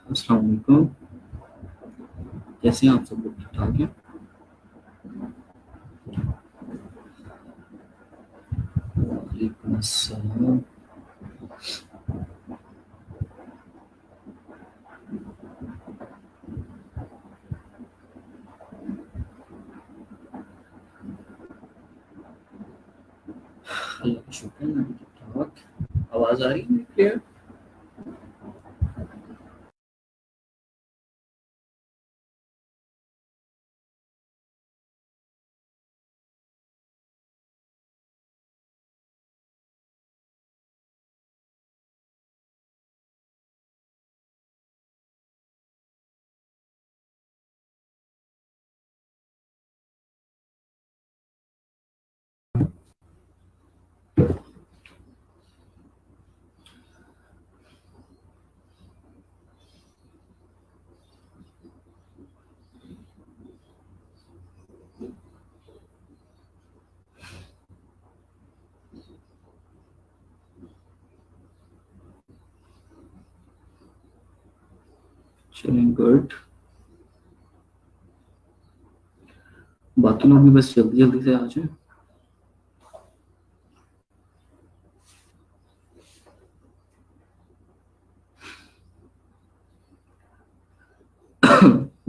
अस्सलाम वालेकुम। कैसे हैं आप सब लोग? ठीक ठाक हैं? वालेकुम अस्सलाम। अल्लाह का शुक्र है, मैं भी ठीक ठाक। आवाज़ आ रही है मेरी क्लियर? चलें, गुड। बाकी लोग भी बस जल्दी जल्दी से आ जाएं।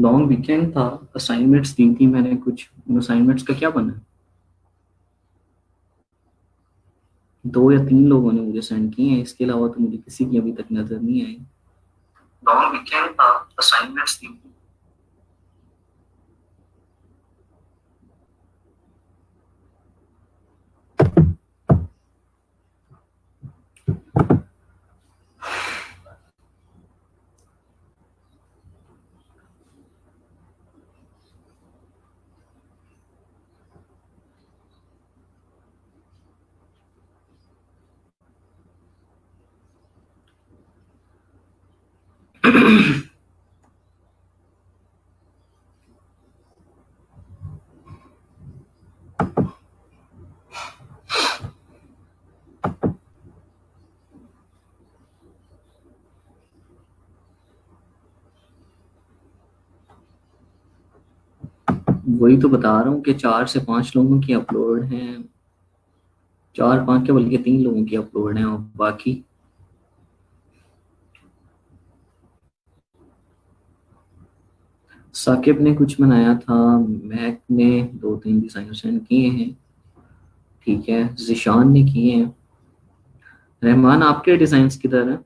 लॉन्ग वीकेंड था। असाइनमेंट्स दी थी मैंने कुछ। उन असाइनमेंट्स का क्या बना? दो या तीन लोगों ने मुझे सेंड किए हैं, इसके अलावा तो मुझे किसी की अभी तक नजर नहीं आई। लॉन्ग वीकेंड था। असाइनमेंट्स दी थी। वही तो बता रहा हूँ कि 4 से 5 लोगों की अपलोड हैं। 4 5 के बल्कि 3 लोगों की अपलोड हैं और बाकी साकिब ने कुछ बनाया था। महक ने 2 3 डिजाइन सेंड किए हैं। ठीक है, जिशान ने किए हैं। रहमान, आपके डिजाइन्स किधर हैं?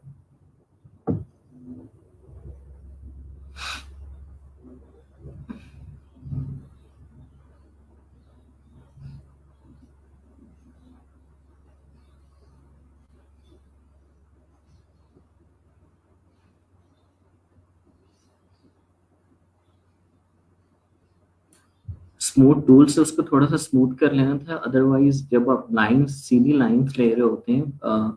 स्मूथ टूल से उसको थोड़ा सा स्मूथ कर लेना था, अदरवाइज जब आप लाइंस, सीधी लाइंस ले रहे होते हैं,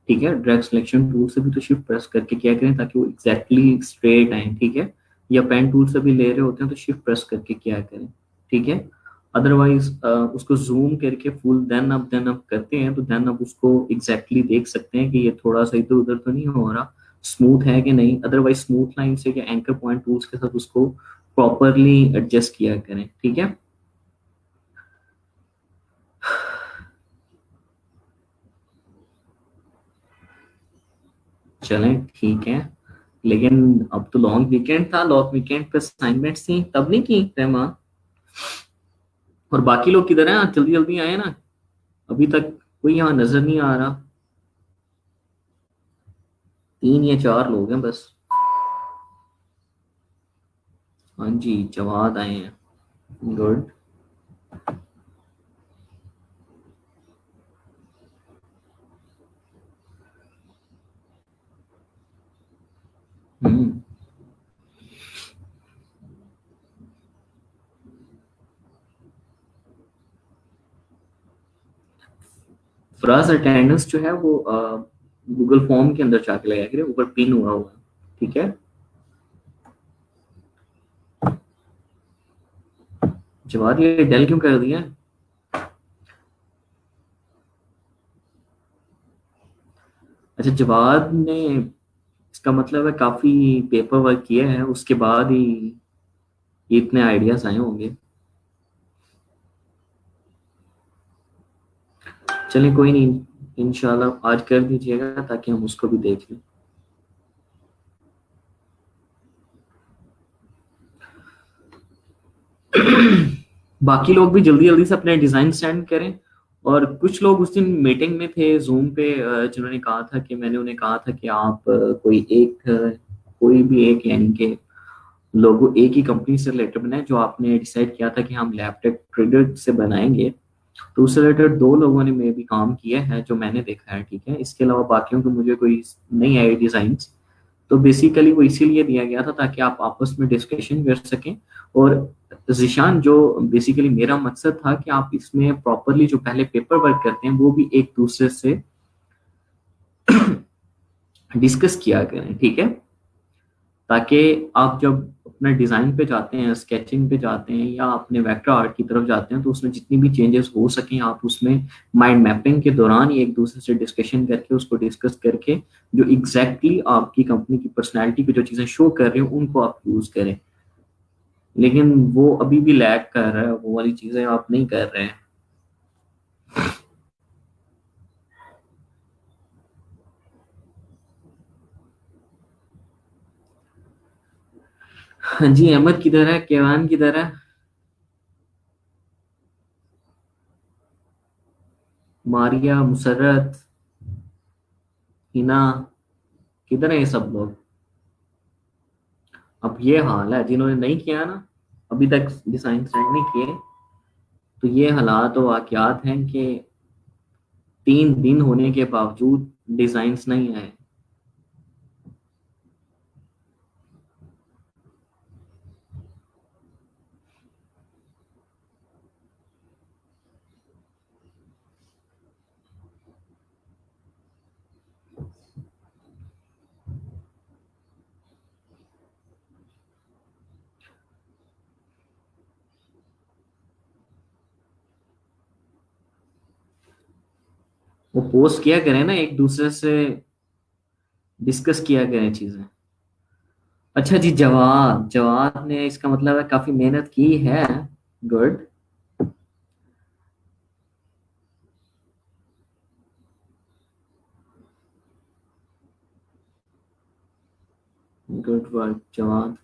ठीक है, ड्रैग सिलेक्शन टूल से भी तो शिफ्ट प्रेस करके किया करें ताकि वो एग्जैक्टली स्ट्रेट आए। ठीक है, या पेन टूल से भी ले रहे होते हैं तो शिफ्ट प्रेस करके किया करें। ठीक है, अदरवाइज उसको जूम करके फुल देन अप करते हैं तो देन आप उसको एग्जैक्टली देख सकते हैं कि ये थोड़ा सा इधर उधर तो नहीं हो रहा, स्मूथ है कि नहीं। अदरवाइज स्मूथ लाइन से या एंकर पॉइंट टूल्स के साथ उसको प्रॉपरली एडजस्ट किया करें। ठीक है। चलें, ठीक है। लेकिन अब तो लॉन्ग वीकेंड था, लॉन्ग वीकेंड पे असाइनमेंट्स थी तब नहीं की रहमान। और बाकी लोग किधर हैं? जल्दी जल्दी आए ना, अभी तक कोई यहाँ नजर नहीं आ रहा। 3 या 4 लोग हैं बस। हाँ जी, जवाद आए हैं। गुड। हम्म। फराज, अटेंडेंस जो है वो गूगल फॉर्म के अंदर जाके लगा करें, ऊपर पिन हुआ हुआ है। ठीक है। जवाद, ये डेल क्यों कर दिया? अच्छा, जवाद ने इसका मतलब है काफी पेपर वर्क किया है, उसके बाद ही ये इतने आइडियाज आए होंगे। चलिए कोई नहीं, इंशाल्लाह आज कर दीजिएगा ताकि हम उसको भी देख लें। बाकी लोग भी जल्दी जल्दी से अपने डिजाइन सेंड करें। और कुछ लोग उस दिन मीटिंग में थे जूम पे, जिन्होंने कहा था कि मैंने उन्हें कहा था कि आप कोई भी एक यानी कि लोगो एक ही कंपनी से रिलेटेड बनाए, जो आपने डिसाइड किया था कि हम लैपटॉप ट्रिगर से बनाएंगे। तो उससे रिलेटेड दो लोगों ने में भी काम किया है जो मैंने देखा है, ठीक है। इसके अलावा बाकियों को मुझे कोई नहीं आए डिजाइन। तो बेसिकली वो इसीलिए दिया गया था ताकि आप आपस में डिस्कशन कर सकें। और जिशान, जो बेसिकली मेरा मकसद था कि आप इसमें प्रॉपरली जो पहले पेपर वर्क करते हैं वो भी एक दूसरे से डिस्कस किया करें, ठीक है। ताकि आप जब अपना डिजाइन पे जाते हैं, स्केचिंग पे जाते हैं या अपने वेक्टर आर्ट की तरफ जाते हैं, तो उसमें जितनी भी चेंजेस हो सकें आप उसमें माइंड मैपिंग के दौरान ही एक दूसरे से डिस्कशन करके उसको डिस्कस करके जो एग्जैक्टली आपकी कंपनी की पर्सनैलिटी पे जो चीजें शो कर रही हैं उनको आप यूज करें। लेकिन वो अभी भी लैग कर रहा है, वो वाली चीजें आप नहीं कर रहे हैं। हाँ जी, अहमद किधर है, केवान किधर है, मारिया, मुसरत, हिना, किधर है ये सब लोग। अब ये हाल है, जिन्होंने नहीं किया ना, अभी तक डिजाइन सेंड नहीं किए, तो ये हालात और वाकयात हैं कि 3 दिन होने के बावजूद डिजाइन्स नहीं आए। वो पोस्ट किया करें ना, एक दूसरे से डिस्कस किया करें चीजें। अच्छा जी, जवाब जवाब ने इसका मतलब है काफी मेहनत की है। गुड। गुड वर्क जवाब।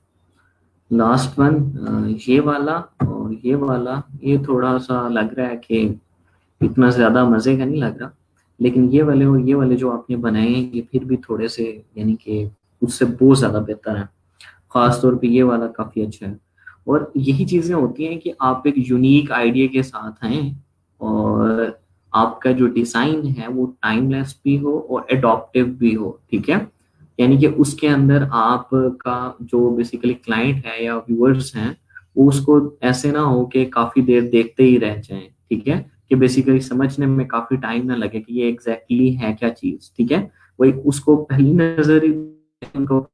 लास्ट वन, ये वाला और ये वाला, ये थोड़ा सा लग रहा है कि इतना ज्यादा मजे का नहीं लग रहा। लेकिन ये वाले और ये वाले जो आपने बनाए हैं ये फिर भी थोड़े से यानी कि उससे बहुत ज्यादा बेहतर है। खास तौर पे ये वाला काफी अच्छा है। और यही चीजें होती हैं कि आप एक यूनिक आइडिया के साथ हैं और आपका जो डिजाइन है वो टाइमलेस भी हो और एडॉप्टिव भी हो, ठीक है। यानी कि उसके अंदर आपका जो बेसिकली क्लाइंट है या व्यूअर्स हैं, वो उसको ऐसे ना हो कि काफी देर देखते ही रह जाएं, ठीक है। कि बेसिकली समझने में काफी टाइम ना लगे कि ये एग्जैक्टली exactly है क्या चीज, ठीक है। वही उसको पहली नजर ही उनको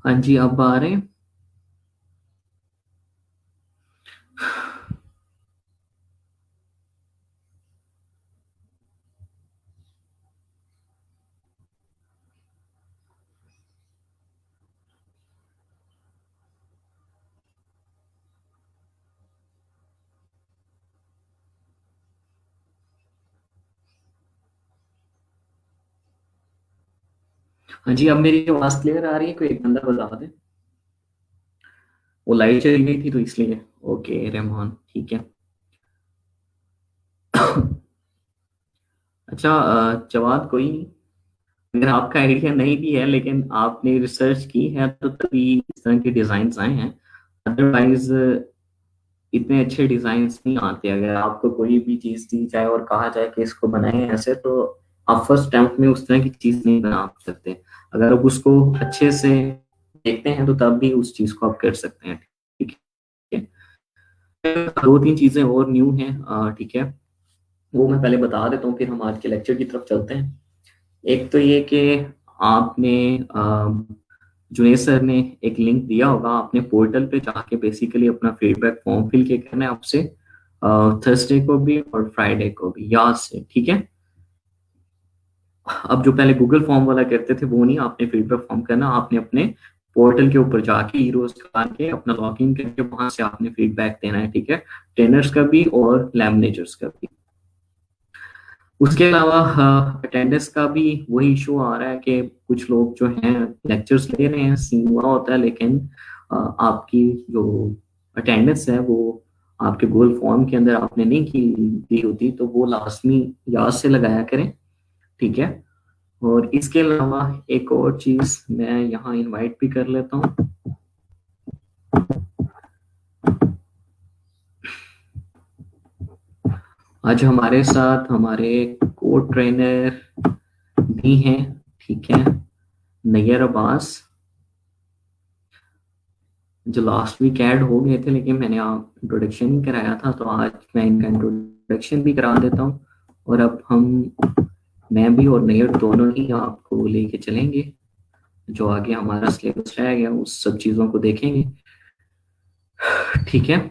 हाँ जी, अब आ रहे हैं। हाँ जी, अब मेरी आवाज क्लियर आ रही है? कोई एक बंदा बता दे। वो लाइट चली गई थी तो इसलिए। ओके रहमान, ठीक है। अच्छा, जवाब कोई नहीं। अगर आपका आइडिया नहीं भी है लेकिन आपने रिसर्च की है तो तभी इस तरह के डिजाइन आए हैं। अदरवाइज इतने अच्छे डिजाइन नहीं आते। अगर आपको कोई भी चीज दी जाए और कहा जाए कि इसको बनाए ऐसे, तो आप फर्स्ट अटेम्प्ट में उस तरह की चीज नहीं बना सकते। अगर आप उसको अच्छे से देखते हैं तो तब भी उस चीज को आप कर सकते हैं। ठीक है। दो तीन चीजें और न्यू हैं, ठीक है। वो मैं पहले बता देता हूँ, फिर हम आज के लेक्चर की तरफ चलते हैं। एक तो ये कि आपने जुनेद सर ने एक लिंक दिया होगा, आपने पोर्टल पे जाके बेसिकली अपना फीडबैक फॉर्म फिल के करना है आपसे, थर्सडे को भी और फ्राइडे को भी, याद से, ठीक है। अब जो पहले गूगल फॉर्म वाला करते थे वो नहीं, आपने फीडबैक फॉर्म करना, आपने अपने पोर्टल के ऊपर जाके हीरोज का के अपना लॉगिन करके वहां से आपने फीडबैक देना है, ठीक है। ट्रेनर्स का भी और लैब मैनेजर्स का भी। उसके अलावा अटेंडेंस का भी वही इशू आ रहा है कि कुछ लोग जो हैं लेक्चर्स ले रहे हैं, सीन हुआ होता है, लेकिन आपकी जो अटेंडेंस है वो आपके गूगल फॉर्म के अंदर आपने नहीं की दी होती, तो वो लाजमी याद से लगाया करें, ठीक है। और इसके अलावा एक और चीज मैं यहाँ इनवाइट भी कर लेता हूँ। आज हमारे साथ हमारे को ट्रेनर भी हैं, ठीक है, नैयर अब्बास, जो लास्ट वीक ऐड हो गए थे लेकिन मैंने आप इंट्रोडक्शन ही कराया था, तो आज मैं इनका इंट्रोडक्शन भी करा देता हूँ। और अब हम, मैं भी और नैयर दोनों ही आपको लेके चलेंगे, जो आगे हमारा सिलेबस रह गया उस सब चीज़ों को देखेंगे, ठीक है।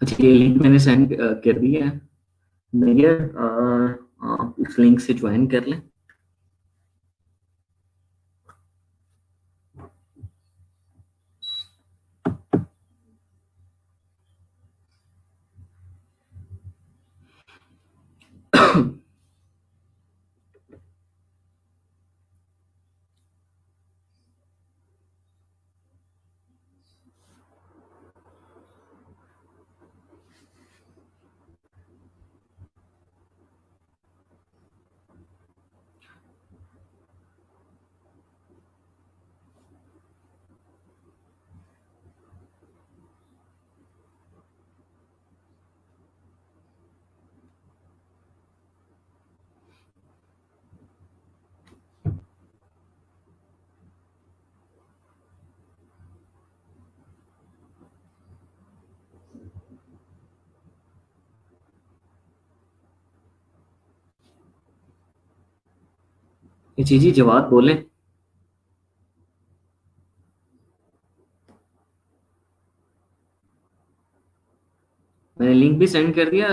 अच्छा, ये लिंक मैंने सेंड कर दिया है। नैयर, आप उस लिंक से ज्वाइन कर लें। ये चीजी जवाब बोले। मैंने लिंक भी सेंड कर दिया।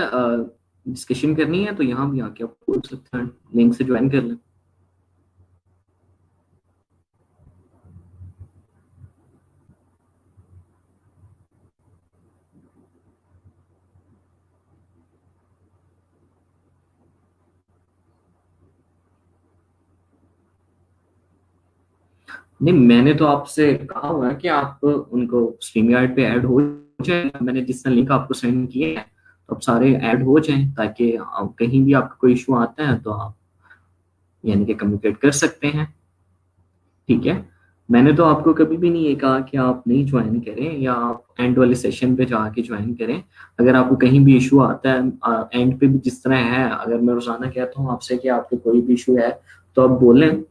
डिस्कशन करनी है तो यहाँ भी आके आप बोल सकते हैं, लिंक से ज्वाइन कर लें। नहीं, मैंने तो आपसे कहा हुआ है कि आप उनको स्ट्रीम यार्ड पे ऐड हो जाए। मैंने जिसका लिंक आपको सेंड किया है, तो आप सारे ऐड हो जाएं, ताकि कहीं भी आपका कोई इशू आता है तो आप यानी कि कम्युनिकेट कर सकते हैं। ठीक है। मैंने तो आपको कभी भी नहीं ये कहा कि आप नहीं ज्वाइन करें या आप एंड वाले सेशन पे जाके ज्वाइन करें। अगर आपको कहीं भी इशू आता है एंड पे भी, जिस तरह है, अगर मैं रोजाना कहता हूँ आपसे कि आपको कोई भी इशू है तो आप बोलें।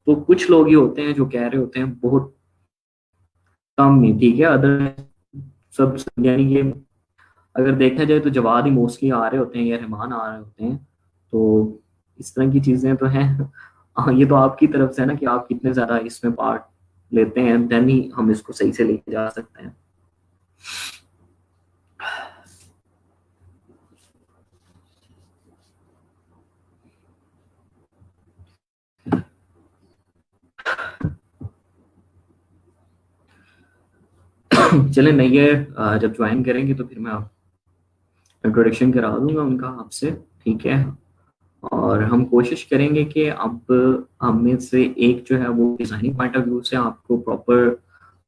तो कुछ लोग ही होते हैं जो कह रहे होते हैं, बहुत कम ही, ठीक है। अदर सब यानी कि अगर देखा जाए तो जवाब ही मोस्टली आ रहे होते हैं या रहमान आ रहे होते हैं। तो इस तरह की चीजें तो हैं। ये तो आपकी तरफ से है ना कि आप कितने ज्यादा इसमें पार्ट लेते हैं, देन ही हम इसको सही से लेके जा सकते हैं। चले, मैं ये जब ज्वाइन करेंगे तो फिर मैं आप इंट्रोडक्शन करा दूंगा उनका आपसे। ठीक है। और हम कोशिश करेंगे कि अब हम में से एक जो है वो डिजाइनिंग पॉइंट ऑफ व्यू से आपको प्रॉपर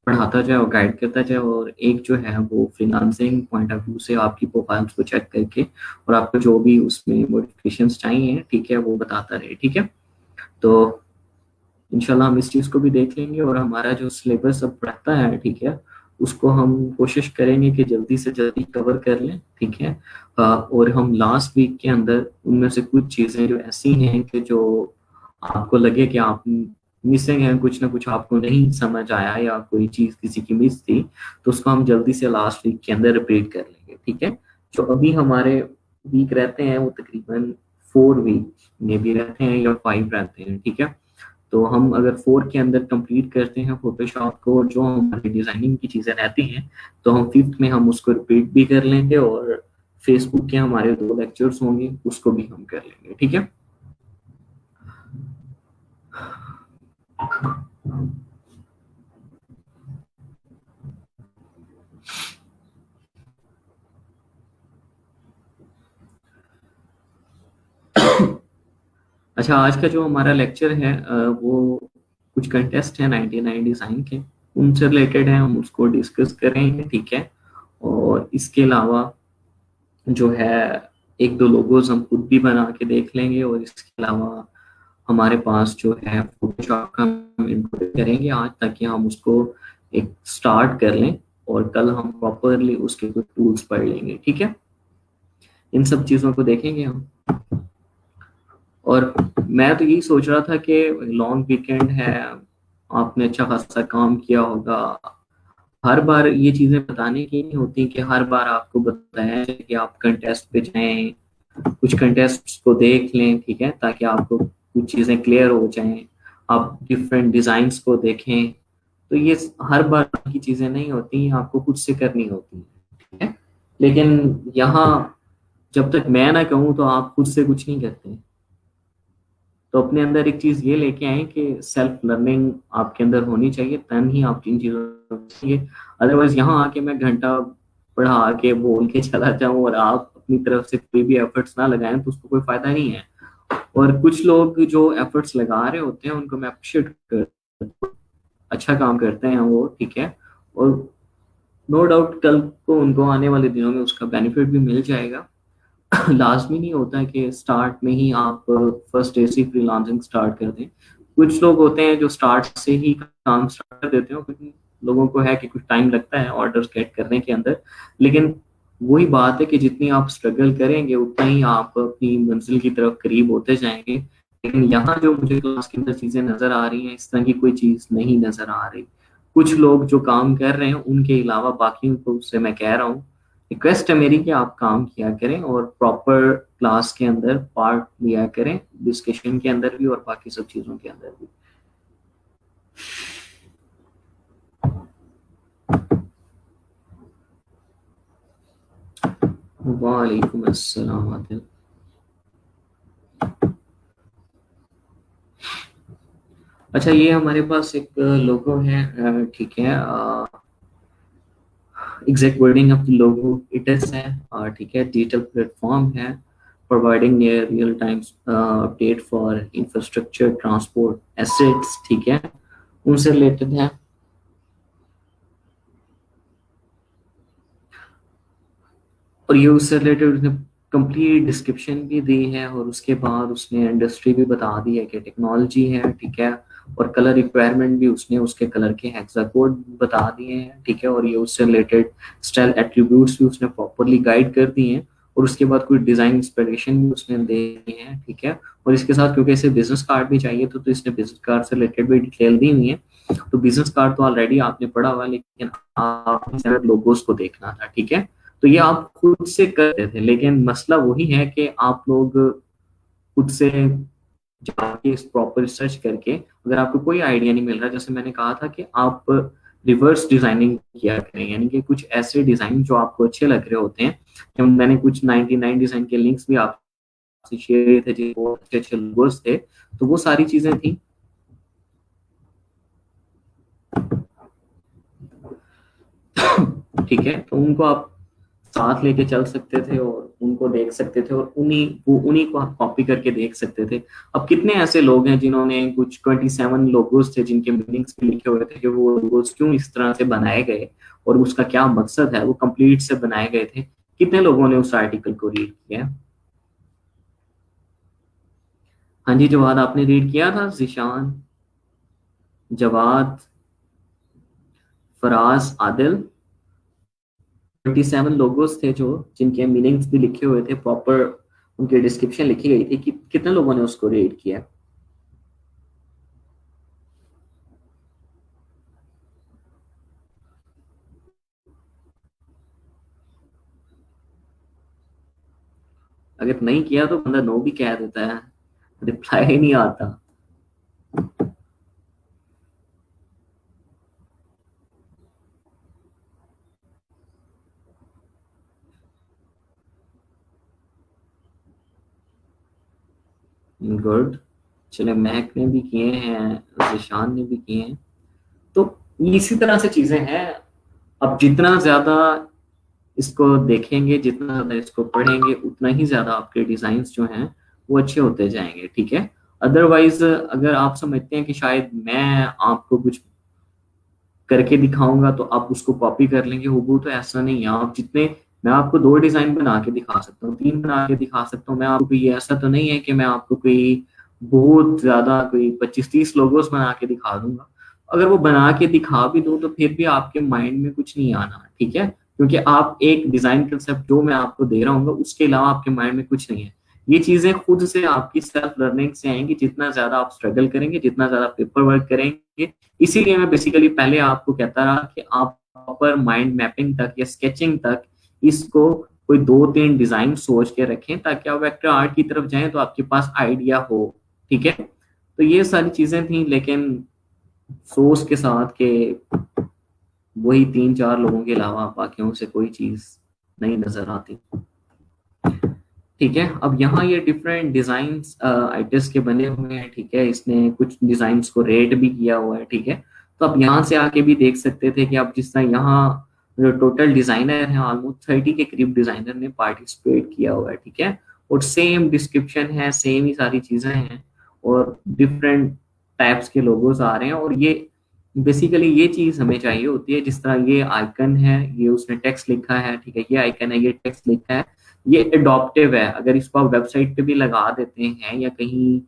पढ़ाता जाए और गाइड करता जाए, और एक जो है वो फ्रीलांसिंग पॉइंट ऑफ व्यू से आपकी प्रोफाइल्स को चेक करके और आपको जो भी उसमें मॉडिफिकेशंस चाहिए, ठीक है, वो बताता रहे। ठीक है। तो इंशाल्लाह हम इस चीज़ को भी देख लेंगे, और हमारा जो सिलेबस अब बढ़ता है, ठीक है, उसको हम कोशिश करेंगे कि जल्दी से जल्दी कवर कर लें। ठीक है। और हम लास्ट वीक के अंदर उनमें से कुछ चीज़ें जो ऐसी हैं कि जो आपको लगे कि आप मिसिंग है, कुछ ना कुछ आपको नहीं समझ आया या कोई चीज़ किसी की मिस थी, तो उसको हम जल्दी से लास्ट वीक के अंदर रिपीट कर लेंगे। ठीक है। जो अभी हमारे वीक रहते हैं वो तकरीबन 4 वीक में भी रहते हैं या 5 रहते हैं। ठीक है। तो हम अगर 4 के अंदर कंप्लीट करते हैं फोटोशॉप को, और जो हमारी डिजाइनिंग की चीजें रहती हैं, तो हम 5th में हम उसको रिपीट भी कर लेंगे, और फेसबुक के हमारे 2 लेक्चर्स होंगे उसको भी हम कर लेंगे। ठीक है। अच्छा, आज का जो हमारा लेक्चर है वो कुछ कंटेस्ट है 99 डिजाइन के, उनसे रिलेटेड है, हम उसको डिस्कस करेंगे। ठीक है। और इसके अलावा जो है एक दो लोगोज हम खुद भी बना के देख लेंगे, और इसके अलावा हमारे पास जो है फोटोशॉप का हम इंप्रूव करेंगे आज, ताकि हम उसको एक स्टार्ट कर लें, और कल हम प्रॉपरली उसके कुछ टूल्स पढ़ लेंगे। ठीक है। इन सब चीज़ों को देखेंगे हम। और मैं तो यही सोच रहा था कि लॉन्ग वीकेंड है, आपने अच्छा खासा काम किया होगा। हर बार ये चीज़ें बताने की नहीं होती कि हर बार आपको बताया जाए कि आप कंटेस्ट पे जाएं, कुछ कंटेस्ट को देख लें। ठीक है। ताकि आपको कुछ चीज़ें क्लियर हो जाएं, आप डिफरेंट डिज़ाइंस को देखें। तो ये हर बार की चीज़ें नहीं होती, आपको खुद से करनी होती है। ठीक है। लेकिन यहाँ जब तक मैं ना कहूँ तो आप खुद से कुछ नहीं करते। तो अपने अंदर एक चीज ये लेके आए कि सेल्फ लर्निंग आपके अंदर होनी चाहिए, तन ही आप इन चीजों चाहिए। अदरवाइज यहाँ आके मैं घंटा पढ़ा के बोल के चला जाऊं और आप अपनी तरफ से कोई भी एफर्ट्स ना लगाएं, तो उसको कोई फायदा नहीं है। और कुछ लोग जो एफर्ट्स लगा रहे होते हैं उनको मैं अप्रिशिएट कर, अच्छा काम करते हैं वो। ठीक है। और नो डाउट कल को उनको आने वाले दिनों में उसका बेनिफिट भी मिल जाएगा। लाजमी नहीं होता है कि स्टार्ट में ही आप फर्स्ट डे से फ्रीलांसिंग स्टार्ट कर दें। कुछ लोग होते हैं जो स्टार्ट से ही काम स्टार्ट कर देते हैं, कुछ लोगों को है कि कुछ टाइम लगता है ऑर्डर्स गेट करने के अंदर। लेकिन वही बात है कि जितनी आप स्ट्रगल करेंगे उतना ही आप अपनी मंजिल की तरफ करीब होते जाएंगे। लेकिन यहाँ जो मुझे क्लास के अंदर चीजें नजर आ रही हैं, इस तरह की कोई चीज नहीं नजर आ रही। कुछ लोग जो काम कर रहे हैं उनके अलावा बाकियों को से मैं कह रहा हूँ, रिक्वेस्ट है मेरी कि आप काम किया करें और प्रॉपर क्लास के अंदर पार्ट लिया करें, डिस्कशन के अंदर भी और बाकी सब चीजों के अंदर भी। वालेकुम अस्सलाम आदिल। अच्छा, ये हमारे पास एक लोगो है, ठीक है, exact wording of the logo it is है, ठीक है, डिजिटल प्लेटफॉर्म है, providing near real time update for infrastructure transport assets. ठीक है। उनसे रिलेटेड है। और ये उससे रिलेटेड उसने कंप्लीट डिस्क्रिप्शन भी दी है, और उसके बाद उसने इंडस्ट्री भी बता दी है कि टेक्नोलॉजी है, ठीक है। और कलर रिक्वायरमेंट भी उसने उसके कलर के हेक्सा कोड बता दिए हैं, ठीक है। और ये उससे रिलेटेड स्टाइल एट्रीब्यूट्स भी उसने प्रॉपरली गाइड कर दिए हैं। और उसके बाद कोई डिजाइन इंस्पिरेशन भी उसने दे दी है, ठीक है। और इसके साथ क्योंकि इसे बिजनेस कार्ड भी चाहिए, तो इसने बिजनेस कार्ड से रिलेटेड भी डिटेल दी हुई है। तो बिजनेस कार्ड तो ऑलरेडी आपने पढ़ा हुआ है, लेकिन आप लोगोस को देखना था, ठीक है। तो ये आप खुद से करते थे, लेकिन मसला वही है कि आप लोग खुद से जाके इस प्रॉपर रिसर्च करके, अगर आपको कोई आइडिया नहीं मिल रहा, जैसे मैंने कहा था कि आप रिवर्स डिजाइनिंग किया करें, यानी कि कुछ ऐसे डिजाइन जो आपको अच्छे लग रहे होते हैं। मैंने कुछ 99 डिजाइन के लिंक्स भी आपसे शेयर किए थे, जो बहुत अच्छे अच्छे लोगोस थे। तो वो सारी चीजें थी, ठीक है। तो उनको आप साथ लेके चल सकते थे और उनको देख सकते थे, और उन्हीं को आप कॉपी करके देख सकते थे। अब कितने ऐसे लोग हैं जिन्होंने कुछ 27 लोगोस थे जिनके मीनिंग्स भी लिखे हुए थे कि वो लोगोस क्यों इस तरह से बनाए गए और उसका क्या मकसद है, वो कंप्लीट से बनाए गए थे। कितने लोगों ने उस आर्टिकल को रीड किया? हाँ जी जवाद, आपने रीड किया था? जिशान, जवाद, फराज, आदिल। 27 लोगोस थे जो जिनके मीनिंग्स भी लिखे हुए थे, प्रॉपर उनकी डिस्क्रिप्शन लिखी गई थी। कि कितने लोगों ने उसको रीड किया? अगर नहीं किया तो बंदा नो भी कह देता है, रिप्लाई ही नहीं आता। गुड। चले, महक ने भी किए हैं, जिशान ने भी किए हैं। तो इसी तरह से चीजें हैं। अब जितना ज्यादा इसको देखेंगे, जितना ज्यादा इसको पढ़ेंगे, उतना ही ज्यादा आपके डिजाइन्स जो हैं वो अच्छे होते जाएंगे, ठीक है। अदरवाइज अगर आप समझते हैं कि शायद मैं आपको कुछ करके दिखाऊंगा तो आप उसको कॉपी कर लेंगे हूबहू, तो ऐसा नहीं है। आप जितने, मैं आपको 2 डिजाइन बना के दिखा सकता हूँ, 3 बना के दिखा सकता हूँ। मैं आपको कोई ऐसा तो नहीं है कि मैं आपको कोई बहुत ज्यादा कोई 25-30 लोगोस बना के दिखा दूंगा। अगर वो बना के दिखा भी दो तो फिर भी आपके माइंड में कुछ नहीं आना, ठीक है। क्योंकि आप एक डिजाइन कंसेप्ट जो मैं आपको दे रहा हूँ उसके अलावा आपके माइंड में कुछ नहीं है। ये चीजें खुद से आपकी सेल्फ लर्निंग से आएंगी, जितना ज्यादा आप स्ट्रगल करेंगे, जितना ज्यादा पेपर वर्क करेंगे। इसीलिए मैं बेसिकली पहले आपको कहता रहा कि आप प्रॉपर माइंड मैपिंग तक या स्केचिंग तक इसको कोई 2-3 डिजाइन सोच के रखें, ताकि आप वेक्टर आर्ट की तरफ जाएं तो आपके पास आइडिया हो, ठीक है। तो ये सारी चीजें थी, लेकिन सोच के साथ के वही 3-4 लोगों के अलावा बाकियों से कोई चीज नहीं नजर आती, ठीक है। अब यहाँ ये डिफरेंट डिजाइन्स आइटिस के बने हुए हैं, ठीक है। इसने कुछ डिजाइन्स को रेट भी किया हुआ है, ठीक है। तो अब यहाँ से आके भी देख सकते थे कि अब जिस तरह यहाँ जो टोटल डिजाइनर है, ऑलमोस्ट 30 के करीब डिजाइनर ने पार्टिसिपेट किया हुआ है, ठीक है। और सेम डिस्क्रिप्शन है, सेम ही सारी चीजें हैं, और डिफरेंट टाइप्स के लोगोस आ रहे हैं। और ये बेसिकली ये चीज हमें चाहिए होती है, जिस तरह ये आइकन है, ये उसने टेक्स्ट लिखा है, ठीक है। ये आइकन है, ये टेक्स्ट लिखा है, ये एडॉप्टिव है। अगर इसको आप वेबसाइट पे भी लगा देते हैं या कहीं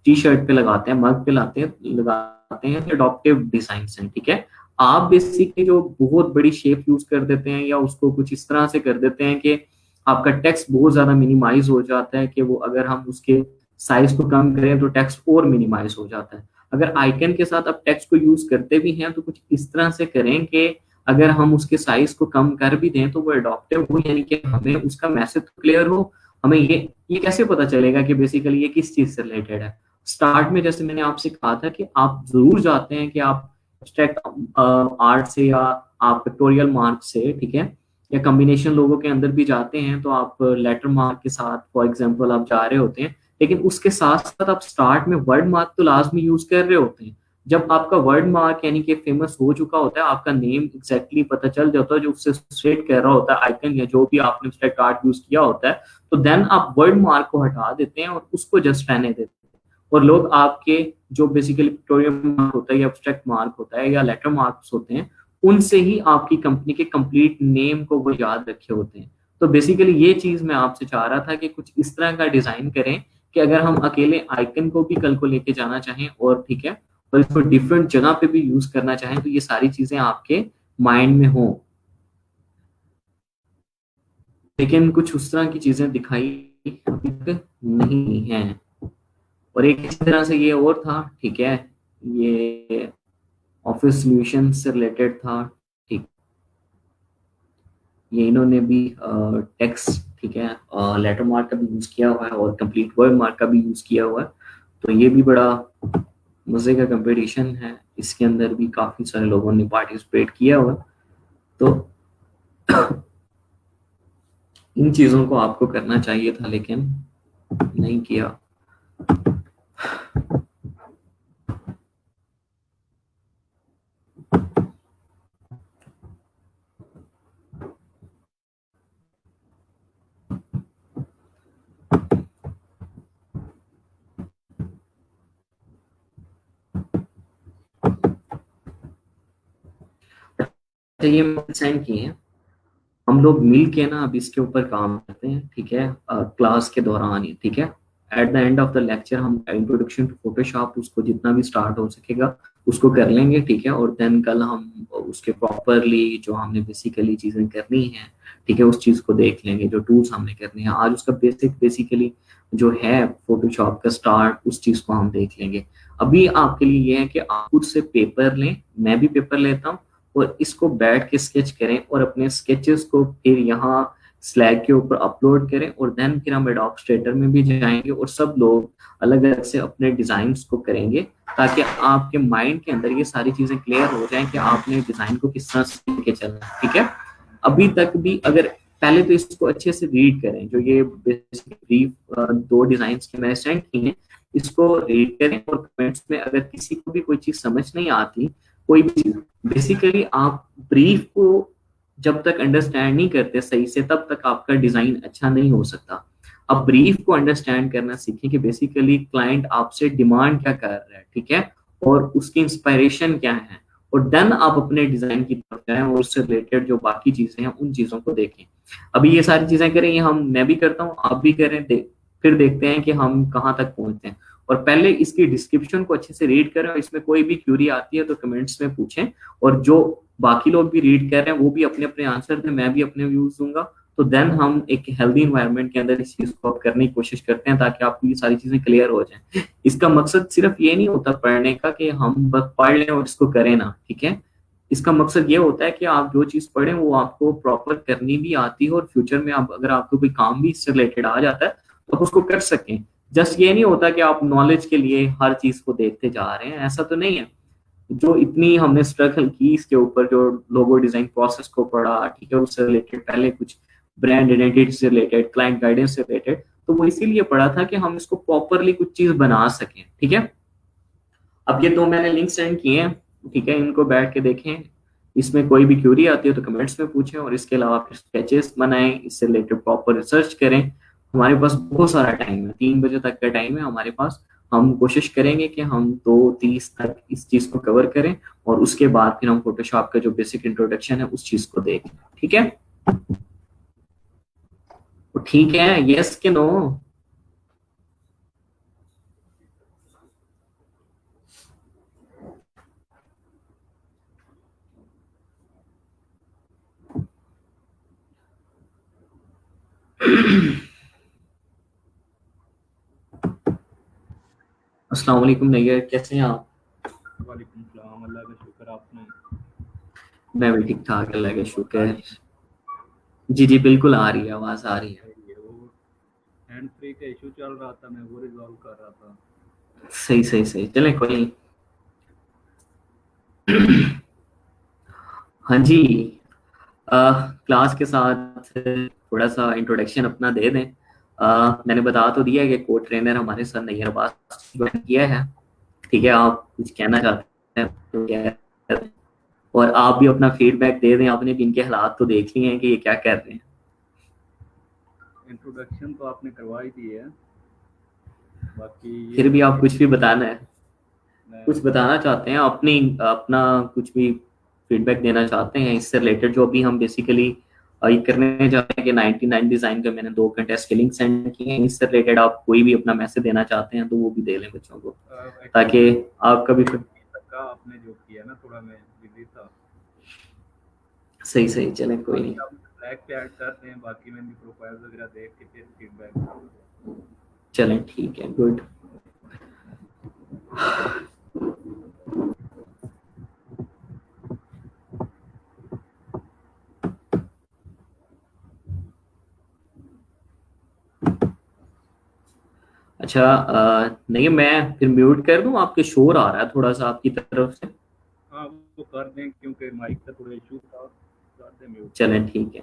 टी शर्ट पे लगाते हैं, मग पे लाते हैं, लगाते हैं, एडॉप्टिव डिजाइन हैं, ठीक है। आप बेसिकली जो बहुत बड़ी शेप यूज कर देते हैं या उसको कुछ इस तरह से कर देते हैं कि आपका टेक्स्ट बहुत ज्यादा मिनिमाइज हो जाता है, कि वो अगर हम उसके साइज को कम करें तो टेक्स्ट और मिनिमाइज हो जाता है। अगर आइकन के साथ आप टेक्स्ट को यूज करते भी हैं तो कुछ इस तरह से करें कि अगर हम उसके साइज को कम कर भी दें तो वो एडॉप्टिव हो, यानी कि हमें उसका मैसेज क्लियर हो। हमें ये कैसे पता चलेगा कि बेसिकली ये किस चीज से रिलेटेड है? स्टार्ट में जैसे मैंने आपसे कहा था कि आप जरूर जाते हैं कि आप एब्स्ट्रैक्ट आर्ट से या आप पिक्टोरियल मार्क से, ठीक है, या कॉम्बिनेशन लोगों के अंदर भी जाते हैं, तो आप लेटर मार्क के साथ फॉर एग्जांपल आप जा रहे होते हैं। लेकिन उसके साथ साथ आप स्टार्ट में वर्ड मार्क तो लाजमी यूज कर रहे होते हैं। जब आपका वर्ड मार्क यानी कि फेमस हो चुका होता है, आपका नेम एग्जैक्टली पता चल जाता है, जो उससे स्ट्रेट कह रहा होता है आइकन या जो भी आपने उसका कार्ड यूज किया होता है, तो देन आप वर्ड मार्क को हटा देते हैं और उसको जस्ट रहने देते हैं। और लोग आपके जो बेसिकली पिक्टोरियल मार्क होता है या एब्स्ट्रैक्ट मार्क होता है या लेटर मार्क्स होते हैं, उनसे ही आपकी कंपनी के कंप्लीट नेम को वो याद रखे होते हैं। तो बेसिकली ये चीज मैं आपसे चाह रहा था कि कुछ इस तरह का डिजाइन करें कि अगर हम अकेले आइकन को भी कल को लेके जाना चाहें और ठीक है, और इसको डिफरेंट जगह पे भी यूज करना चाहें, तो ये सारी चीजें आपके माइंड में हो। लेकिन कुछ उस तरह की चीजें दिखाई अभी तक नहीं है। और एक इस तरह से ये और था, ठीक है, ये ऑफिस सॉल्यूशन से रिलेटेड था। ठीक, ये इन्होंने भी टेक्स्ट, ठीक है, लेटर मार्क का भी यूज किया हुआ है और कंप्लीट वर्ड मार्क का भी यूज किया हुआ है। तो ये भी बड़ा मजे का कंपटीशन है, इसके अंदर भी काफी सारे लोगों ने पार्टिसिपेट किया हुआ है। तो इन चीजों को आपको करना चाहिए था लेकिन नहीं किया। तो ये सेंड किए हैं, हम लोग मिल के ना अब इसके ऊपर काम करते हैं, ठीक है, क्लास के दौरान ही, ठीक है। Eight the end of the lecture हम इंट्रोडक्शन टू फोटोशॉप उसको जितना भी स्टार्ट हो सकेगा उसको कर लेंगे, ठीक है। और देन कल हम उसके प्रॉपरली जो हमने बेसिकली चीजें करनी है, ठीक है, उस चीज को देख लेंगे, जो टूल्स हमने करने हैं आज उसका बेसिकली जो है फोटोशॉप का स्टार्ट, उस चीज को हम देख लेंगे। अभी आपके लिए ये है कि आप खुद से पेपर लें, मैं भी पेपर लेता हूँ, और इसको बैठ के स्केच करें और अपने स्केचेस को फिर यहाँ स्लैग के ऊपर अपलोड करें, और देन फिर हम एडोब में भी जाएंगे और सब लोग अलग अलग से अपने डिजाइन को करेंगे, ताकि आपके माइंड के अंदर ये सारी चीजें क्लियर हो जाएं कि आपने डिजाइन को किस तरह से लेके चलना है, ठीक है। अभी तक भी अगर पहले तो इसको अच्छे से रीड करें, जो ये ब्रीफ दो डिजाइन के मैंने सेंड किए हैं, इसको रीड करें और कमेंट्स में अगर किसी को भी कोई चीज समझ नहीं आती, कोई भी चीज, बेसिकली आप ब्रीफ को जब तक अंडरस्टैंड नहीं करते सही से, तब तक आपका डिजाइन अच्छा नहीं हो सकता। अब ब्रीफ को अंडरस्टैंड करना सीखें कि बेसिकली क्लाइंट आपसे डिमांड क्या कर रहा है, ठीक है, और उसकी इंस्पायरेशन क्या है, और देन आप अपने डिजाइन की तरफ जाएं और उससे रिलेटेड जो बाकी चीजें हैं उन चीजों को देखें। अभी ये सारी चीजें करें, ये हम मैं भी करता हूँ, आप भी करें, फिर देखते हैं कि हम कहाँ तक पहुंचते हैं। और पहले इसकी डिस्क्रिप्शन को अच्छे से रीड करें, और इसमें कोई भी क्यूरी आती है तो कमेंट्स में पूछें, और जो बाकी लोग भी रीड कर रहे हैं वो भी अपने अपने आंसर दें, मैं भी अपने व्यूज दूंगा। तो देन हम एक हेल्दी इन्वायरमेंट के अंदर इस चीज को करने की कोशिश करते हैं, ताकि आपको ये सारी चीजें क्लियर हो जाएं। इसका मकसद सिर्फ ये नहीं होता पढ़ने का कि हम बस पढ़ लें और इसको करें ना, ठीक है। इसका मकसद ये होता है कि आप जो चीज पढ़ें वो आपको प्रॉपर करनी भी आती है, और फ्यूचर में आप अगर आपको कोई काम भी इससे रिलेटेड आ जाता है तो आप उसको कर सकें। जस्ट ये नहीं होता कि आप नॉलेज के लिए हर चीज को देखते जा रहे हैं, ऐसा तो नहीं है। जो इतनी हमने स्ट्रगल की इसके ऊपर, जो लोगो डिजाइन प्रोसेस को पढ़ा, ठीक है, उससे रिलेटेड पहले कुछ ब्रांड आइडेंटिटी से रिलेटेड, क्लाइंट गाइडेंस से रिलेटेड, तो वो इसीलिए पढ़ा था कि हम इसको प्रॉपरली कुछ चीज बना सकें, ठीक है। अब ये दो मैंने लिंक सेंड किए हैं, ठीक है, इनको बैठ के देखें। इसमें कोई भी क्यूरी आती है तो कमेंट्स में पूछें, और इसके अलावा फिर स्केचेस बनाएं, इससे रिलेटेड प्रॉपर रिसर्च करें। हमारे पास बहुत सारा टाइम है, 3 बजे तक का टाइम है हमारे पास। हम कोशिश करेंगे कि हम 2:30 तक इस चीज को कवर करें, और उसके बाद फिर हम फोटोशॉप का जो बेसिक इंट्रोडक्शन है उस चीज को देखें, ठीक है। तो ठीक है, यस के नो? अस्सलाम वालेकुम नैयर, कैसे हैं आप? वालेकुम सलाम, अल्लाह का शुक्र। आपने? मैं भी ठीक ठाक, अल्लाह का आवाज आ शुक्र है। रही है? जी जी बिल्कुल आ रही है, आवाज आ रही है। सही है। वो हैंड फ्री का इशू चल रहा था, मैं वो रिजॉल्व कर रहा था। सही सही सही, चलें कोई नहीं। हाँ जी, क्लास के साथ थोड़ा सा इंट्रोडक्शन अपना दे दें। मैंने बता तो दिया है कि को ट्रेनर हमारे सर नैयर अब्बास ज्वाइन किया है, ठीक है। आप कुछ कहना चाहते हैं तो क्या है? और आप भी अपना फीडबैक दे दें, आपने भी इनके हालात तो देख लिए हैं कि ये क्या कर रहे हैं। इंट्रोडक्शन तो आपने करवा ही दी है, बाकी ये फिर भी है आप कि कुछ भी बताना है। मैं कुछ बताना चाहते हैं अपनी, अपना कुछ भी फीडबैक देना चाहते हैं इससे रिलेटेड, जो अभी हम बेसिकली ये करने जा रहे हैं कि 99 डिजाइन का मैंने 2 घंटे स्किलिंग सेंड किए हैं, इससे रिलेटेड आप कोई भी अपना मैसेज देना चाहते हैं तो वो भी दे लें बच्चों को, एक्चुअली ताकि आपका भी का आपने जो किया ना, थोड़ा मैं बिजी था। सही सही चले, कोई नहीं। बाकी आप ब्लैक पे ऐड कर दें, बाकी मैंने प्रोफाइल वगैरह देख के फिर फीडबैक दूंगा। चलें ठीक है, गुड। अच्छा नहीं, मैं फिर म्यूट कर दूं, आपके शोर आ रहा है थोड़ा सा आपकी तरफ से। हाँ वो कर दें, क्योंकि माइक का थोड़ा इशू था। कर दें म्यूट। चलें ठीक है,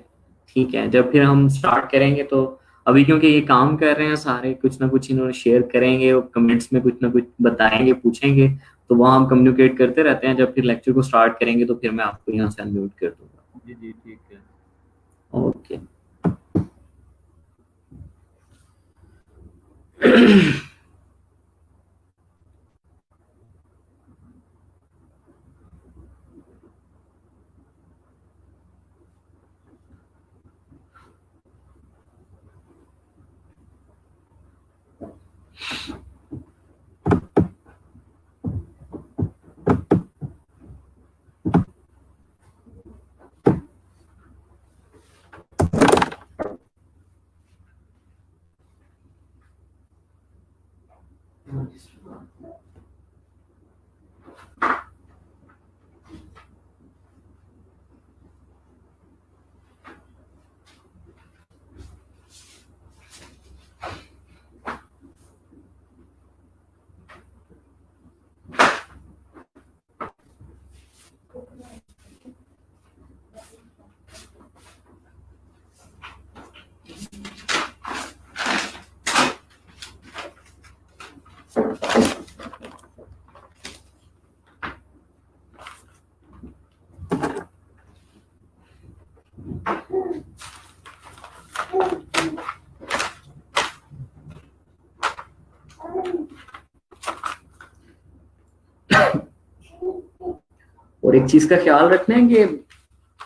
ठीक है। जब फिर हम स्टार्ट करेंगे तो अभी क्योंकि ये काम कर रहे हैं सारे, कुछ ना कुछ इन्होंने शेयर करेंगे और कमेंट्स में कुछ ना कुछ बताएंगे, पूछेंगे, तो वहाँ हम कम्युनिकेट करते रहते हैं। जब फिर लेक्चर को स्टार्ट करेंगे तो फिर मैं आपको यहाँ से अनम्यूट कर दूंगा। जी जी ठीक है। ओके। और एक चीज का ख्याल रखना है कि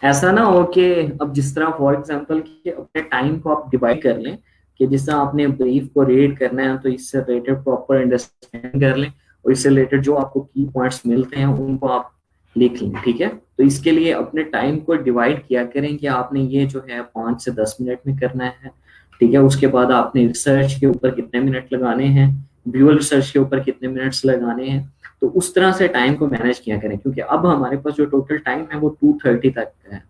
ऐसा ना हो कि अब जिस तरह फॉर एग्जांपल कि अपने टाइम को आप डिवाइड कर लें, कि जिस तरह आपने ब्रीफ को रीड करना है तो इससे रिलेटेड प्रॉपर अंडरस्टैंड कर लें, और इससे रिलेटेड जो आपको की पॉइंट्स मिलते हैं उनको आप लिख लें, ठीक है। तो इसके लिए अपने टाइम को डिवाइड किया करें कि आपने ये जो है 5 से 10 मिनट में करना है, ठीक है। उसके बाद आपने रिसर्च के ऊपर कितने मिनट लगाने हैं, व्यूअल रिसर्च के ऊपर कितने मिनट्स लगाने हैं, तो उस तरह से टाइम को मैनेज किया करें। क्योंकि अब हमारे पास जो टोटल टाइम है वो 2:30 तक है।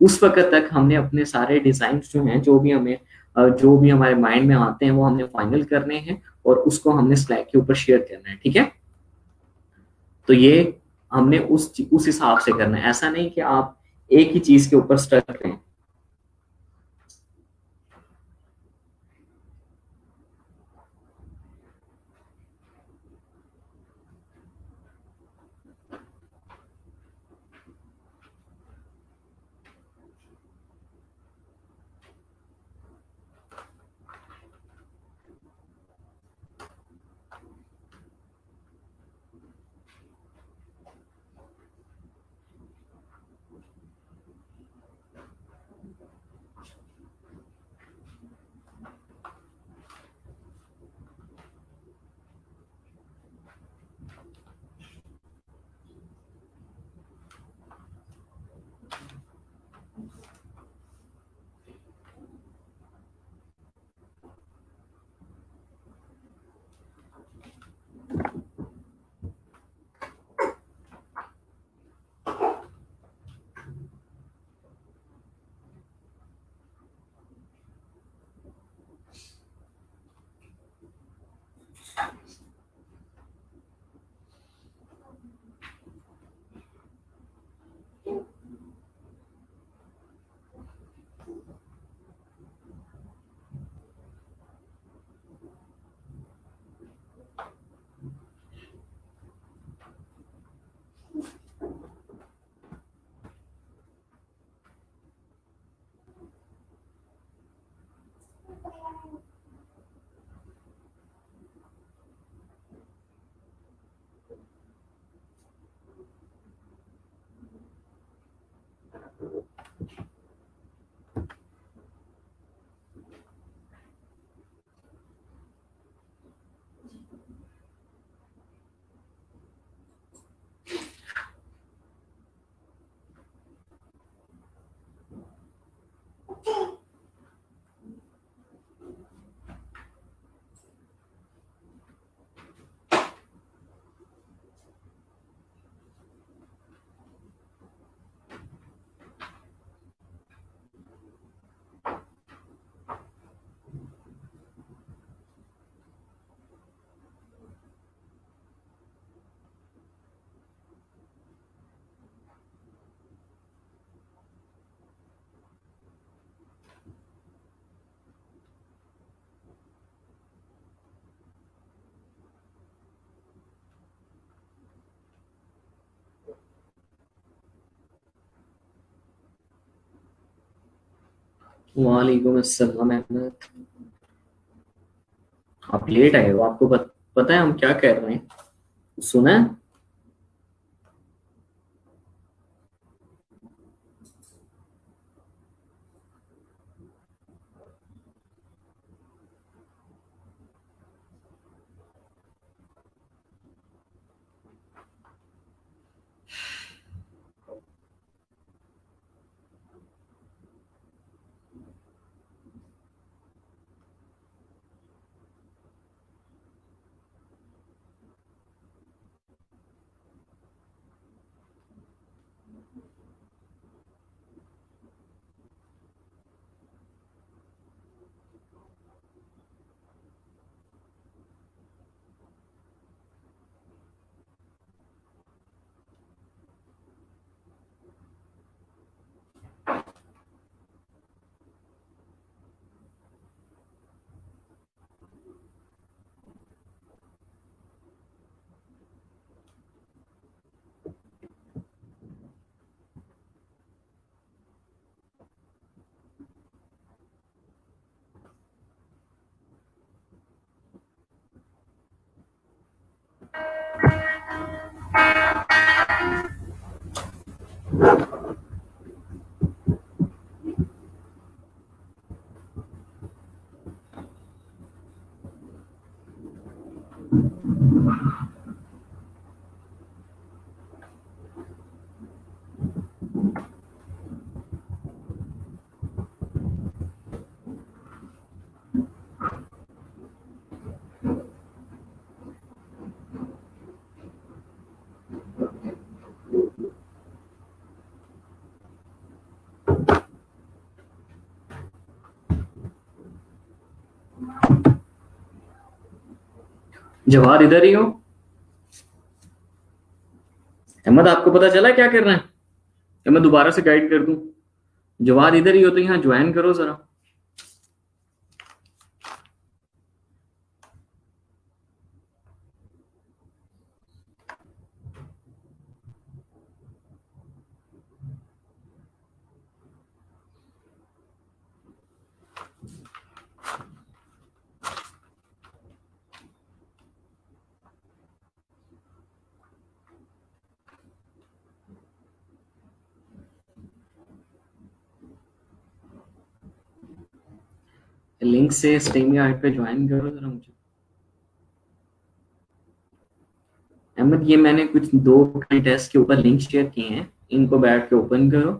उस वक्त तक हमने अपने सारे डिजाइन जो हैं, जो भी हमें जो भी हमारे माइंड में आते हैं वो हमने फाइनल करने हैं, और उसको हमने स्लैक के ऊपर शेयर करना है, ठीक है। तो ये हमने उस हिसाब से करना है, ऐसा नहीं कि आप एक ही चीज के ऊपर स्टक रहें। वालेकुम अस्सलाम अहमद। आप लेट आए हो, आपको पता है हम क्या कर रहे हैं? सुना है? जवाद इधर ही हो? अहमद, आपको पता चला क्या कर रहे हैं? या मैं दोबारा से गाइड कर दूं? जवाद इधर ही हो तो यहाँ ज्वाइन करो जरा। लिंक से स्टेमिया पे ज्वाइन करो जरा मुझे। अहमद, ये मैंने कुछ दो टेस्ट के ऊपर लिंक शेयर किए हैं, इनको बैठ के ओपन करो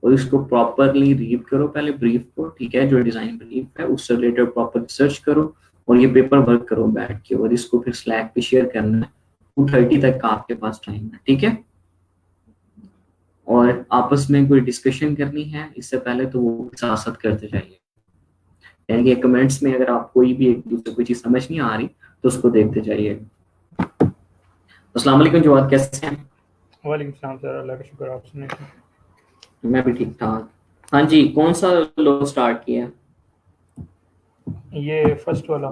और इसको प्रॉपरली रीड करो पहले ब्रीफ को, ठीक है? जो डिजाइन ब्रीफ है उससे रिलेटेड प्रॉपर रिसर्च करो और ये पेपर वर्क करो बैठ के, और इसको फिर स्लैक पे शेयर करना है। 2:30 तक का आपके पास टाइम है, ठीक है? और आपस में कोई डिस्कशन करनी है इससे पहले तो वो साथ साथ करते जाइए, यानी कि कमेंट्स में अगर आप कोई भी एक दूसरे कोई चीज समझ नहीं आ रही तो उसको देखते जाइए। अस्सलाम वालेकुम जवाद, कैसे हैं? वालेकुम सलाम सर, अल्लाह का शुक्र, आप सुनाइए। मैं भी ठीक ठाक। हाँ जी, कौन सा लो स्टार्ट किया? ये फर्स्ट वाला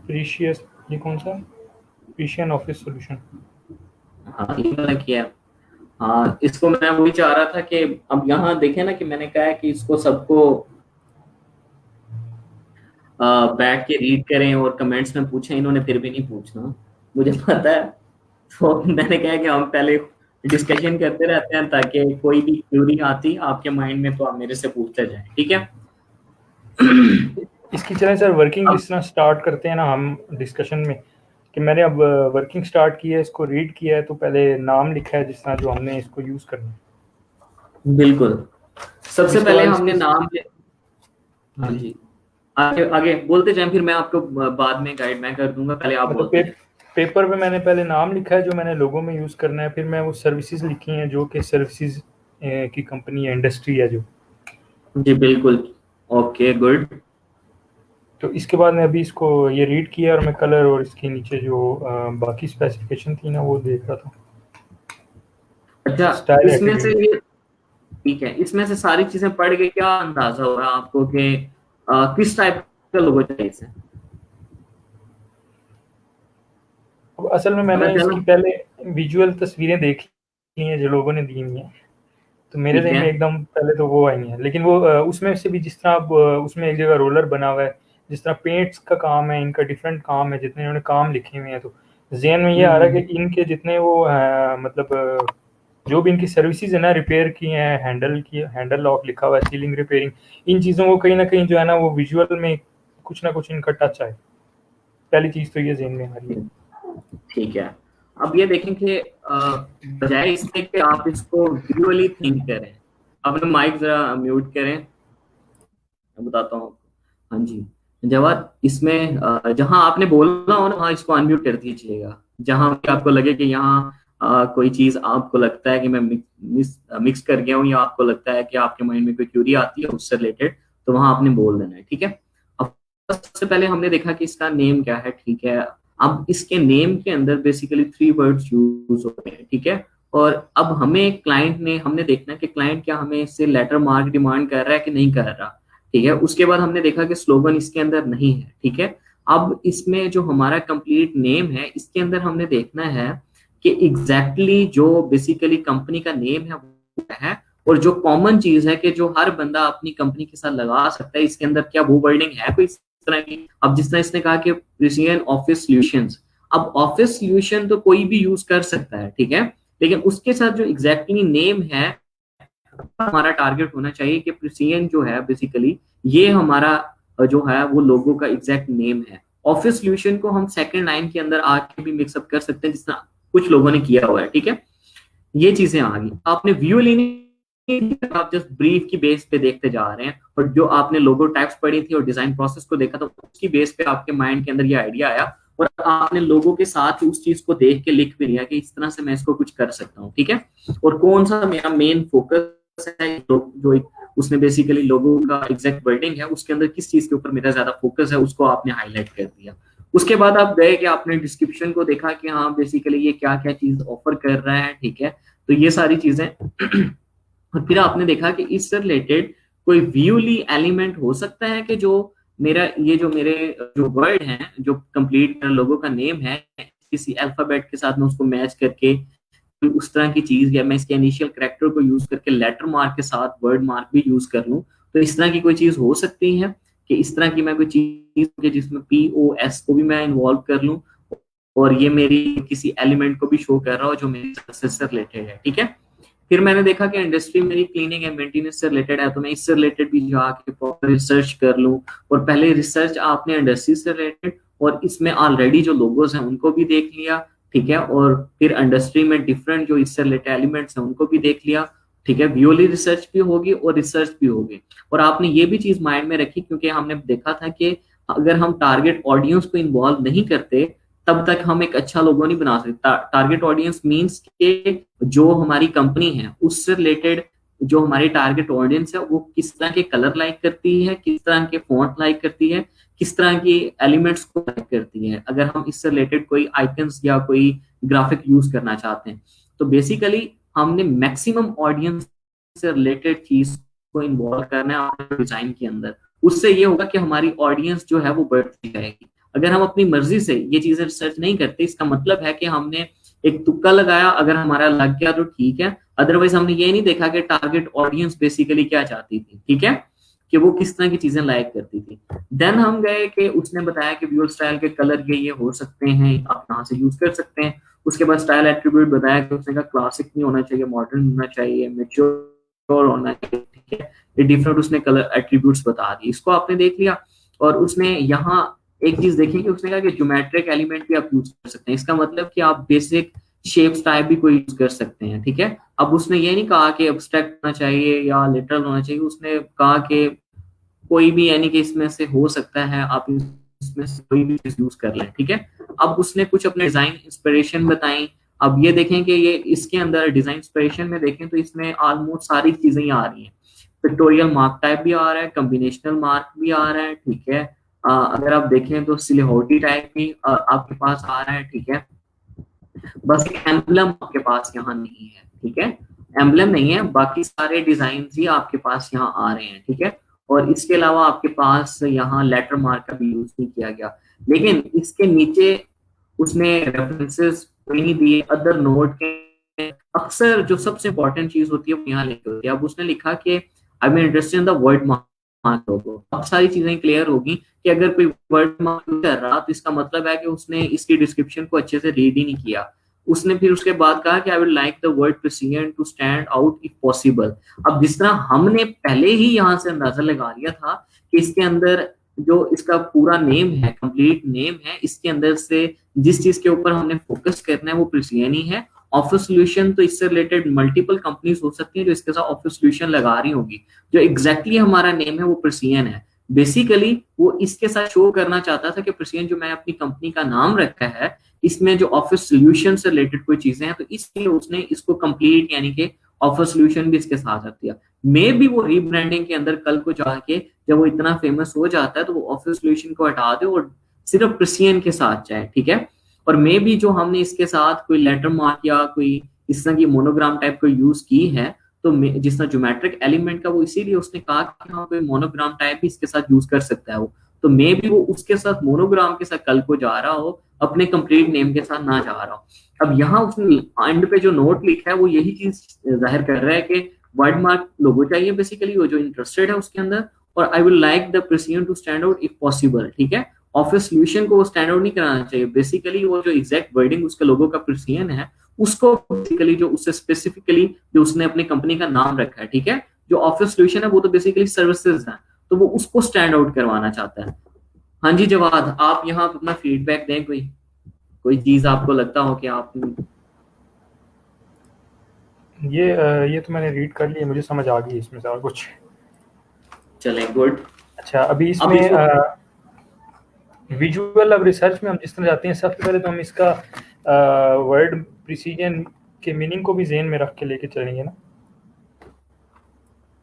प्रीशियस, ये कौन सा? प्रीशियन ऑफिस सॉल्यूशन। हाँ, ये वाला किया। हाँ, इसको मैं वही चाह रहा था कि अब यहाँ देखें ना कि मैंने कहा है कि इसको सबको बैठ के रीड करें और कमेंट्स में पूछें, इन्होंने फिर भी नहीं पूछना, मुझे पता है। तो मैंने कहा कि हम पहले डिस्कशन करते रहते हैं ताकि कोई भी क्वेरी आती आपके माइंड में तो आप मेरे से पूछते जाएं, ठीक है? इसकी चलें सर वर्किंग अब जिस तरह स्टार्ट करते हैं ना हम डिस्कशन में, कि मैंने अब वर्किंग स्टार्ट की है, इसको रीड किया है, तो पहले नाम लिखा है जिस तरह जो हमने इसको यूज़ करना है। बिल्कुल, सबसे इसके पहले बाद हमने इसकी नाम हाँ जी, आगे आगे बोलते जाएं, फिर मैं आपको बाद में गाइड मैं कर दूंगा, पहले आप मतलब बोलते जाएं। पेपर पे मैंने पहले नाम लिखा है जो मैंने लोगो में यूज़ करना है, फिर मैं वो सर्विसेज लिखी हैं जो कि सर्विसेज की कंपनी है, इंडस्ट्री है जो। जी बिल्कुल, ओके गुड। तो इसके बाद मैं अभी इसको ये रीड किया और मैं कलर और इसके नीचे जो बाकी स्पेसिफिकेशन थी ना वो देख रहा था। अच्छा, स्टाइल इसमें से एटीट्यूड। ये ठीक है, इसमें से सारी चीजें पढ़ के क्या अंदाजा हो रहा है आपको कि किस टाइप का लोगो चाहिए इसे? अब असल में पता मैंने चला? इसकी पहले विजुअल तस्वीरें देखी हैं जो लोगों ने दी हुई हैं, तो मेरे ठीक जहन में है। एकदम पहले तो वो आई है, लेकिन वो उसमें से भी जिस तरह अब उसमें एक जगह रोलर बना हुआ है, जिस तरह पेंट्स का काम है, इनका डिफरेंट काम है, जितने इन्होंने काम लिखे हुए हैं, तो जहन में ये आ रहा है कि इनके जितने वो मतलब जो भी इनकी सर्विसेज है ना, रिपेयर की हैं, हैंडल लॉक लिखा हुआ है, सीलिंग रिपेयरिंग, इन चीज़ों को कहीं ना कहीं जो है ना वो विजुअल में कुछ ना कुछ इनका टच है। पहली चीज़ तो ये जहन में आ रही है। ठीक है, अब ये देखें कि बजाय इसके कि आप इसको विजुअली थिंक करें, अपना माइक जरा म्यूट करें, मैं बताता हूँ। हाँ जी, जब आप इसमें जहां आपने बोलना हो ना वहां इसको अनम्यूट कर दीजिएगा। जहां भी आपको लगे कि यहाँ कोई चीज आपको लगता है कि मैं मिक्स कर गया हूँ, या आपको लगता है कि आपके माइंड में कोई क्यूरी आती है उससे रिलेटेड, तो वहां आपने बोल देना है। ठीक है, अब सबसे पहले हमने देखा कि इसका नेम क्या है। ठीक है, अब इसके नेम के अंदर बेसिकली 3 वर्ड्स यूज होते हैं। ठीक है, और अब हमें क्लाइंट ने हमने देखना कि क्लाइंट क्या हमें इससे लेटर मार्क डिमांड कर रहा है कि नहीं कर रहा। ठीक है, उसके बाद हमने देखा कि स्लोगन इसके अंदर नहीं है। ठीक है, अब इसमें जो हमारा कंप्लीट नेम है इसके अंदर हमने देखना है कि एग्जैक्टली जो बेसिकली कंपनी का नेम है वो है, और जो कॉमन चीज है कि जो हर बंदा अपनी कंपनी के साथ लगा सकता है, इसके अंदर क्या वो वर्डिंग है कोई इस तरह की। अब जिस तरह इसने कहा कि प्रिसिजन ऑफिस सॉल्यूशंस, अब ऑफिस सॉल्यूशन तो कोई भी यूज कर सकता है। ठीक है, लेकिन उसके साथ जो एग्जैक्टली नेम है हमारा टारगेट होना चाहिए कि प्रिसिजन जो है बेसिकली ये हमारा जो है वो लोगो का एग्जैक्ट नेम है। ऑफिस सॉल्यूशन को हम सेकंड लाइन के अंदर आके भी मिक्सअप कर सकते हैं जिस तरह कुछ लोगों ने किया हुआ है। ठीक है, ये चीजें आ गई। आपने व्यू लेनी, आप जस्ट ब्रीफ की बेस पे देखते जा रहे हैं, और जो आपने लोगो टाइप्स पढ़ी थी और डिजाइन प्रोसेस को देखा तो उसकी बेस पे आपके माइंड के अंदर ये आइडिया आया, और आपने लोगों के साथ उस चीज को देख के लिख भी लिया कि इस तरह से मैं इसको कुछ कर सकता हूँ। ठीक है, और कौन सा मेरा मेन फोकस है, जो उसने बेसिकली लोगों का एग्जैक्ट वर्डिंग है उसके अंदर किस चीज के ऊपर मेरा ज्यादा फोकस है उसको आपने हाईलाइट कर दिया। उसके बाद आप गए कि आपने डिस्क्रिप्शन को देखा कि हाँ बेसिकली ये क्या क्या चीज ऑफर कर रहा है। ठीक है, तो ये सारी चीजें और फिर आपने देखा कि इससे रिलेटेड कोई व्यूली एलिमेंट हो सकता है कि जो मेरा ये जो मेरे जो वर्ड हैं जो कंप्लीट लोगों का नेम है किसी अल्फाबेट के साथ में उसको मैच करके उस तरह की चीज, या मैं इसके इनिशियल कैरेक्टर को यूज करके लेटर मार्क के साथ वर्ड मार्क भी यूज कर लूं, तो इस तरह की कोई चीज हो सकती है कि इस तरह की मैं कोई चीज जिसमें POS को भी मैं इन्वॉल्व कर लूं, और ये मेरी किसी एलिमेंट को भी शो कर रहा हो जो मेरी सक्सेस से रिलेटेड है। ठीक है, फिर मैंने देखा कि इंडस्ट्री मेरी क्लीनिंग एंड मेंटेनेंस से रिलेटेड है, तो मैं इससे रिलेटेड भी जाके प्रॉपर रिसर्च कर लूं, और पहले रिसर्च आपने इंडस्ट्री से रिलेटेड और इसमें ऑलरेडी जो लोगोस हैं उनको भी देख लिया। ठीक है, और फिर इंडस्ट्री में डिफरेंट जो इससे रिलेटेड एलिमेंट्स हैं उनको भी देख लिया। ठीक है, व्यूअली रिसर्च भी होगी और रिसर्च भी होगी, और आपने ये भी चीज माइंड में रखी क्योंकि हमने देखा था कि अगर हम टारगेट ऑडियंस को इन्वॉल्व नहीं करते तब तक हम एक अच्छा लोगो नहीं बना सकते। टारगेट ऑडियंस मींस के जो हमारी कंपनी है उससे रिलेटेड जो हमारी टारगेट ऑडियंस है वो किस तरह के कलर लाइक करती है, किस तरह के फॉन्ट लाइक करती है, किस तरह की एलिमेंट्स को लाइक करती है। अगर हम इससे रिलेटेड कोई आइकन्स या कोई ग्राफिक यूज करना चाहते हैं, तो बेसिकली हमने मैक्सिमम ऑडियंस से रिलेटेड चीज को इन्वॉल्व करना है डिजाइन के अंदर। उससे ये होगा कि हमारी ऑडियंस जो है वो बढ़ती जाएगी। अगर हम अपनी मर्जी से ये चीजें रिसर्च नहीं करते, इसका मतलब है कि हमने एक तुक्का लगाया, अगर हमारा लग गया तो ठीक है, अदरवाइज हमने ये नहीं देखा कि टारगेट ऑडियंस बेसिकली क्या चाहती थी। ठीक है, कि वो किस तरह की चीजें लाइक करती थी। देन हम गए कि उसने बताया कि व्यूअर स्टाइल के कलर ये हो सकते हैं, आप कहाँ से यूज कर सकते हैं। उसके बाद स्टाइल एट्रीब्यूट बताया कि उसने कहा क्लासिक नहीं होना चाहिए, मॉडर्न होना चाहिए, मैच्योर होना चाहिए। ठीक है, ये डिफरेंट उसने कलर एट्रीब्यूट्स बता दी, इसको आपने देख लिया। और उसने यहाँ एक चीज देखी कि उसने कहा कि ज्योमेट्रिक एलिमेंट भी आप यूज कर सकते हैं, इसका मतलब कि आप बेसिक शेप्स टाइप भी कोई यूज कर सकते हैं। ठीक है, अब उसने ये नहीं कहा कि एब्स्ट्रैक्ट होना चाहिए या लिटरल होना चाहिए, उसने कहा कि कोई भी यानी कि इसमें से हो सकता है, आप इसमें से कोई भी चीज यूज कर लें। ठीक है, अब उसने कुछ अपने डिजाइन इंस्पिरेशन बताई। अब ये देखें कि ये इसके अंदर डिजाइन इंस्पिरेशन में देखें तो इसमें ऑलमोस्ट सारी चीजें आ रही हैं। पिक्टोरियल मार्क टाइप भी आ रहा है, कॉम्बिनेशनल मार्क भी आ रहा है। ठीक है, अगर आप देखें तो सिलेहोटी टाइप भी आपके पास आ रहा है। ठीक है, बस एम्बलम आपके पास यहाँ नहीं है। ठीक है, एम्बलम नहीं है, बाकी सारे डिजाइन ही आपके पास यहाँ आ रहे हैं। ठीक है, और इसके अलावा आपके पास यहाँ लेटर मार्क का भी यूज नहीं किया गया, लेकिन इसके नीचे उसने रेफरेंसेस कोई नहीं दिए, अदर नोट के अक्सर जो सबसे इंपॉर्टेंट चीज होती है वो यहाँ लिखी होती है। अब उसने लिखा कि I am interested in the word mark logo. अब सारी चीजें क्लियर होगी कि अगर कोई वर्ड मार्क कर रहा तो इसका मतलब है कि उसने इसकी डिस्क्रिप्शन को अच्छे से रीड ही नहीं किया। उसने फिर उसके बाद कहा कि I would like the word precision to stand out if possible. अब जिस तरह हमने पहले ही यहाँ से अंदाजा लगा लिया था कि इसके अंदर जो इसका पूरा नेम है, कंप्लीट नेम है, इसके अंदर से जिस चीज के ऊपर हमने फोकस करना है वो प्रिसीजन ही है। ऑफिस सोल्यूशन तो इससे रिलेटेड मल्टीपल कंपनीज हो सकती हैं जो इसके साथ ऑफिस सोल्यूशन लगा रही होगी। जो एग्जैक्टली हमारा नेम है वो प्रिसीजन है। बेसिकली वो इसके साथ शो करना चाहता था कि प्रिसीजन जो मैंने अपनी कंपनी का नाम रखा है इसमें जो ऑफिस सोल्यूशन से रिलेटेड कोई चीजें हैं तो इसलिए उसने इसको कंप्लीट यानी कि ऑफर सोल्यूशन भी इसके साथ रख दिया। मे भी वो रीब्रांडिंग के अंदर कल को जाके जब वो इतना फेमस हो जाता है तो वो ऑफर सोल्यूशन को हटा दे और सिर्फ प्रिसीजन के साथ जाए, ठीक है। और मे भी जो हमने इसके साथ कोई लेटर मार्क या कोई इस तरह की मोनोग्राम टाइप को यूज की है तो जिस तरह ज्योमेट्रिक एलिमेंट का वो इसीलिए उसने कहा कि हाँ कोई मोनोग्राम टाइप भी इसके साथ यूज कर सकता है वो। तो मे भी वो उसके साथ मोनोग्राम के साथ कल को जा रहा हो, अपने कंप्लीट नेम के साथ ना जा रहा हो। अब यहाँ उसने एंड पे जो नोट लिखा है वो यही चीज जाहिर कर रहा है कि वर्ड मार्क लोगो चाहिए बेसिकली वो जो इंटरेस्टेड है उसके अंदर। और I will like the precision to stand out if possible, ठीक है। ऑफिस सोल्यूशन को वो स्टैंड आउट नहीं कराना चाहिए। बेसिकली वो जो एग्जैक्ट वर्डिंग उसके लोगो का प्रिसीजन है उसको बेसिकली जो उससे स्पेसिफिकली जो उसने अपनी कंपनी का नाम रखा है, ठीक है। जो ऑफिस सोल्यूशन है वो तो बेसिकली सर्विसेज है तो वो उसको स्टैंड आउट करवाना चाहता है। हाँ जी जवाद, आप यहाँ अपना फीडबैक दें, कोई कोई चीज आपको लगता हो कि आप ये तो मैंने रीड कर लिया, मुझे समझ आ गई इसमें सारा कुछ। चलें, गुड। अच्छा अभी अब इसमें इसको विजुअल अब रिसर्च में हम जिस तरह जाते हैं सबसे पहले तो हम इसका वर्ड प्रिसीजन के मीनिंग को भी ज़हन में रख के लेके चलेंगे ना।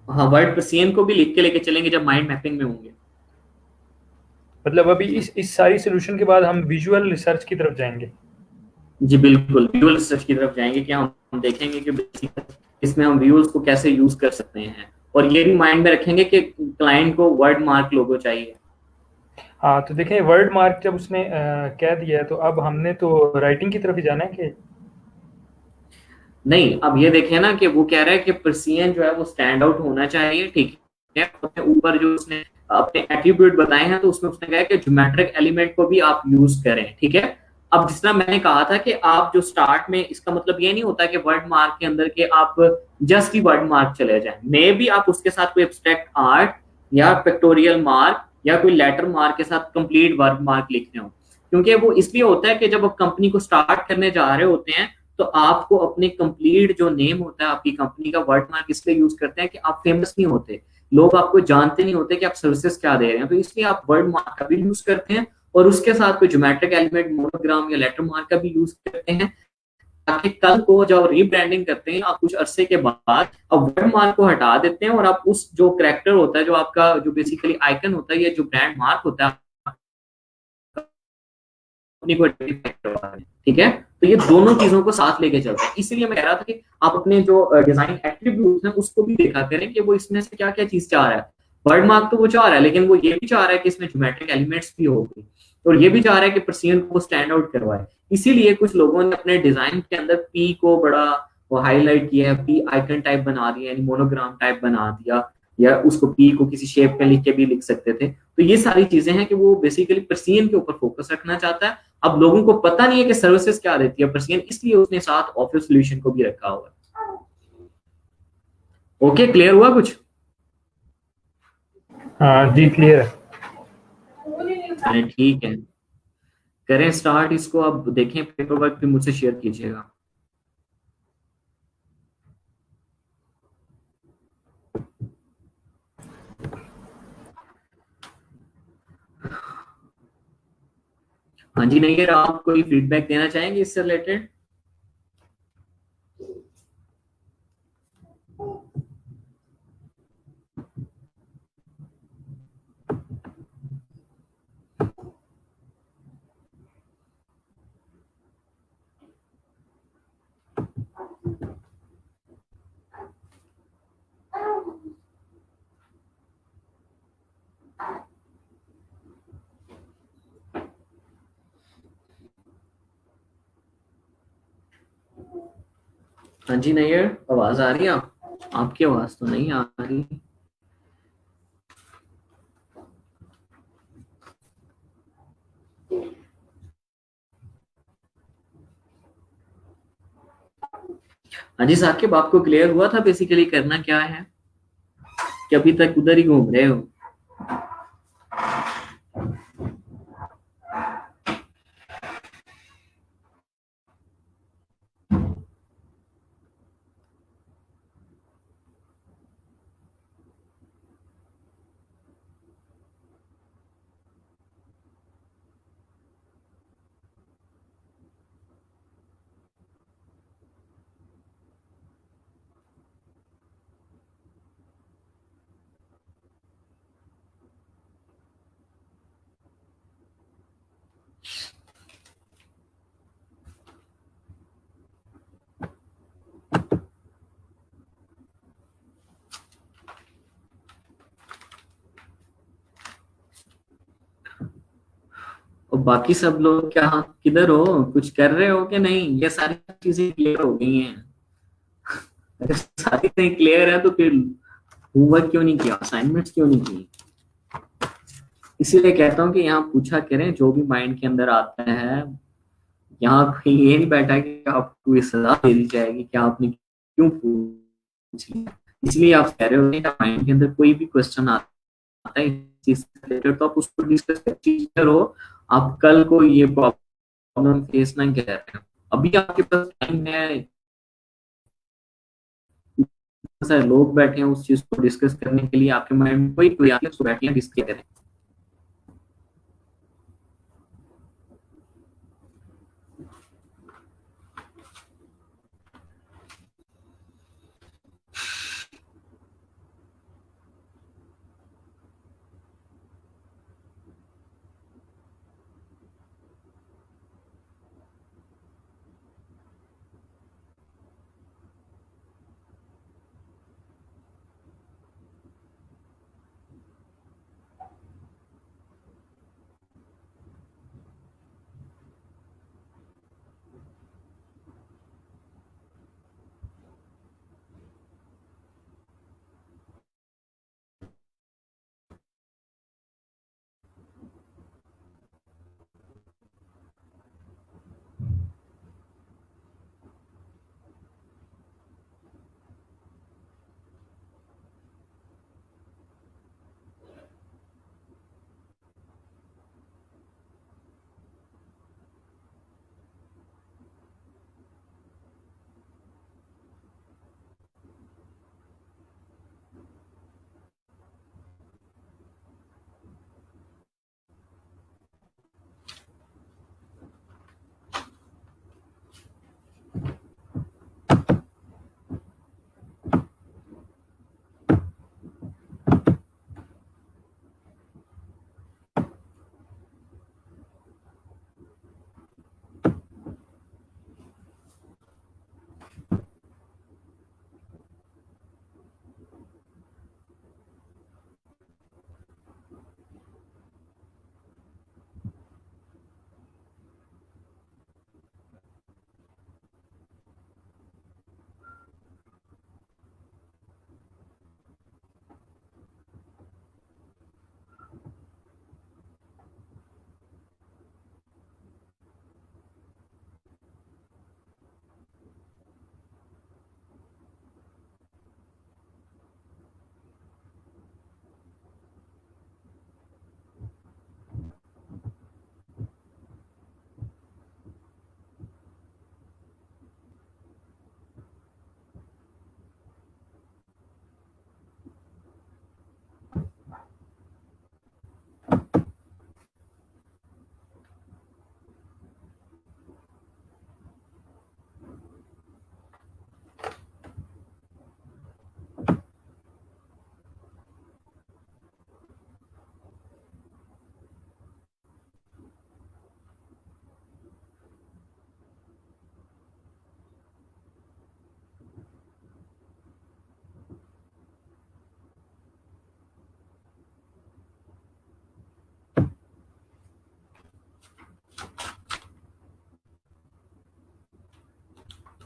हाँ वर्ड प्रिसीजन को भी लिख के लेके चलेंगे जब माइंड मैपिंग में होंगे। मतलब अभी इस सारी सोल्यूशन के बाद हम विजुअल रिसर्च की तरफ जाएंगे। जी बिल्कुल, विजुअल रिसर्च की तरफ जाएंगे कि हम देखेंगे कि बेसिकली इसमें हम व्यूज को कैसे यूज कर सकते हैं और ये भी माइंड में रखेंगे कि क्लाइंट को वर्ड मार्क लोगो चाहिए। हाँ तो देखें वर्ड मार्क जब उसने कह दिया है तो अब हमने तो राइटिंग की तरफ ही जाना है कि नहीं, अब ये देखें ना कि वो कह रहा है कि प्रिसीजन जो है वो स्टैंड आउट होना चाहिए, ठीक है। उसने ऊपर जो उसने अपने एट्रीब्यूट बताए हैं तो उसमें उसने कहा कि ज्योमेट्रिक एलिमेंट को भी आप यूज करें, ठीक है। अब जिस तरह मैंने कहा था कि आप जो स्टार्ट में, इसका मतलब ये नहीं होता कि वर्ड मार्क के अंदर के आप जस्ट ही वर्ड मार्क चले जाएं। मे भी आप उसके साथ कोई एब्स्ट्रैक्ट आर्ट या पिक्टोरियल मार्क या कोई लेटर मार्क के साथ कंप्लीट वर्ड मार्क लिख रहे हो, क्योंकि वो इसलिए होता है कि जब आप कंपनी को स्टार्ट करने जा रहे होते हैं तो आपको अपने कंप्लीट जो नेम होता है आपकी कंपनी का वर्ड मार्क इसलिए यूज करते हैं कि आप फेमस नहीं होते, लोग आपको जानते नहीं होते कि आप सर्विसेज क्या दे रहे हैं, तो इसलिए आप वर्ड मार्क का भी यूज करते हैं और उसके साथ कोई ज्योमेट्रिक एलिमेंट, मोनोग्राम या लेटर मार्क का भी यूज करते हैं ताकि कल को जब रीब्रांडिंग करते हैं आप कुछ अरसे के बाद अब वर्ड मार्क को हटा देते हैं और आप उस जो कैरेक्टर होता है, जो आपका जो बेसिकली आइकन होता है या जो ब्रांड मार्क होता है अपनी को आइडेंटिफाई करवा रहे हैं, ठीक है। तो ये दोनों चीजों को साथ लेके चलते हैं। इसीलिए मैं कह रहा था कि आप अपने जो डिजाइन एट्रीब्यूट्स हैं उसको भी देखा करें कि वो इसमें से क्या क्या चीज चाह रहा है। वर्ड मार्क तो वो चाह रहा है लेकिन वो ये भी चाह रहा है कि इसमें ज्योमेट्रिक एलिमेंट्स भी होगी और ये भी चाह रहा है कि प्रिसीजन को स्टैंड आउट करवाए। इसीलिए कुछ लोगों ने अपने डिजाइन के अंदर पी को बड़ा वो हाईलाइट किया है, पी आइकन टाइप बना दिया, यानी मोनोग्राम टाइप बना दिया, या उसको पी को किसी शेप में लिख के भी लिख सकते थे। तो ये सारी चीजें हैं कि वो बेसिकली प्रिसीजन के ऊपर फोकस रखना चाहता है। अब लोगों को पता नहीं है कि सर्विसेज क्या देती है प्रिसीजन, इसलिए उसने साथ ऑफिस सोल्यूशन को भी रखा हुआ है। ओके, क्लियर हुआ कुछ? हाँ जी क्लियर है। चलिए ठीक है, करें स्टार्ट इसको। अब देखें पेपर वर्क भी मुझसे शेयर कीजिएगा। हाँ जी नहीं, आप कोई फीडबैक देना चाहेंगे इससे रिलेटेड? हाँ जी नैयर, आवाज आ रही है? आपकी आवाज तो नहीं आ रही। हाँ जी साकिब, आपको क्लियर हुआ था बेसिकली करना क्या है, कि अभी तक उधर ही घूम रहे हो? और बाकी सब लोग क्या, किधर हो, कुछ कर रहे हो कि नहीं? ये सारी चीजें क्लियर हो गई हैं? अगर सारी चीजें क्लियर है तो फिर होमवर्क क्यों नहीं किया, असाइनमेंट्स क्यों नहीं की? इसीलिए कहता हूँ कि यहाँ पूछा करें जो भी माइंड के अंदर आता है। यहाँ कहीं ये नहीं बैठा कि आपको ये सजा दे दी जाएगी कि आपने क्यों पूछ लिया। इसलिए आप कह रहे हो कि माइंड के अंदर कोई भी क्वेश्चन आता है इस चीज से रिलेटेड, तो आप उसको डिस्कस करो। आप कल को ये प्रॉब्लम फेस ना कर रहे हो। अभी आपके पास टाइम है, इतने सारे लोग बैठे हैं उस चीज को डिस्कस करने के लिए, आपके माइंड में कोई कोई आके उसको बैठ डिस्कस करें।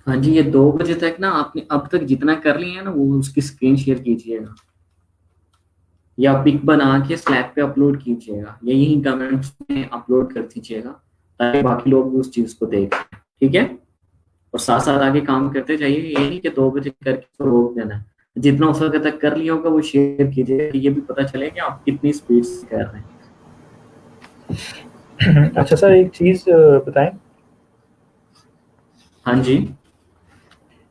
हाँ जी, ये 2 बजे तक ना आपने अब तक जितना कर लिया है ना वो उसकी स्क्रीन शेयर कीजिएगा, या पिक बना के स्लैक पे अपलोड कीजिएगा, या यही कमेंट्स में अपलोड कर दीजिएगा ताकि बाकी लोग भी उस चीज को देखें। ठीक है, और साथ साथ आगे काम करते जाइए, ये नहीं कि 2 बजे करके तो रोक देना है। जितना उस वक्त तक कर लिया होगा वो शेयर कीजिए, ये भी पता चले कि आप कितनी स्पीड से कर रहे हैं। अच्छा सर, एक चीज़ बताएं। हाँ जी।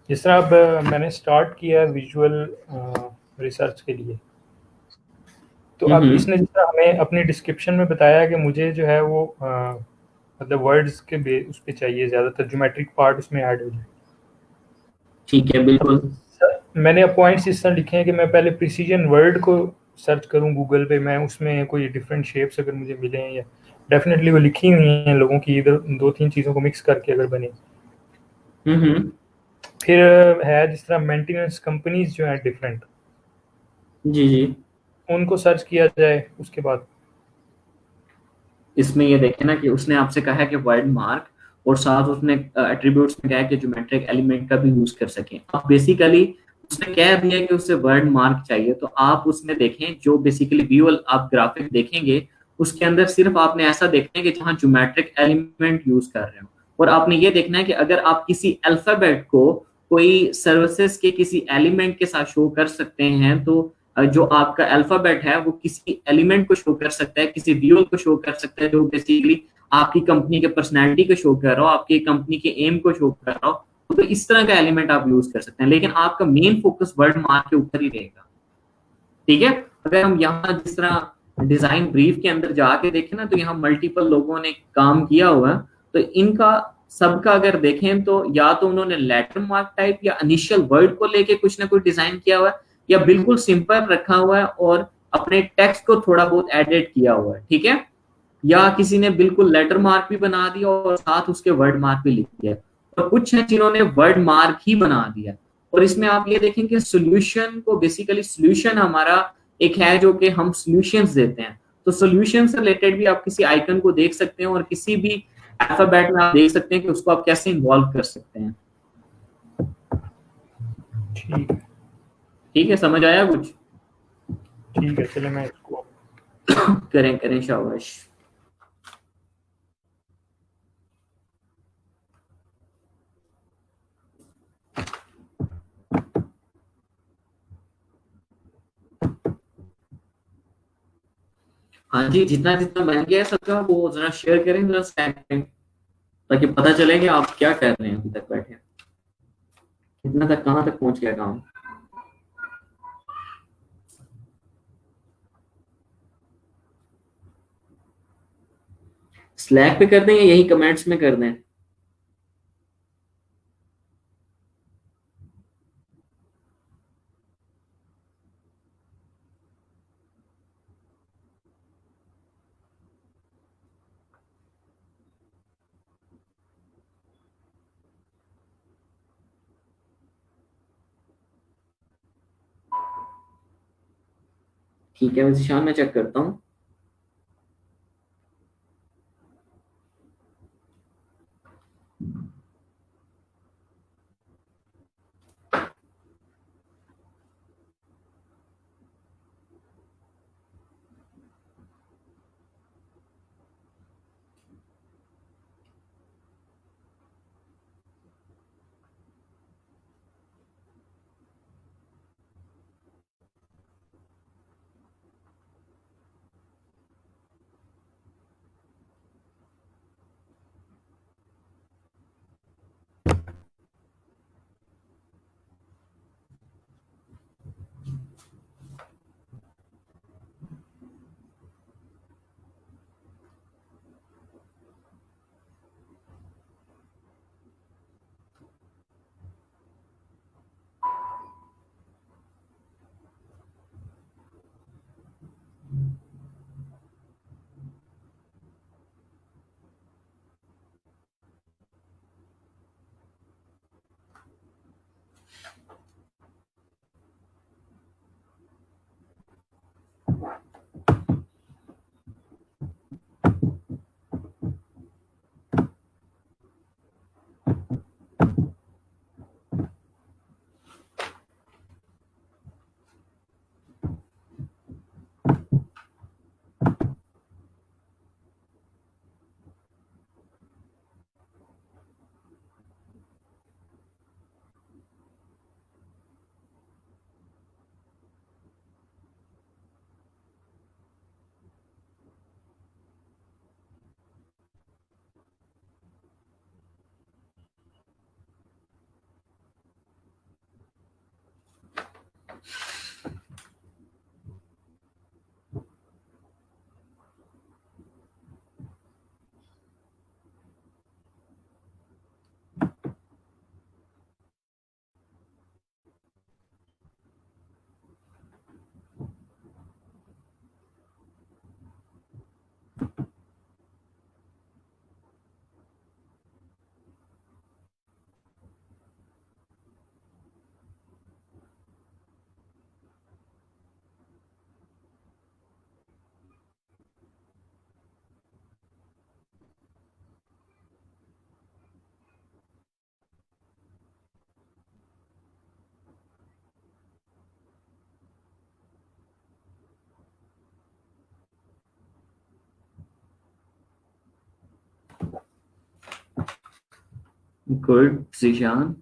जिस तरह अब मैंने स्टार्ट किया विजुअल रिसर्च के लिए, तो अब हम्म। इसने जिस तरह हमें अपनी डिस्क्रिप्शन में बताया कि मुझे जो है वो मतलब वर्ड्स के उस पे चाहिए, ज़्यादातर ज्योमेट्रिक पार्ट उसमें ऐड हो जाए। ठीक है, अब बिल्कुल। सर मैंने अब पॉइंट्स इस तरह लिखे हैं कि मैं पहले प्रिसीजन वर्ड को सर्च करूं गूगल पे, मैं उसमें कोई डिफरेंट शेप्स अगर मुझे मिलें, या डेफिनेटली वो लिखी हुई हैं लोगों की, इधर दो तीन चीज़ों को मिक्स करके अगर बने। हम्म। फिर है जिस तरह मेंटेनेंस कंपनीज जो हैं डिफरेंट, जी जी। उनको सर्च किया जाए उसके बाद। इसमें ये देखें ना कि उसने आपसे कहा है कि वर्ड मार्क, और साथ उसने एट्रीब्यूट्स में कहा है कि ज्योमेट्रिक एलिमेंट का भी यूज कर सकें। अब बेसिकली उसने कह दिया कि उसे वर्ड मार्क चाहिए, तो आप उसमें देखें जो बेसिकली विजुअल आप ग्राफिक देखेंगे उसके अंदर सिर्फ आपने ऐसा देखना है कि जहां ज्योमेट्रिक एलिमेंट यूज कर रहे हो, और आपने ये देखना है कि अगर आप किसी अल्फाबेट को कोई सर्विसेज के किसी एलिमेंट के साथ शो कर सकते हैं, तो जो आपका अल्फाबेट है वो किसी एलिमेंट को शो कर सकता है, किसी विजुअल को शो कर सकता है जो बेसिकली आपकी कंपनी के पर्सनैलिटी को शो कर रहा हो, आपकी कंपनी के एम को शो कर रहा हो, तो इस तरह का एलिमेंट आप यूज कर सकते हैं, लेकिन आपका मेन फोकस वर्ड मार्क के ऊपर ही रहेगा। ठीक है। अगर हम यहाँ जिस तरह डिजाइन ब्रीफ के अंदर जाके देखें ना, तो यहाँ मल्टीपल लोगों ने काम किया हुआ है, तो इनका सबका अगर देखें तो या तो उन्होंने लेटर मार्क टाइप या इनिशियल वर्ड को लेके कुछ ना कुछ डिजाइन किया हुआ है, या बिल्कुल सिंपल रखा हुआ है और अपने टेक्स्ट को थोड़ा बहुत एडिट किया हुआ है। ठीक है, या किसी ने बिल्कुल लेटर मार्क भी बना दिया और साथ उसके वर्ड मार्क भी लिख दिया, और कुछ है जिन्होंने वर्ड मार्क ही बना दिया। और इसमें आप ये देखें कि सोल्यूशन को बेसिकली, सोल्यूशन हमारा एक है जो कि हम सॉल्यूशंस देते हैं, तो सोल्यूशन से रिलेटेड भी आप किसी आइकन को देख सकते हैं और किसी भी अल्फाबेट में आप देख सकते हैं कि उसको आप कैसे इन्वॉल्व कर सकते हैं। ठीक है। ठीक है, समझ आया कुछ? ठीक है, चले मैं इसको। करें करें, शाबाश। हाँ जी, जितना जितना बन गया है सबका वो जरा शेयर करें, जरा स्टैक करें, ताकि पता चले कि आप क्या कर रहे हैं अभी तक बैठे, कितना तक कहाँ तक पहुंच गया काम। स्लैक पे कर दें या यही कमेंट्स में कर दें? ठीक है, वैसे शाम में चेक करता हूँ। गुड जीशान,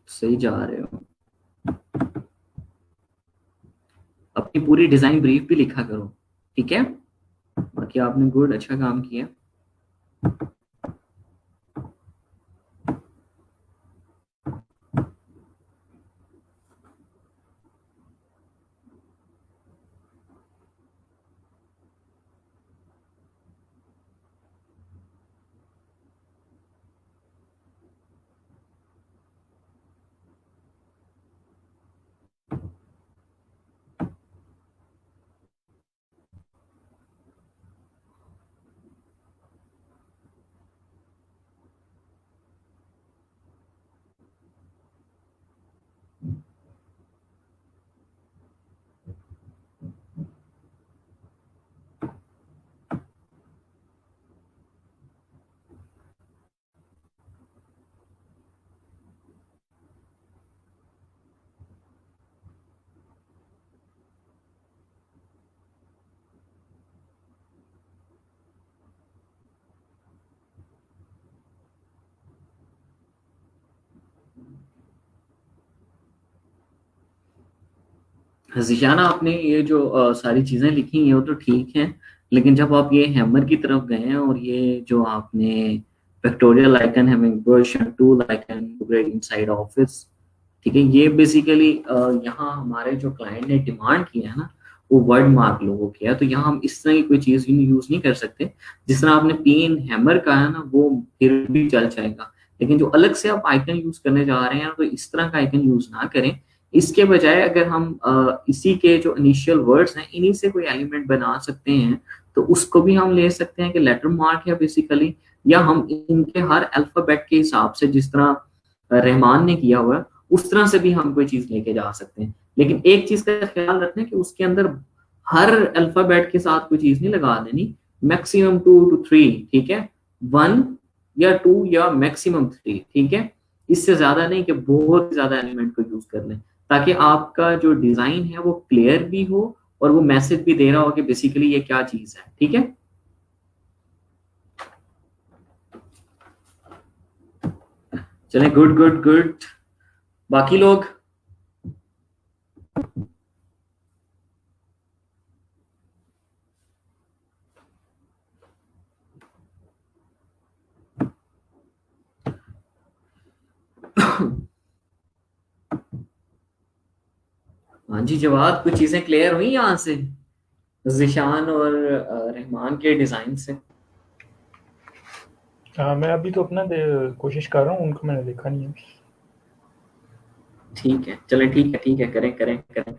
सही जा रहे हो। अपनी पूरी डिजाइन ब्रीफ भी लिखा करो, ठीक है। बाकी आपने गुड, अच्छा काम किया। जीशान, आपने ये जो सारी चीजें लिखी हैं वो तो ठीक है, लेकिन जब आप ये हैमर की तरफ गए हैं और ये जो आपने vectorial icon, having brush and tool icon grade inside office, ठीक है, ये बेसिकली यहाँ हमारे जो क्लाइंट ने डिमांड किया है ना, वो वर्ड मार्क लोगों किया है, तो यहाँ हम इस तरह की कोई चीज यूज नहीं कर सकते। जिस तरह आपने पिन हैमर का है ना, वो फिर भी चल जाएगा, लेकिन जो अलग से आप आइकन यूज करने जा रहे हैं तो इस तरह का आइकन यूज ना करें। इसके बजाय अगर हम इसी के जो इनिशियल वर्ड्स हैं इन्हीं से कोई एलिमेंट बना सकते हैं, तो उसको भी हम ले सकते हैं कि लेटर मार्क है बेसिकली, या हम इनके हर अल्फाबेट के हिसाब से, जिस तरह रहमान ने किया हुआ है, उस तरह से भी हम कोई चीज लेके जा सकते हैं। लेकिन एक चीज का ख्याल रखना है कि उसके अंदर हर अल्फाबेट के साथ कोई चीज नहीं लगा देनी, मैक्सिमम 2 to 3, ठीक है, 1 या 2 या मैक्सिमम 3, ठीक है, इससे ज्यादा नहीं कि बहुत ज्यादा एलिमेंट को यूज कर लें, ताकि आपका जो डिजाइन है वो क्लियर भी हो और वो मैसेज भी दे रहा हो कि बेसिकली ये क्या चीज है, ठीक है। चले, गुड गुड गुड। बाकी लोग हाँ जी जवाब, कुछ चीजें क्लियर हुई यहाँ से जिशान और रहमान के डिजाइन से? हाँ, मैं अभी तो अपना कोशिश कर रहा हूँ, उनको मैंने देखा नहीं है। ठीक है, चले, ठीक है ठीक है, करें करें करें।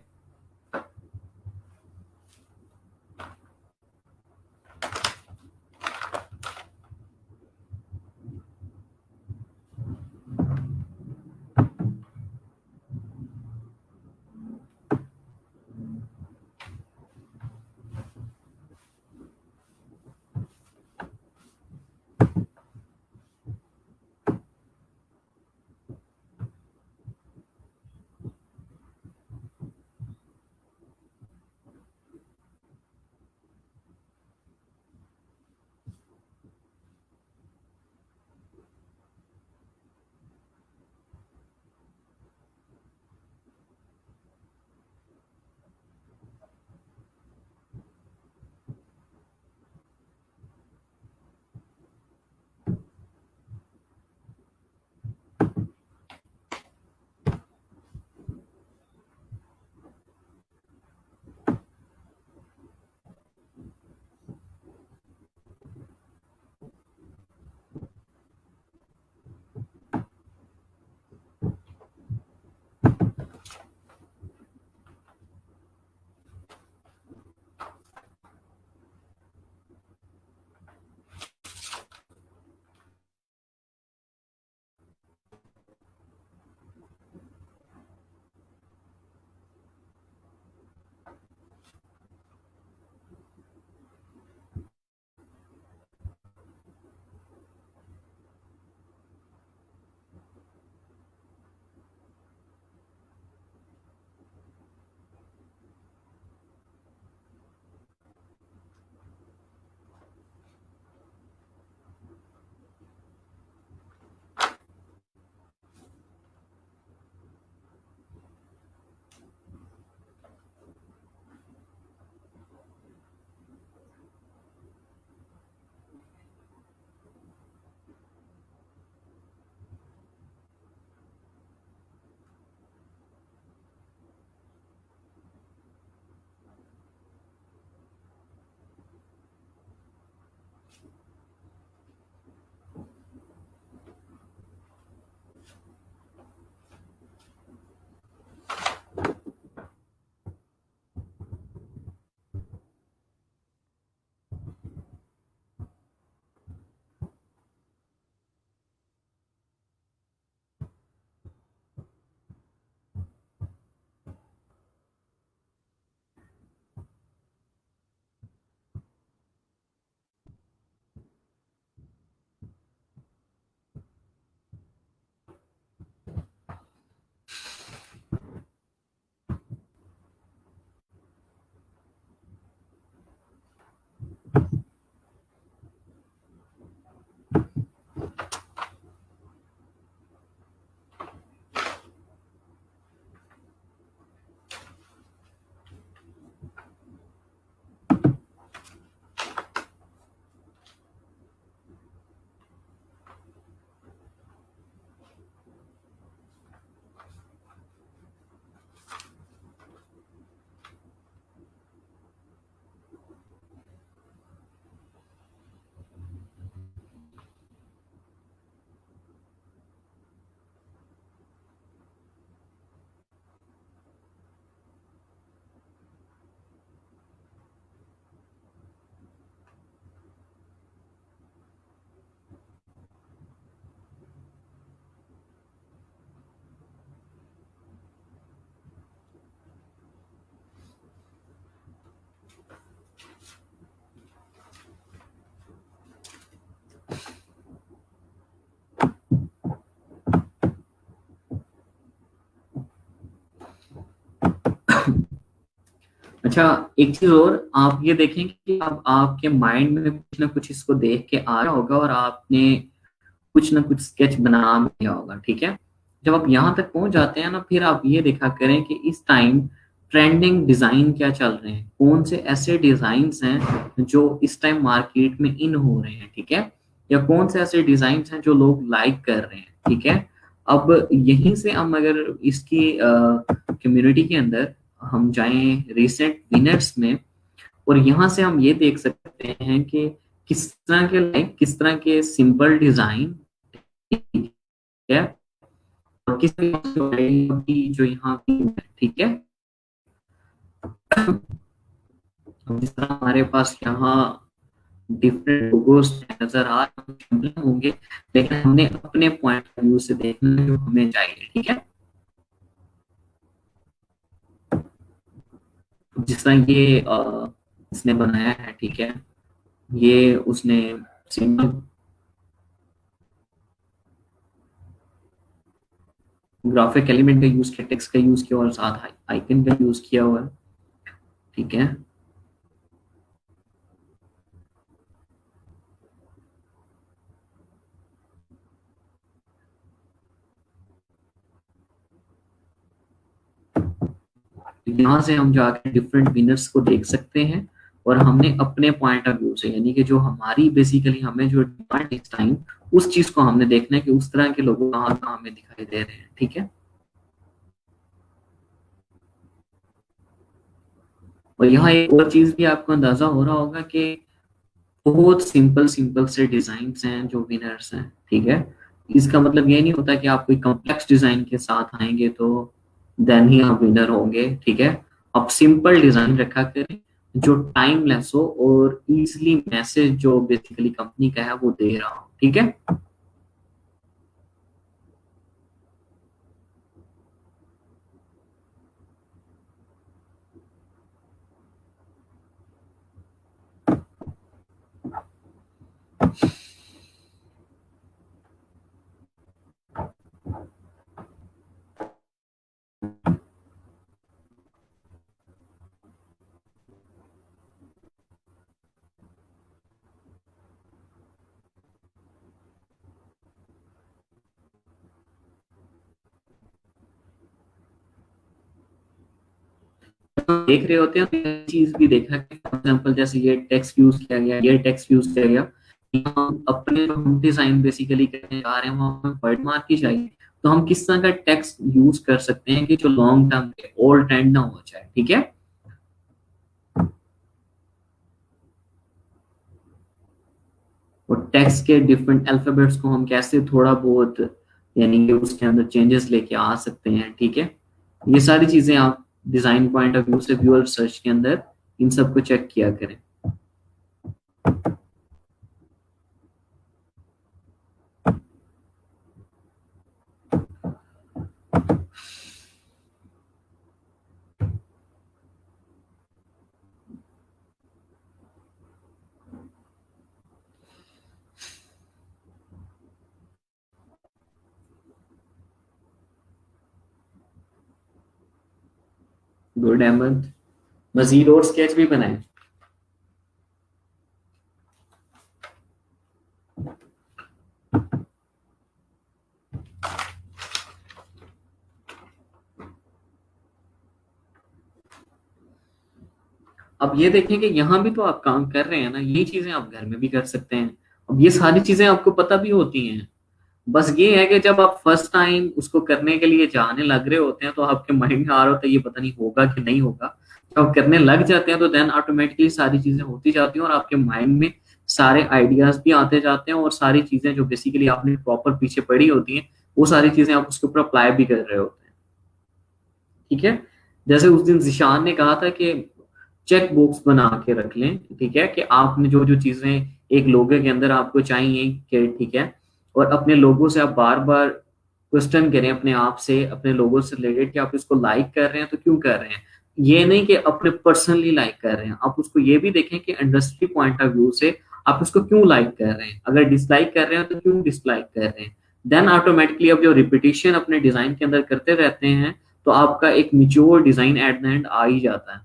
अच्छा, एक चीज और आप ये देखें कि अब आपके माइंड में कुछ ना कुछ इसको देख के आ रहा होगा और आपने कुछ ना कुछ स्केच बना लिया होगा, ठीक है। जब आप यहाँ तक पहुंच जाते हैं ना, फिर आप ये देखा करें कि इस टाइम ट्रेंडिंग डिजाइन क्या चल रहे हैं, कौन से ऐसे डिजाइन्स हैं जो इस टाइम मार्केट में इन हो रहे हैं, ठीक है, या कौन से ऐसे डिजाइन्स हैं जो लोग लाइक कर रहे हैं, ठीक है। अब यहीं से हम अगर इसकी कम्युनिटी के अंदर हम जाएं रिसेंट विनर्स में, और यहाँ से हम ये देख सकते हैं कि किस तरह के लाइक, किस तरह के सिंपल डिजाइन, ठीक है, और किस तरह की जो यहाँ की, ठीक है। जिस तरह हमारे पास यहाँ डिफरेंट लोगोस नजर आ रहे होंगे, लेकिन हमने अपने पॉइंट ऑफ व्यू से देखना जो हमें चाहिए, ठीक है। जिस तरह ये इसने बनाया है, ठीक है, ये उसने सिंपल ग्राफिक एलिमेंट का यूज किया, टेक्स्ट का यूज किया और साथ आइकन का यूज किया हुआ है, ठीक है। यहाँ से हम जाकर डिफरेंट विनर्स को देख सकते हैं और हमने अपने पॉइंट ऑफ व्यू से, यानी कि जो हमारी बेसिकली हमें जो डिमांड इस टाइम, उस चीज को हमने देखना है कि उस तरह के लोग कहाँ कहाँ हमें दिखाई दे रहे हैं, ठीक है। और यहाँ एक और चीज भी आपको अंदाजा हो रहा होगा कि बहुत सिंपल सिंपल से डिजाइन हैं जो विनर्स हैं, ठीक है। इसका मतलब ये नहीं होता कि आप कोई कॉम्प्लेक्स डिजाइन के साथ आएंगे तो देन ही आप विनर होंगे, ठीक है। आप सिंपल डिजाइन रखा करें जो टाइमलेस हो और इजीली मैसेज जो बेसिकली कंपनी का है वो दे रहा हो, ठीक है। देख रहे होते हैं तो ये चीज भी देखा कि फॉर एग्जांपल जैसे ये टेक्स्ट यूज किया गया, ये टेक्स्ट यूज किया गया, हम अपने जो हम डिजाइन बेसिकली करने जा रहे हैं वहां हमें वर्ड मार्क की चाहिए, तो हम किस तरह का टेक्स्ट यूज कर सकते हैं कि जो लॉन्ग टर्म पे ओल्ड ट्रेंड ना हो जाए, ठीक है। और टेक्स्ट के डिफरेंट अल्फाबेट्स को हम कैसे थोड़ा बहुत, यानी कि उसके अंदर चेंजेस लेके आ सकते हैं, ठीक है। ये सारी चीजें आप डिजाइन पॉइंट ऑफ व्यू से व्यूअर सर्च के अंदर इन सबको चेक किया करें। गुड अहमद, मजीद और स्केच भी बनाए। अब ये देखें कि यहाँ भी तो आप काम कर रहे हैं ना, यही चीजें आप घर में भी कर सकते हैं। अब ये सारी चीजें आपको पता भी होती हैं, बस ये है कि जब आप फर्स्ट टाइम उसको करने के लिए जाने लग रहे होते हैं तो आपके माइंड में आ रहा होता है ये पता नहीं होगा कि नहीं होगा। जब आप करने लग जाते हैं तो देन ऑटोमेटिकली सारी चीजें होती जाती हैं और आपके माइंड में सारे आइडियाज भी आते जाते हैं और सारी चीजें जो बेसिकली आपने प्रॉपर पीछे पढ़ी होती हैं वो सारी चीजें आप उसके ऊपर अप्लाई भी कर रहे होते हैं, ठीक है। जैसे उस दिन जिशान ने कहा था कि चेक बॉक्स बना के रख लें, ठीक है, कि आपने जो जो चीजें एक लोगो के अंदर आपको चाहिए कि, ठीक है, और अपने लोगों से आप बार बार क्वेश्चन करें अपने आप से, अपने लोगों से रिलेटेड कि आप इसको लाइक कर रहे हैं तो क्यों कर रहे हैं। ये नहीं कि अपने पर्सनली लाइक कर रहे हैं, आप उसको ये भी देखें कि इंडस्ट्री पॉइंट ऑफ व्यू से आप उसको क्यों लाइक कर रहे हैं, अगर डिसलाइक कर रहे हैं तो क्यों डिसलाइक कर रहे हैं। देन ऑटोमेटिकली अब जो रिपीटिशन अपने डिजाइन के अंदर करते रहते हैं तो आपका एक mature design at the end आ ही जाता है।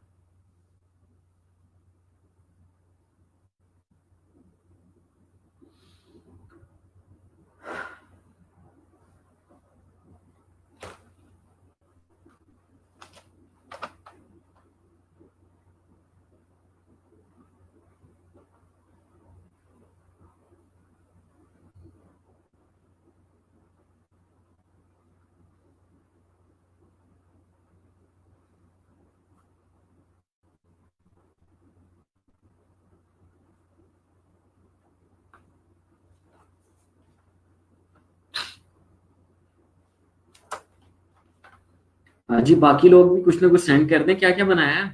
जी बाकी लोग भी कुछ ना कुछ सेंड कर दें, क्या क्या बनाया है।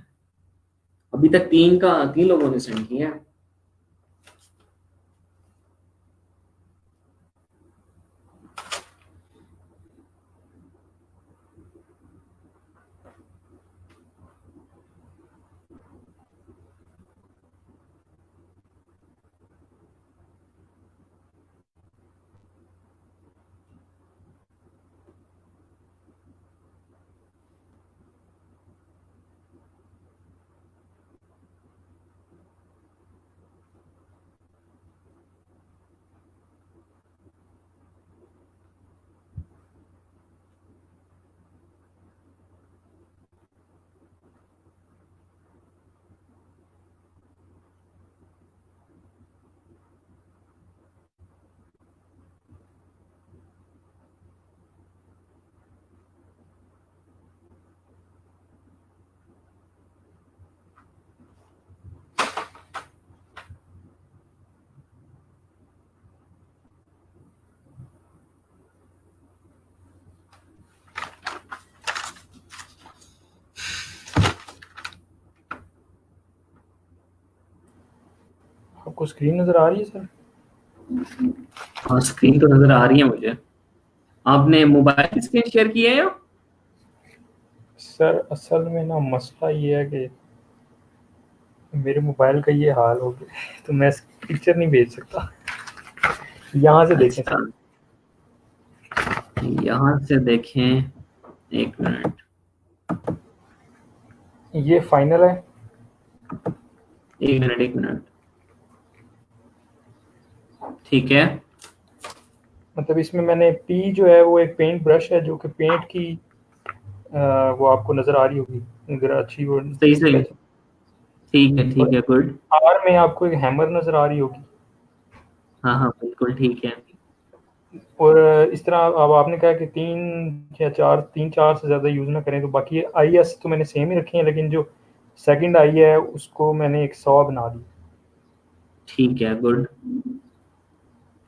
अभी तक तीन लोगों ने सेंड किया है। आपको स्क्रीन नजर आ रही है सर? हाँ स्क्रीन तो नजर आ रही है मुझे। आपने मोबाइल की स्क्रीन शेयर की है या? सर असल में ना मसला ये है कि मेरे मोबाइल का ये हाल हो गया तो मैं पिक्चर नहीं भेज सकता। यहाँ से देखें अच्छा, सर। यहाँ से देखें, एक मिनट। ये फाइनल है। एक मिनट, ठीक है। मतलब इसमें मैंने पी जो है वो एक पेंट ब्रश है जो कि पेंट की वो आपको नजर आ रही होगी अगर अच्छी वो सही सही, स्केच। ठीक और है, गुड। आर में आपको एक हैमर नजर आ रही होगी। हाँ हाँ बिल्कुल ठीक है। और इस तरह अब आपने कहा कि तीन चार से ज़्यादा यूज़ ना करें, तो बाकी आई एस तो मैंने सेम ही रखी है, लेकिन जो सेकंड आई है उसको मैंने एक 100 बना दी। ठीक है, गुड।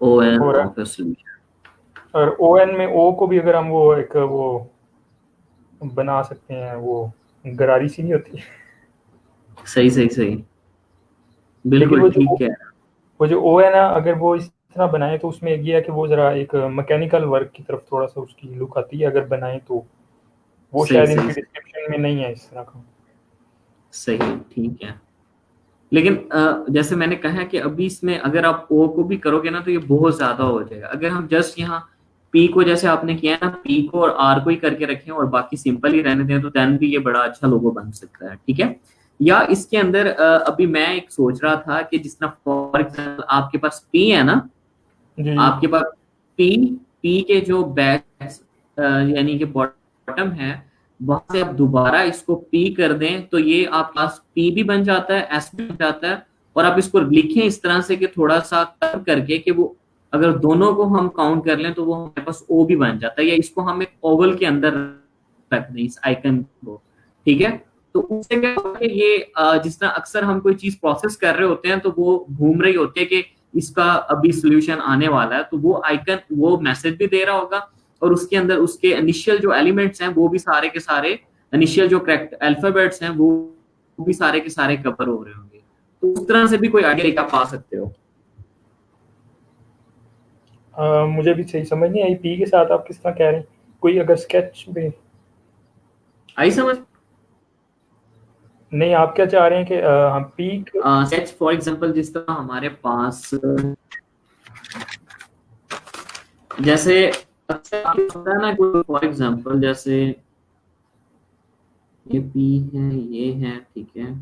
ओ एन और ऑफिस सोल्यूशन। ओ एन में ओ को भी अगर हम वो एक वो बना सकते हैं, वो गरारी सी नहीं होती। सही सही सही, लेकिन बिल्कुल ठीक है। वो जो ओ है ना, अगर वो इस तरह बनाए तो उसमें ये है कि वो ज़रा एक मैकेनिकल वर्क की तरफ थोड़ा सा उसकी लुक आती है अगर बनाए तो। वो सही शायद सही इनकी सही डिस्क्रिप्शन में नहीं है इस तरह का। सही, ठीक है। लेकिन जैसे मैंने कहा कि अभी इसमें अगर आप ओ को भी करोगे ना तो ये बहुत ज्यादा हो जाएगा। अगर हम जस्ट यहाँ पी को जैसे आपने किया है ना, पी को और आर को ही करके रखें और बाकी सिंपल ही रहने दें, तो देन भी ये बड़ा अच्छा लोगो बन सकता है, ठीक है। या इसके अंदर अभी मैं एक सोच रहा था कि जिस तरह फॉर एग्जाम्पल आपके पास पी है ना, जी आपके पास पी पी के जो बैक यानी कि बॉटम है, वहां से आप दोबारा इसको पी कर दें तो ये आपके पास पी भी बन जाता है, एस भी बन जाता है। और आप इसको लिखें इस तरह से कि थोड़ा सा कर्व करके कि वो अगर दोनों को हम काउंट कर लें तो वो हमारे पास ओ भी बन जाता है। या इसको हम एक ओवल के अंदर रख दें इस आइकन को, ठीक है। तो उससे क्या होगा कि ये जिस तरह अक्सर हम कोई चीज प्रोसेस कर रहे होते हैं तो वो घूम रही होती है कि इसका अभी सॉल्यूशन आने वाला है, तो वो आइकन वो मैसेज भी दे रहा होगा और उसके अंदर उसके इनिशियल जो एलिमेंट्स हैं वो भी सारे के सारे, इनिशियल जो करेक्ट अल्फाबेट्स हैं वो भी सारे के सारे कवर हो रहे होंगे। तो उस तरह से भी कोई आइडिया पा सकते हो। मुझे भी सही समझ नहीं आई पी के साथ आप किस तरह कह रहे हैं। कोई अगर स्केच में आई समझ? नहीं, आप क्या चाह रहे हैं कि हम पी सेट्स फॉर एग्जांपल जिस तरह हमारे पास जैसे अक्सर आपको पता है ना, कोई फॉर एग्जांपल जैसे ये पी है, ये है, ठीक है।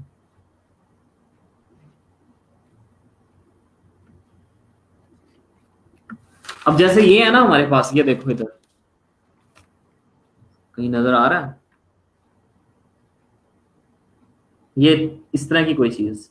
अब जैसे ये है ना हमारे पास, ये देखो इधर कहीं नजर आ रहा है ये इस तरह की कोई चीज।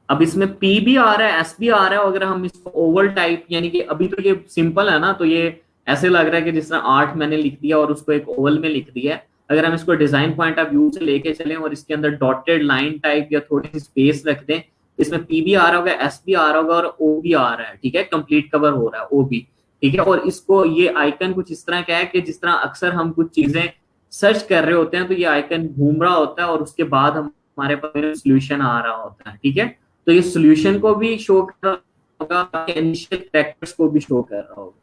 अब इसमें पी भी आ रहा है, एस भी आ रहा है। अगर हम इसको ओवल टाइप, यानी कि अभी तो ये सिंपल है ना, तो ये ऐसे लग रहा है कि जिस तरह 8 मैंने लिख दिया और उसको एक ओवल में लिख दिया है। अगर हम इसको डिजाइन पॉइंट ऑफ व्यू से लेके चलें और इसके अंदर डॉटेड लाइन टाइप या थोड़ी सी स्पेस रख दें, इसमें पी भी आ रहा होगा, एस भी आ रहा होगा और ओ भी आ रहा है, ठीक है, कंप्लीट कवर हो रहा है ओ भी। ठीक है। और इसको ये आइकन कुछ इस तरह का है कि जिस तरह अक्सर हम कुछ चीजें सर्च कर रहे होते हैं तो ये आइकन घूम रहा होता है और उसके बाद हमारे पास सोल्यूशन आ रहा होता है, ठीक है। तो ये सोल्यूशन को भी शो कर रहा होगा, इनिशियल कैरेक्टर्स को भी शो कर रहा होगा।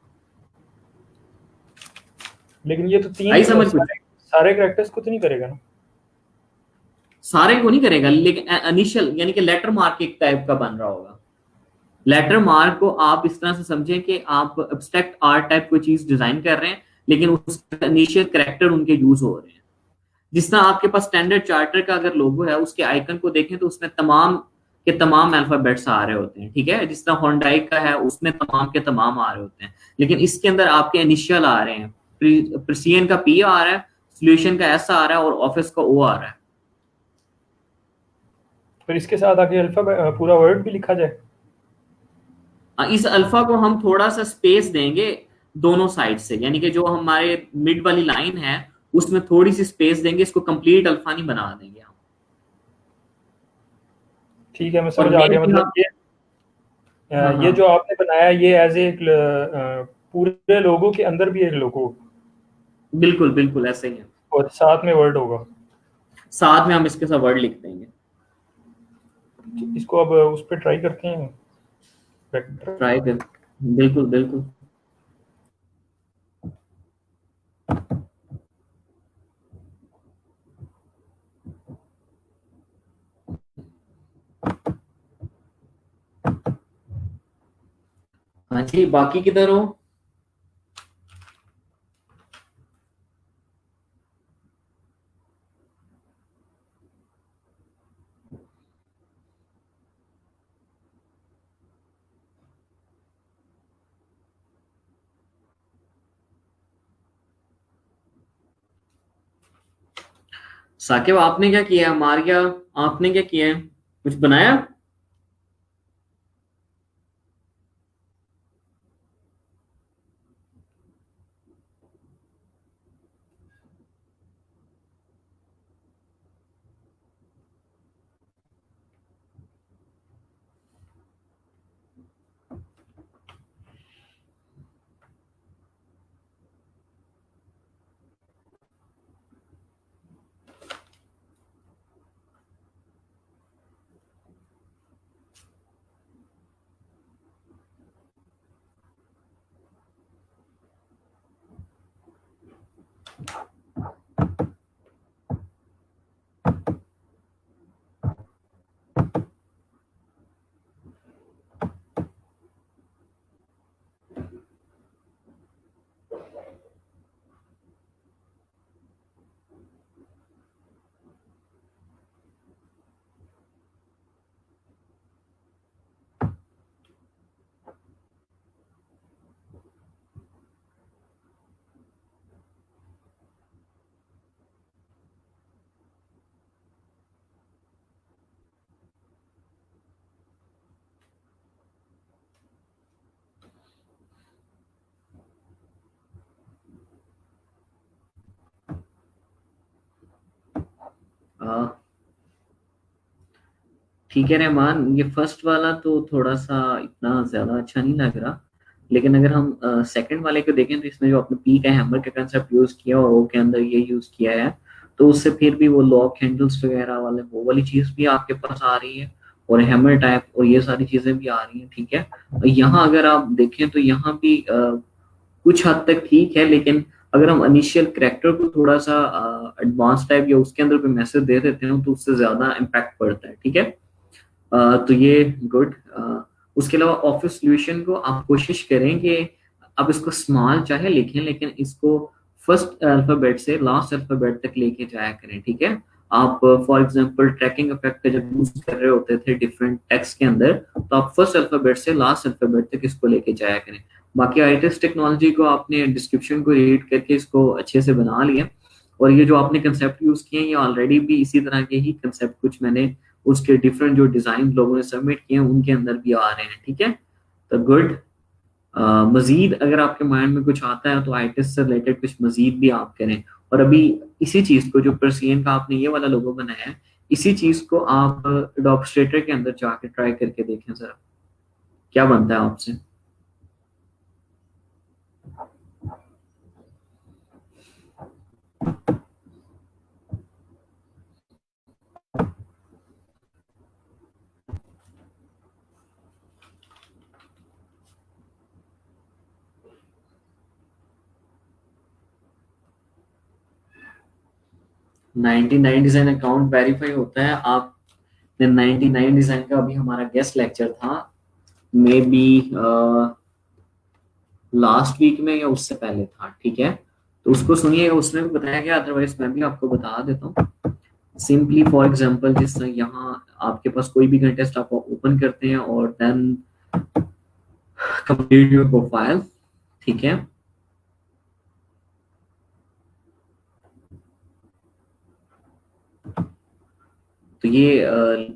लेकिन ये तो आई तीन समझ कुछ? सारे कैरेक्टर्स को तो नहीं करेगा ना? सारे को नहीं करेगा, लेकिन इनिशियल यानी कि लेटर मार्क एक टाइप का बन रहा होगा। लेटर मार्क को आप इस तरह से समझें कि आप एब्स्ट्रैक्ट आर्ट टाइप कोई चीज डिजाइन कर रहे हैं, लेकिन उसका इनिशियल कैरेक्टर उनके यूज हो रहे हैं। जिस तरह आपके पास स्टैंडर्ड चार्टर का अगर लोगो है, उसके आइकन को देखें तो उसमें तमाम के तमाम अल्फाबेट्स आ रहे होते हैं, ठीक है। जिस तरह होंडाई का है उसमें तमाम के तमाम आ रहे होते हैं, लेकिन इसके अंदर आपके इनिशियल आ रहे हैं। प्रिसियन का पी आ रहा है, सोल्यूशन का एस आ रहा है और ऑफिस का ओ आ रहा है। फिर इसके साथ आगे अल्फा पूरा वर्ड भी लिखा जाए? इस अल्फा को हम थोड़ा सा स्पेस देंगे दोनों साइड से, यानी कि जो हमारे मिड वाली लाइन है उसमें थोड़ी सी स्पेस देंगे, इसको कंप्लीट अल्फा नहीं बना देंगे हम। ठीक है, मैं और समझ आ गया। मतलब ये जो आपने बनाया ये एज ए पूरे लोगो के अंदर भी एक लोगो, बिल्कुल बिल्कुल ऐसे ही है। और साथ में वर्ड होगा। साथ में हम इसके साथ वर्ड लिख देंगे। इसको अब उस पर ट्राई करते हैं, वेक्टर। ट्राई कर, बिल्कुल बिल्कुल। हाँ जी, बाकी किधर हो? साकिब आपने क्या किया है? मारिया आपने क्या किया है? कुछ बनाया? ठीक है रहमान, ये फर्स्ट वाला तो थोड़ा सा इतना ज्यादा अच्छा नहीं लग रहा, लेकिन अगर हम सेकंड वाले को देखें तो इसमें जो आपने पी का हैमर का कंसेप्ट यूज किया और ओ के अंदर ये यूज किया है, तो उससे फिर भी वो लॉक हैंडल्स वगैरह वाले वो वाली चीज भी आपके पास आ रही है और हैमर टाइप और ये सारी चीजें भी आ रही हैं, ठीक है। यहाँ अगर आप देखें तो यहाँ भी कुछ हद तक ठीक है, लेकिन अगर हम इनिशियल करेक्टर को थोड़ा सा एडवांस टाइप या उसके अंदर कोई मैसेज दे देते हैं तो उससे ज्यादा इम्पैक्ट पड़ता है, ठीक है। तो ये गुड। उसके अलावा ऑफिस सॉल्यूशन को आप कोशिश करें कि आप इसको स्मॉल चाहे लिखें, लेकिन इसको फर्स्ट अल्फाबेट से लास्ट अल्फाबेट तक लेके जाया करें, ठीक है। आप फॉर एग्जांपल ट्रैकिंग इफेक्ट का जब यूज कर रहे होते थे डिफरेंट टेक्स्ट के अंदर, तो आप फर्स्ट अल्फाबेट से लास्ट अल्फाबेट तक इसको लेके जाया करें। बाकी आईटीएस टेक्नोलॉजी को आपने डिस्क्रिप्शन को रीड करके इसको अच्छे से बना लिया, और ये जो आपने कंसेप्ट यूज किए ये ऑलरेडी भी इसी तरह के ही कंसेप्ट कुछ मैंने उसके डिफरेंट जो डिजाइन लोगों ने सबमिट किए हैं उनके अंदर भी आ रहे हैं, ठीक है। तो गुड। मजीद अगर आपके माइंड में कुछ आता है तो आईटीएस से रिलेटेड कुछ मजीद भी आप करें। और अभी इसी चीज को जो परसियन का आपने ये वाला लोगो बनाया है, इसी चीज को आप एडोबस्ट्रेटर के अंदर जाके ट्राई करके देखें जरा क्या बनता है आपसे। 99 डिजाइन अकाउंट वेरीफाई होता है। आपने 99 डिजाइन का अभी हमारा गेस्ट लेक्चर था, मे बी लास्ट वीक में या उससे पहले था, ठीक है, तो उसको सुनिएगा, उसमें भी बताया गया, अदरवाइज मैं भी आपको बता देता हूँ। सिंपली फॉर एग्जांपल, जिस तरह यहाँ आपके पास कोई भी कंटेस्ट आप ओपन करते हैं और देन कंप्लीट योर प्रोफाइल, ठीक है, तो ये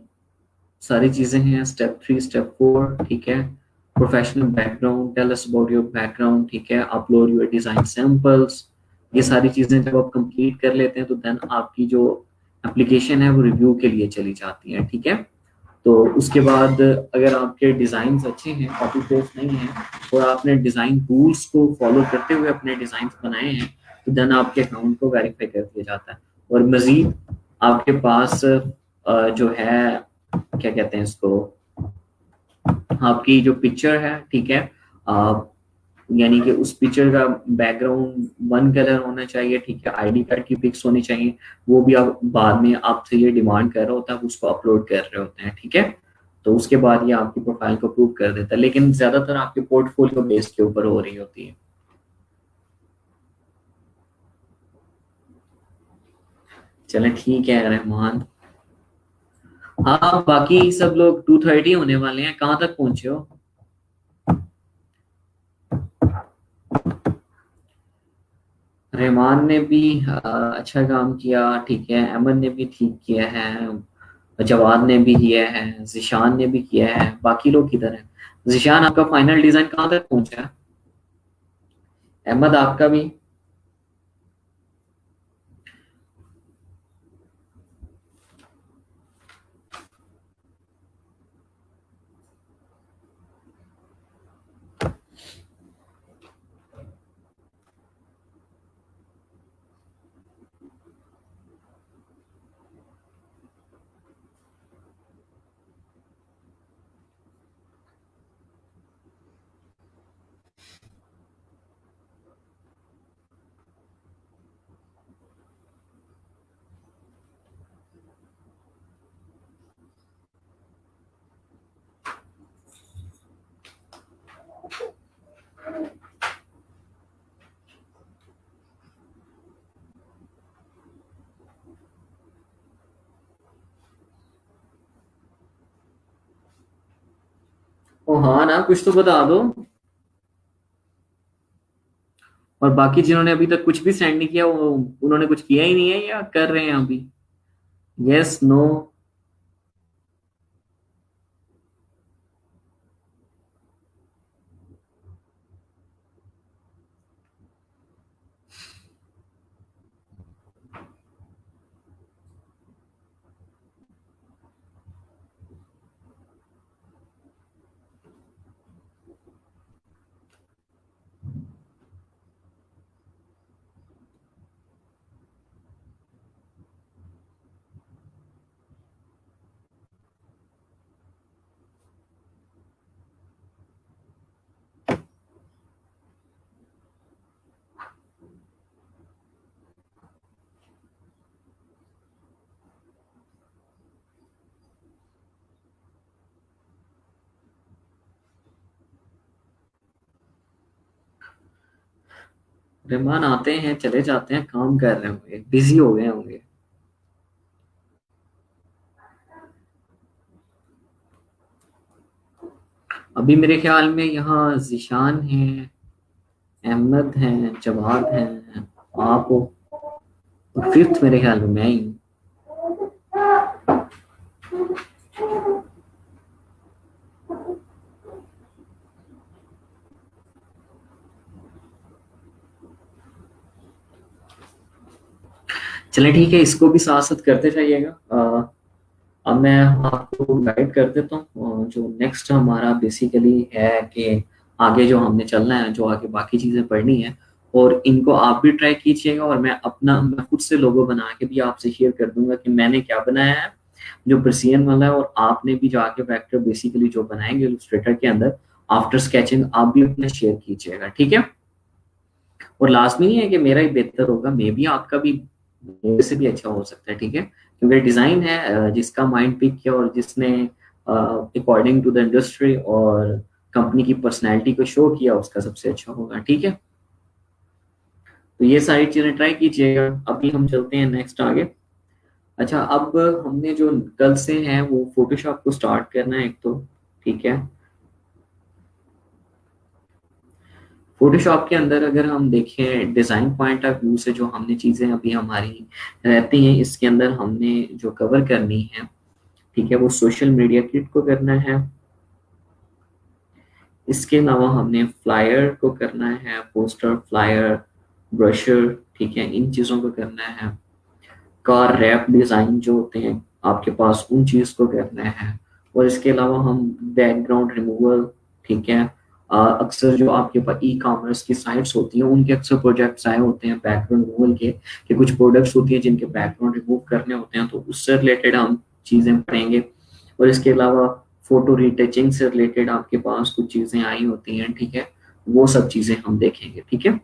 सारी चीजें हैं, स्टेप 3 स्टेप 4, ठीक है, professional background, tell us about your background, ठीक है, अपलोड योर डिजाइन सैंपल्स, ये सारी चीजें जब आप कंप्लीट कर लेते हैं तो देन आपकी जो एप्लीकेशन है वो रिव्यू के लिए चली जाती है, ठीक है। तो उसके बाद अगर आपके डिजाइन अच्छे हैं, कॉपी पेस्ट नहीं है, और आपने डिजाइन रूल्स को फॉलो करते हुए अपने डिजाइन बनाए हैं, तो देन आपके अकाउंट को वेरीफाई कर दिया जाता है। और मजीद आपके पास जो है, क्या कहते हैं इसको, आपकी जो पिक्चर है, ठीक है, यानी कि उस पिक्चर का बैकग्राउंड वन कलर होना चाहिए, ठीक है, आईडी कार्ड की पिक्स होनी चाहिए, वो भी आप बाद में आपसे ये डिमांड कर रहा होता है, उसको अपलोड कर रहे होते हैं, ठीक है। तो उसके बाद ये आपकी प्रोफाइल को अप्रूव कर देता है, लेकिन ज्यादातर आपके पोर्टफोलियो बेस के ऊपर हो रही होती है। चलें ठीक है रहमान। हाँ, बाकी सब लोग 2:30 होने वाले हैं, कहाँ तक पहुंचे हो? रहमान ने भी अच्छा काम किया, ठीक है, अमन ने भी ठीक किया है, जवाद ने भी किया है, जिशान ने भी किया है, बाकी लोग किधर हैं? जिशान, आपका फाइनल डिजाइन कहाँ तक पहुंचा है? अहमद, आपका भी? ओ हाँ ना, कुछ तो बता दो। और बाकी जिन्होंने अभी तक कुछ भी सेंड नहीं किया, वो उन्होंने कुछ किया ही नहीं है या कर रहे हैं अभी? Yes, no? रहमान आते हैं चले जाते हैं, काम कर रहे होंगे, बिजी हो गए होंगे। अभी मेरे ख्याल में यहाँ जिशान है, अहमद हैं, जवाद हैं, आप हो, और फिफ्थ मेरे ख्याल में मैं ही हूँ। चले ठीक है, इसको भी साथ साथ करते जाइएगा। अब मैं आपको गाइड कर देता हूँ। जो नेक्स्ट हमारा बेसिकली है कि आगे जो हमने चलना है, जो आगे बाकी चीज़ें पढ़नी है, और इनको आप भी ट्राई कीजिएगा, और मैं खुद से लोगो बना के भी आपसे शेयर कर दूंगा कि मैंने क्या बनाया है, जो ब्रसियन वाला है, और आपने भी जो आगे वेक्टर बेसिकली जो बनाएंगे इलस्ट्रेटर के अंदर आफ्टर स्केचिंग, आप भी अपना शेयर कीजिएगा, ठीक है। और लास्ट में नहीं है कि मेरा ही बेहतर होगा, मे बी आपका भी मेरे से भी अच्छा हो सकता है, ठीक है, क्योंकि डिजाइन है जिसका माइंड पिक किया और जिसने अकॉर्डिंग टू द इंडस्ट्री और कंपनी की पर्सनैलिटी को शो किया उसका सबसे अच्छा होगा, ठीक है। तो ये सारी चीजें ट्राई कीजिएगा। अभी हम चलते हैं नेक्स्ट आगे। अच्छा, अब हमने जो कल से है वो फोटोशॉप को स्टार्ट करना है एक तो, ठीक है। फोटोशॉप के अंदर अगर हम देखें डिजाइन पॉइंट ऑफ व्यू से, जो हमने चीजें अभी हमारी रहती हैं इसके अंदर हमने जो कवर करनी है, ठीक है, वो सोशल मीडिया किट को करना है। इसके अलावा हमने फ्लायर को करना है, पोस्टर, फ्लायर, ब्रोशर, ठीक है, इन चीजों को करना है। कार रैप डिजाइन जो होते हैं आपके पास, उन चीज को करना है। और इसके अलावा हम बैकग्राउंड रिमूवल, ठीक है, अक्सर जो आपके पास ई कॉमर्स की साइट्स होती हैं उनके अक्सर प्रोजेक्ट्स आए होते हैं बैकग्राउंड रिमूवल के, कि कुछ प्रोडक्ट्स होती हैं जिनके बैकग्राउंड रिमूव करने होते हैं, तो उससे रिलेटेड हम चीजें पढ़ेंगे। और इसके अलावा फोटो रिटचिंग से रिलेटेड आपके पास कुछ चीजें आई होती हैं, ठीक है, वो सब चीजें हम देखेंगे, ठीक है।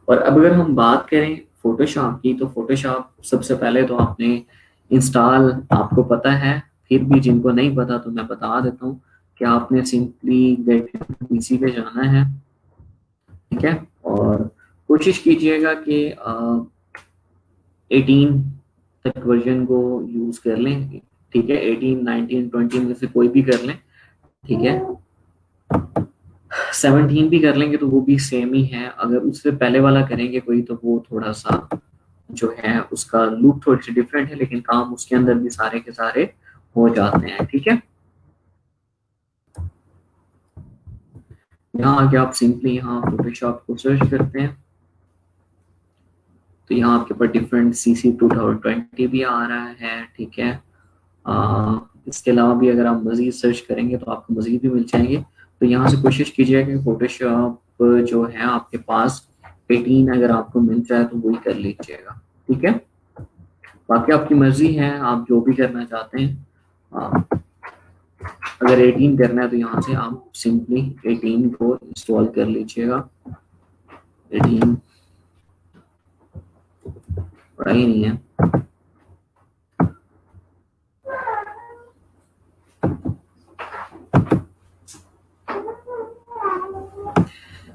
और अब अगर हम बात करें फोटोशॉप की, तो फोटोशॉप सबसे पहले तो आपने इंस्टॉल, आपको पता है, फिर भी जिनको नहीं पता तो मैं बता देता हूँ कि आपने सिंपली गेट पीसी पे जाना है, ठीक है। और कोशिश कीजिएगा कि 18 तक वर्जन को यूज कर लें, ठीक है, 18, 19, 20 में से कोई भी कर लें, ठीक है। 17 भी कर लेंगे तो वो भी सेम ही है। अगर उससे पहले वाला करेंगे कोई तो वो थोड़ा सा जो है उसका लूप थोड़ी सी डिफरेंट है, लेकिन काम उसके अंदर भी सारे के सारे हो जाते हैं, ठीक है। यहाँ आके आप सिंपली यहाँ फोटोशॉप को सर्च करते हैं, तो यहाँ आपके पास डिफरेंट CC 2020 भी आ रहा है, ठीक है। इसके अलावा भी अगर आप मजीद सर्च करेंगे तो आपको मजीद भी मिल जाएंगे। तो यहाँ से कोशिश कीजिएगा कि फोटोशॉप जो है आपके पास 18 अगर आपको मिल जाए तो वही कर लीजिएगा, ठीक है। बाकी आपकी मर्जी है, आप जो भी करना चाहते हैं। अगर 18 करना है तो यहाँ से आप सिंपली 18 को इंस्टॉल कर लीजिएगा। 18 पड़ा ही नहीं है।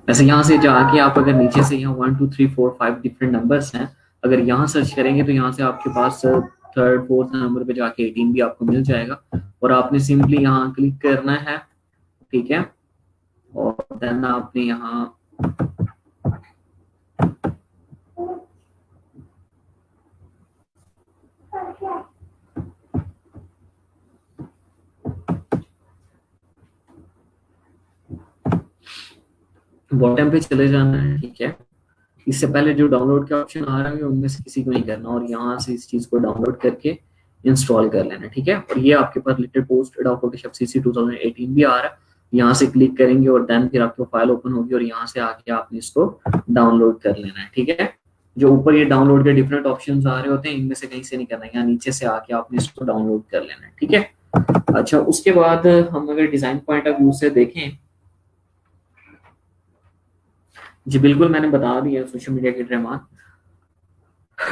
वैसे यहाँ से जाके आप अगर नीचे से यहाँ 1 2 3 4 5 डिफरेंट नंबर्स हैं, अगर यहाँ सर्च करेंगे तो यहाँ से आपके पास थर्ड फोर्थ नंबर पे जाके 18 भी आपको मिल जाएगा। और आपने सिंपली यहाँ क्लिक करना है, ठीक है। और देन आपने यहाँ बॉटम पे चले जाना है, ठीक है। इससे पहले जो डाउनलोड के ऑप्शन आ रहे हैं उनमें से किसी को नहीं करना, और यहाँ से इस चीज को डाउनलोड करके इंस्टॉल कर लेना, ठीक है। और ये आपके पास little post Adobe Photoshop CC 2018 भी आ रहा है। यहाँ से क्लिक करेंगे और देन फिर आपको फाइल ओपन होगी और यहाँ से आके आपने इसको डाउनलोड कर लेना है, ठीक है। जो ऊपर ये डाउनलोड के डिफरेंट ऑप्शन आ रहे होते हैं इनमें से कहीं से नहीं करना है, यहाँ नीचे से आके आपने इसको डाउनलोड कर लेना है, ठीक है। अच्छा, उसके बाद हम अगर डिजाइन पॉइंट ऑफ व्यू से देखें, जी बिल्कुल मैंने बता दिया सोशल मीडिया के Rahman.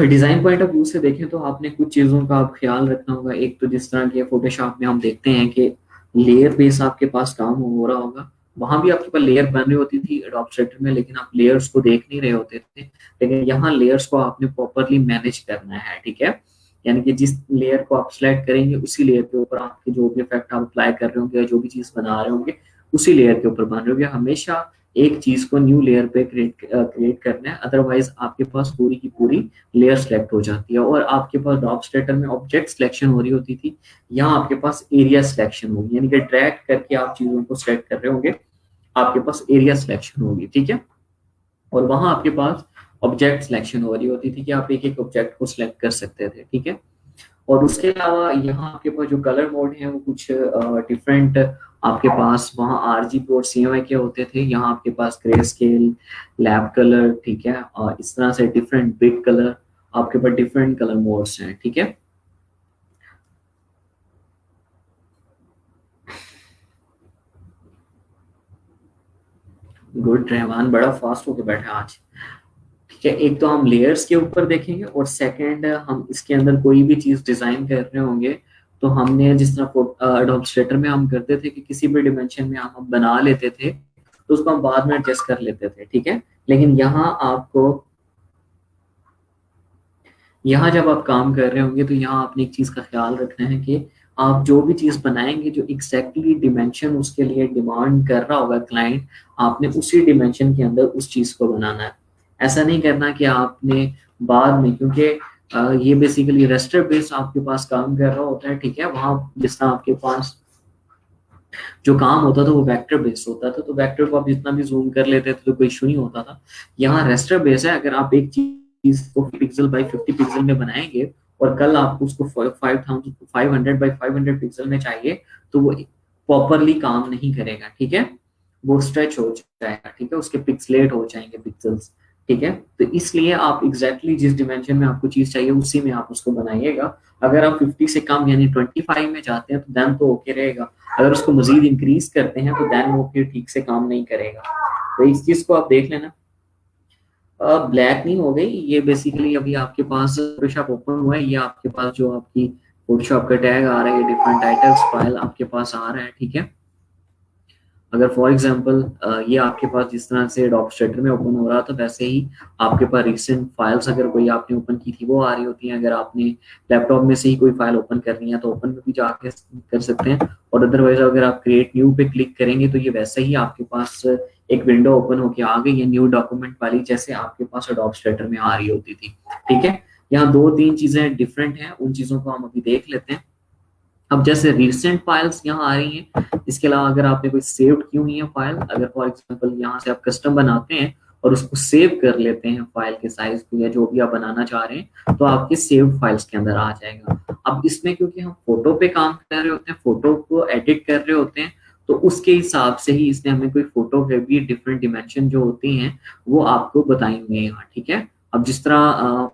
Design point of view से देखें तो आपने कुछ चीजों का आप ख्याल रखना होगा। एक तो जिस तरह के फोटोशॉप में हम देखते हैं कि लेयर बेस आपके पास काम हो रहा होगा, वहां भी आपके पास लेयर बन रही होती थी एडोब स्ट्रक्चर में, लेकिन आप लेयर्स को देख नहीं रहे होते थे। लेकिन यहाँ लेयर्स को आपने प्रॉपरली मैनेज करना है, ठीक है। यानी कि जिस लेयर को आप सिलेक्ट करेंगे उसी लेयर के ऊपर आपके जो भी इफेक्ट आप अप्लाई कर रहे होंगे या जो भी चीज बना रहे होंगे उसी लेयर के ऊपर बन रहे होंगे। हमेशा एक चीज को न्यू लेयर पे क्रिएट करना है, अदरवाइज आपके पास पूरी की पूरी लेयर सेलेक्ट हो जाती है। और आपके पास डॉप स्टेटर में ऑब्जेक्ट सिलेक्शन हो रही होती थी, यहाँ आपके पास एरिया सिलेक्शन होगी, यानी कि ड्रैग करके आप चीजों को सिलेक्ट कर रहे होंगे, आपके पास एरिया सिलेक्शन होगी, ठीक है। और वहां आपके पास ऑब्जेक्ट सिलेक्शन हो रही होती थी कि आप एक एक ऑब्जेक्ट को सिलेक्ट कर सकते थे, ठीक है। और उसके अलावा यहाँ आपके पास जो कलर मोड है वो कुछ डिफरेंट आपके पास वहाँ RGB और CMYK के होते थे। यहाँ आपके पास ग्रे स्केल, लैब कलर, ठीक है, और इस तरह से डिफरेंट बिग कलर, आपके पास डिफरेंट कलर मोड्स हैं, ठीक है। गुड रहमान, बड़ा फास्ट होके बैठा आज, क्या एक तो हम लेयर्स के ऊपर देखेंगे, और सेकंड हम इसके अंदर कोई भी चीज डिजाइन कर रहे होंगे तो हमने जिस तरह एडोब स्ट्रेटर में हम करते थे कि किसी भी डिमेंशन में हम बना लेते थे तो उसको हम बाद में एडजस्ट कर लेते थे, ठीक है। लेकिन यहाँ जब आप काम कर रहे होंगे तो यहाँ आपने एक चीज का ख्याल रखना है कि आप जो भी चीज बनाएंगे जो एग्जैक्टली डिमेंशन उसके लिए डिमांड कर रहा होगा क्लाइंट, आपने उसी डिमेंशन के अंदर उस चीज को बनाना है। ऐसा नहीं करना कि आपने बाद में, क्योंकि ये बेसिकली रेस्टर बेस्ड आपके पास काम कर रहा होता है, ठीक है। वहां जिस तरह आपके पास जो काम होता था वो वेक्टर बेस्ड होता था, तो वेक्टर को आप जितना भी जूम कर लेते थे तो कोई इशू नहीं होता था। यहाँ रेस्टर बेस्ड है, अगर आप एक चीज को पिक्सल बाई 50 पिक्सल में बनाएंगे और कल आपको उसको 500 बाई 500 पिक्सल में चाहिए तो वो प्रॉपरली काम नहीं करेगा, ठीक है। वो स्ट्रेच हो जाएगा, ठीक है, उसके पिक्सलेट हो जाएंगे पिक्सल्स, ठीक है। तो इसलिए आप एग्जैक्टली जिस डिमेंशन में आपको चीज चाहिए उसी में आप उसको बनाइएगा। अगर आप 50 से कम यानी 25 में जाते हैं तो देन तो ओके रहेगा, अगर उसको मजीद इंक्रीज करते हैं तो देन वो फिर ठीक से काम नहीं करेगा। तो इस चीज को आप देख लेना। ब्लैक नहीं हो गई ये, बेसिकली अभी आपके पास फोटोशॉप ओपन हुआ है, ये आपके पास जो आपकी फोटोशॉप का टैग आ रहा है, ये डिफरेंट टाइटल्स फाइल आपके पास आ रहा है, ठीक है। अगर फॉर एग्जांपल ये आपके पास जिस तरह से एडोब स्ट्रेटर में ओपन हो रहा था वैसे ही आपके पास रिसेंट फाइल्स अगर कोई आपने ओपन की थी वो आ रही होती हैं। अगर आपने लैपटॉप में से ही कोई फाइल ओपन करनी है तो ओपन में भी जाके कर सकते हैं, और अदरवाइज अगर आप क्रिएट न्यू पे क्लिक करेंगे तो ये वैसे ही आपके पास एक विंडो ओपन होके आ गई है न्यू डॉक्यूमेंट वाली, जैसे आपके पास एडोब स्ट्रेटर में आ रही होती थी, ठीक है। यहाँ 2-3 चीजें डिफरेंट हैं, उन चीजों को हम अभी देख लेते हैं। अब जैसे रिसेंट फाइल्स यहाँ आ रही हैं, इसके अलावा अगर आपने कोई सेव की हुई है फाइल, अगर फॉर एग्जांपल यहाँ से आप कस्टम बनाते हैं और उसको सेव कर लेते हैं फाइल के साइज को या जो भी आप बनाना चाह रहे हैं तो आपके सेव्ड फाइल्स के अंदर आ जाएगा। अब इसमें क्योंकि हम फोटो पे काम कर रहे होते हैं, फोटो को एडिट कर रहे होते हैं, तो उसके हिसाब से ही इसने हमें कोई फोटो के भी डिफरेंट डिमेंशन जो होती हैं वो आपको बताएंगे यहाँ, ठीक है। अब जिस तरह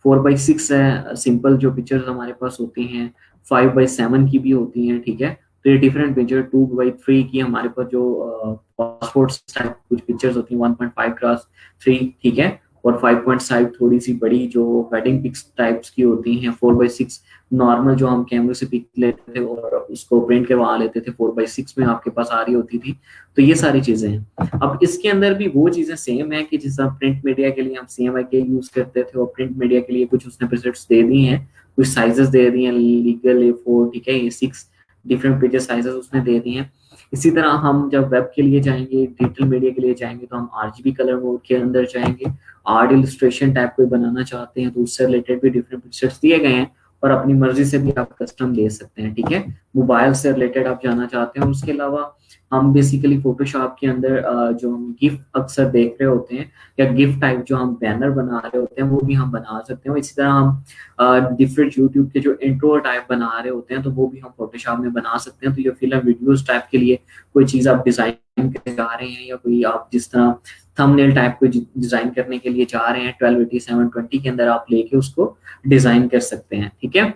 4:6 है सिंपल जो पिक्चर्स हमारे पास होती हैं, 5:7 की भी होती हैं, ठीक है। तो ये डिफरेंट पिक्चर 2:3 की हमारे पास जो पासपोर्ट टाइप कुछ पिक्चर्स होती हैं 1.5x3, ठीक है, और 5.5 थोड़ी सी बड़ी जो वेडिंग पिक्स टाइप्स की होती हैं, 4:6 नॉर्मल जो हम कैमरे से पिक लेते थे और उसको प्रिंट करवा लेते थे 4:6 में आपके पास आ रही होती थी। तो ये सारी चीजें हैं। अब इसके अंदर भी वो चीजें सेम है कि जिस तरह प्रिंट मीडिया के लिए हम CMYK के यूज करते थे और प्रिंट मीडिया के लिए कुछ उसने प्रीसेट्स दे दी हैं, कुछ साइजेस दे दिए हैं, लीगल A4, ठीक है, A6 डिफरेंट पेजेस साइजेस उसने दे दिए हैं। इसी तरह हम जब वेब के लिए जाएंगे, डिजिटल मीडिया के लिए जाएंगे तो हम RGB कलर मोड के अंदर जाएंगे। आर्ट इलस्ट्रेशन टाइप कोई बनाना चाहते हैं तो उससे रिलेटेड भी डिफरेंट प्रीसेट्स दिए गए हैं और अपनी मर्जी से भी आप कस्टम दे सकते हैं, ठीक है। मोबाइल से रिलेटेड आप जाना चाहते हैं, उसके अलावा हम बेसिकली फोटोशॉप के अंदर जो हम गिफ्ट अक्सर देख रहे होते हैं या गिफ्ट टाइप जो हम बैनर बना रहे होते हैं वो भी हम बना सकते हैं। इसी तरह हम डिफरेंट यूट्यूब के जो इंट्रो टाइप बना रहे होते हैं तो वो भी हम फोटोशॉप में बना सकते हैं। तो ये फिलहाल वीडियोस टाइप के लिए कोई चीज आप डिजाइन करने जा रहे हैं या कोई आप जिस तरह थंबनेल टाइप को डिजाइन करने के लिए जा रहे हैं 1280x720 के अंदर आप लेके उसको डिजाइन कर सकते हैं, ठीक है।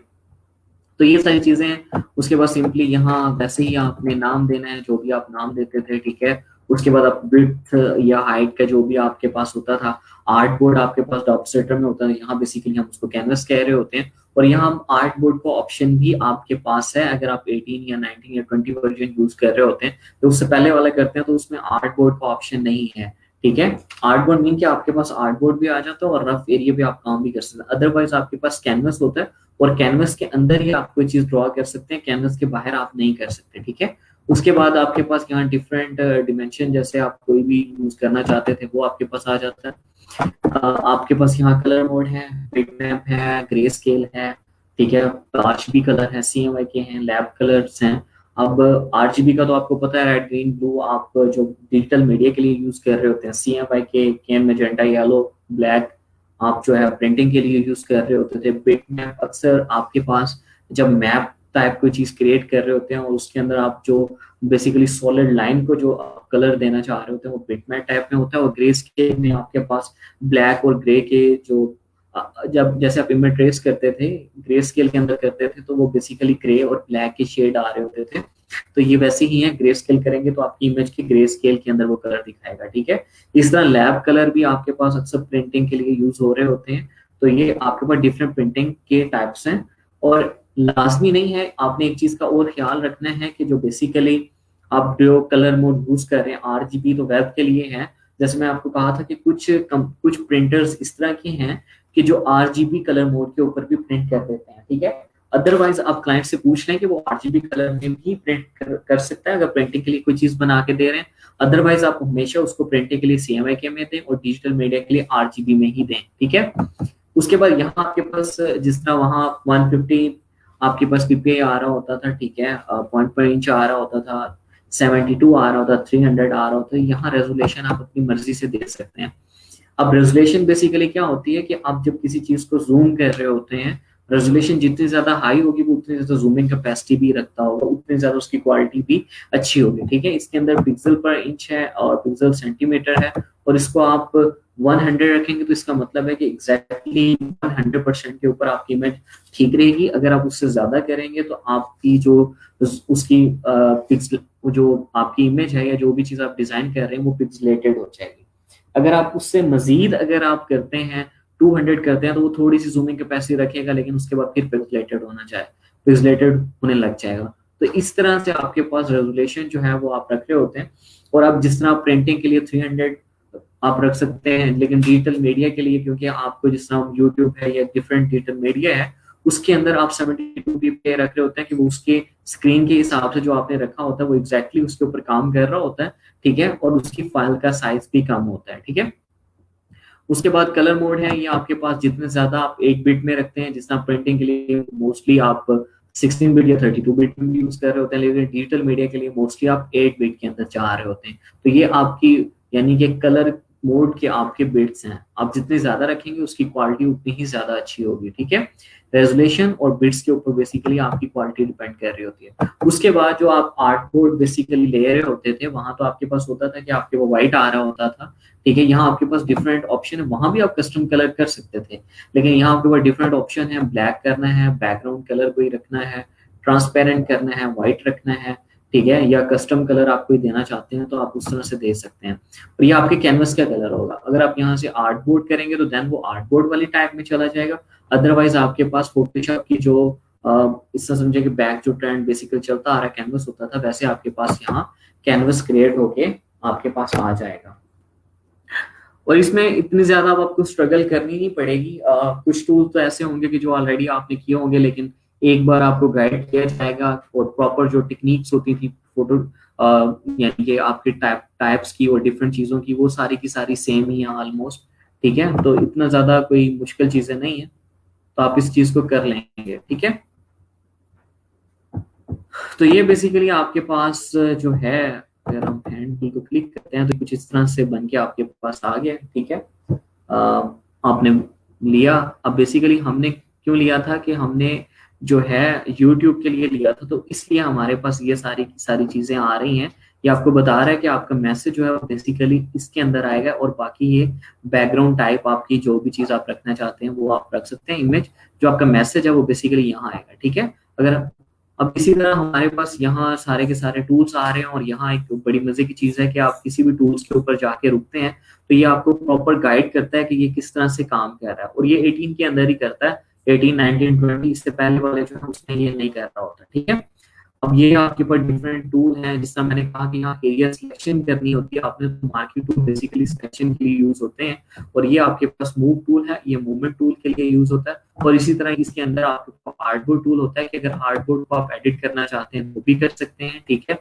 तो ये सारी चीजें हैं। उसके बाद सिंपली यहाँ वैसे ही आपने नाम देना है जो भी आप नाम देते थे, ठीक है। उसके बाद आप विड्थ या हाइट का जो भी आपके पास होता था, आर्ट बोर्ड आपके पास डॉट सेटर में होता है, यहाँ बेसिकली हम उसको कैनवस कह रहे होते हैं। और यहाँ हम आर्ट बोर्ड का ऑप्शन भी आपके पास है, अगर आप 18 या 19 या 20 वर्जन यूज कर रहे होते हैं तो उससे पहले वाला करते हैं तो उसमें आर्ट बोर्ड का ऑप्शन नहीं है, ठीक है। आर्ट बोर्ड मीन कि आपके पास आर्ट बोर्ड भी आ जाता है और रफ एरिया भी आप काम भी कर सकते हैं। अदरवाइज आपके पास कैनवस होता है और कैनवस के अंदर ही आप कोई चीज ड्रॉ कर सकते हैं, कैनवस के बाहर आप नहीं कर सकते, ठीक है। उसके बाद आपके पास यहाँ डिफरेंट डिमेंशन जैसे आप कोई भी यूज करना चाहते थे वो आपके पास आ जाता है। आपके पास यहाँ कलर मोड है, बिटमैप है, ग्रे स्केल है, ठीक है, RGB कलर है, CMYK हैं, लैब कलर्स हैं। अब RGB का तो आपको पता है, रेड ग्रीन ब्लू, आप जो डिजिटल मीडिया के लिए यूज कर रहे होते हैं, CMYK can magenta yellow black आप जो है प्रिंटिंग के लिए यूज कर रहे होते थे। बिटमैप अक्सर आपके पास जब मैप टाइप कोई चीज क्रिएट कर रहे होते हैं और उसके अंदर आप जो बेसिकली सॉलिड लाइन को जो कलर देना चाह रहे होते हैं वो बिटमैप टाइप में होता है। और ग्रे स्केल में आपके पास ब्लैक और ग्रे के जो जब जैसे आप इमेज ट्रेस करते थे, ग्रे स्केल के अंदर करते थे, तो वो बेसिकली ग्रे और ब्लैक के शेड आ रहे होते थे। तो ये वैसे ही है, ग्रे स्केल करेंगे तो आपकी इमेज के ग्रे स्केल के अंदर वो कलर दिखाएगा, ठीक है। इस तरह लैब कलर भी आपके पास अक्सर प्रिंटिंग के लिए यूज हो रहे होते हैं। तो ये आपके पास डिफरेंट प्रिंटिंग के टाइप्स हैं। और लाजमी नहीं है, आपने एक चीज का और ख्याल रखना है कि जो बेसिकली आप जो कलर मोड यूज कर रहे हैं आरजीबी, तो वेब के लिए है। जैसे मैं आपको कहा था कि कुछ प्रिंटर्स इस तरह के हैं कि जो आरजीबी कलर मोड के ऊपर भी प्रिंट कर देते हैं, ठीक है। अदरवाइज आप क्लाइंट से पूछ लें कि वो आरजीबी कलर में भी प्रिंट कर सकता है अगर प्रिंटिंग के लिए कोई चीज बना के दे रहे हैं। अदरवाइज आप हमेशा उसको प्रिंटिंग के लिए सीएमवाई में दें और डिजिटल मीडिया के लिए आरजीबी में ही दें, ठीक है। उसके बाद यहाँ आपके पास जिस तरह वहाँ 150 आपके पास पीपीआई आ रहा होता था, ठीक है, पॉइंट पर इंच आ रहा होता था, 72 आ रहा होता, 300 आ रहा होता है। यहाँ रेजोल्यूशन आप अपनी मर्जी से दे सकते हैं। अब रेजोल्यूशन बेसिकली क्या होती है कि आप जब किसी चीज को जूम कर रहे होते हैं, रेजोल्यूशन जितनी ज्यादा हाई होगी वो उतनी ज्यादा जूमिंग कैपेसिटी भी रखता होगा, उतनी ज्यादा उसकी क्वालिटी भी अच्छी होगी, ठीक है। इसके अंदर पिक्सल पर इंच है और पिक्सल सेंटीमीटर है, और इसको आप 100 रखेंगे तो इसका मतलब है कि एग्जैक्टली 100% के ऊपर आपकी इमेज ठीक रहेगी। अगर आप उससे ज्यादा करेंगे तो आपकी जो उसकी पिक्सल जो आपकी इमेज है या जो भी चीज आप डिजाइन कर रहे हैं वो पिक्सलेटेड हो जाएगी। अगर आप उससे मजीद अगर आप करते हैं 200 करते हैं तो वो थोड़ी सी जूमिंग कैपेसिटी रखेगा, लेकिन उसके बाद फिर पिक्सलेटेड होने लग जाएगा। तो इस तरह से आपके पास रेजोल्यूशन जो है वो आप रख रहे होते हैं। और आप जिस तरह प्रिंटिंग के लिए 300 आप रख सकते हैं, लेकिन डिजिटल मीडिया के लिए क्योंकि आपको जिस तरह यूट्यूब है या डिफरेंट डिजिटल मीडिया है उसके अंदर आप 72 ppi रख रहे होते हैं कि वो उसके स्क्रीन के हिसाब से जो आपने रखा होता है वो एग्जैक्टली उसके ऊपर काम कर रहा होता है, ठीक है। और उसकी फाइल का साइज भी कम होता है, ठीक है। उसके बाद कलर मोड है, ये आपके पास जितने ज्यादा आप 8 बिट में रखते हैं, जिस तरह प्रिंटिंग के लिए मोस्टली आप 16 बिट या 32 बिट में भी यूज कर रहे होते हैं, लेकिन डिजिटल मीडिया के लिए मोस्टली आप 8 बिट के अंदर जा रहे होते हैं। तो ये आपकी यानी कि कलर मोड के आपके बिट्स हैं, आप जितने ज्यादा रखेंगे उसकी क्वालिटी उतनी ही ज्यादा अच्छी होगी, ठीक है। रेजोल्यूशन और बिट्स के ऊपर बेसिकली आपकी क्वालिटी डिपेंड कर रही होती है। उसके बाद जो आप आर्ट बोर्ड बेसिकली ले रहे होते थे, वहां तो आपके पास होता था कि आपके वो व्हाइट आ रहा होता था, ठीक है। यहाँ आपके पास डिफरेंट ऑप्शन है, वहां भी आप कस्टम कलर कर सकते थे, लेकिन यहाँ आपके पास डिफरेंट ऑप्शन है। ब्लैक करना है, बैकग्राउंड कलर कोई रखना है, ट्रांसपेरेंट करना है, व्हाइट रखना है, ठीक है, या कस्टम कलर आप कोई देना चाहते हैं तो आप उस तरह से दे सकते हैं। और ये आपके कैनवस का कलर होगा। अगर आप यहाँ से आर्ट बोर्ड करेंगे तो देन वो आर्ट बोर्ड वाली टाइप में चला जाएगा। अदरवाइज आपके पास फोटोशॉप की जो इस तरह समझे कि बैक जो ट्रेंड बेसिकली चलता आ रहा कैनवस होता था, वैसे आपके पास यहाँ कैनवस क्रिएट होके आपके पास आ जाएगा। और इसमें इतनी ज्यादा अब आपको स्ट्रगल करनी नहीं पड़ेगी। कुछ टूल तो ऐसे होंगे कि जो ऑलरेडी आपने किए होंगे, लेकिन एक बार आपको गाइड किया जाएगा और प्रॉपर जो टेक्निक्स होती थी फोटो यानी कि आपके टाइप्स की और डिफरेंट चीजों की, वो सारी की सारी सेम ही है ऑलमोस्ट, ठीक है। तो इतना ज्यादा कोई मुश्किल चीजें नहीं है, तो आप इस चीज को कर लेंगे, ठीक है। तो ये बेसिकली आपके पास जो है, अगर हम हैंड की को क्लिक करते हैं तो कुछ इस तरह से बन के आपके पास आ गया, ठीक है। आपने लिया। अब बेसिकली हमने क्यों लिया था कि हमने जो है YouTube के लिए लिया था, तो इसलिए हमारे पास ये सारी चीजें आ रही हैं। ये आपको बता रहा है कि आपका मैसेज जो है वो बेसिकली इसके अंदर आएगा, और बाकी ये बैकग्राउंड टाइप आपकी जो भी चीज आप रखना चाहते हैं वो आप रख सकते हैं। इमेज जो आपका मैसेज है वो बेसिकली यहाँ आएगा, ठीक है। अगर अब इसी तरह हमारे पास यहाँ सारे के सारे टूल्स आ रहे हैं, और यहाँ एक बड़ी मजे की चीज है कि आप किसी भी टूल्स के ऊपर जाके रुकते हैं तो ये आपको प्रॉपर गाइड करता है कि ये किस तरह से काम कर रहा है। और ये 18 के अंदर ही करता है, 18, 19, 20, इससे पहले वाले जो है उसमें ये नहीं कर रहा होता, ठीक है। अब ये आपके पास डिफरेंट टूल हैं, जिस तरह मैंने कहा कि यहाँ एरिया सिलेक्शन करनी होती है आपने, तो मार्किंग टूल बेसिकली सिलेक्शन के लिए यूज होते हैं। और ये आपके पास मूव टूल है, ये मूवमेंट टूल के लिए यूज होता है। और इसी तरह इसके अंदर आपके पास आर्टबोर्ड टूल होता है कि अगर आर्टबोर्ड को आप एडिट करना चाहते हैं वो भी कर सकते हैं, ठीक है।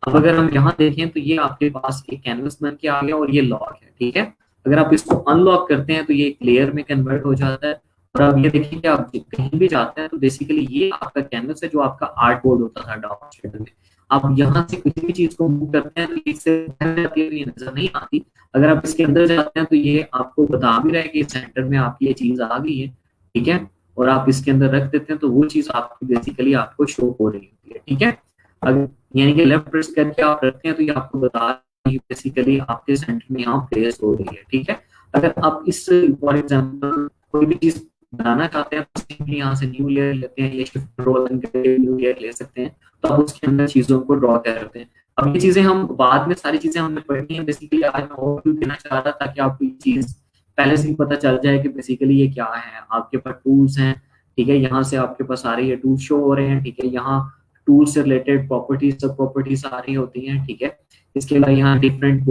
अब अगर हम यहाँ देखें तो ये आपके पास एक कैनवस बन के आ गया और ये लॉक है, ठीक है। अगर आप इसको अनलॉक करते हैं तो ये एक लेयर में कन्वर्ट हो जाता है। और अब ये देखिए कि आप कहीं भी जाते हैं तो बेसिकली ये आपका कैनवस है जो आपका आर्ट बोर्ड होता था डॉक्यूमेंट में। आप यहाँ से किसी भी चीज को मूव करते हैं तो इससे ये नजर नहीं आती। अगर आप इसके अंदर जाते हैं तो ये आपको बता भी रहा है कि सेंटर में आपकी ये चीज आ गई है, ठीक है। और आप इसके अंदर रख देते हैं तो वो चीज आपकी बेसिकली आपको शो हो रही होती है, ठीक है। अगर यानी कि लेफ्ट प्रेस करके आप रखते हैं तो ये आपको बता रहा है बेसिकली आपके सेंटर में यहाँ प्लेस हो रही है, ठीक है। अगर आप इस फॉर एग्जांपल कोई भी चीज बनाना चाहते हैं तो सिंपली यहाँ से न्यू लेयर लेते हैं, ये शिफ्ट रोल करके न्यू लेयर ले सकते हैं, तो आप उसके अंदर चीजों को ड्रॉ कर सकते हैं। अब ये चीजें हम बाद में सारी चीजें हमने पढ़नी है, बेसिकली आज मैं ओवरव्यू देना चाह रहा था ताकि आपको ये चीज पहले से ही पता चल जाए कि बेसिकली ये क्या है। आपके पास टूल्स हैं, ठीक है, यहाँ से आपके पास आ रही है टूल शो हो रहे हैं, ठीक है, यहाँ टूल से रिलेटेड प्रॉपर्टीज सब प्रॉपर्टीज आ रही होती हैं, ठीक है। इसके अलावा यहाँ डिफरेंट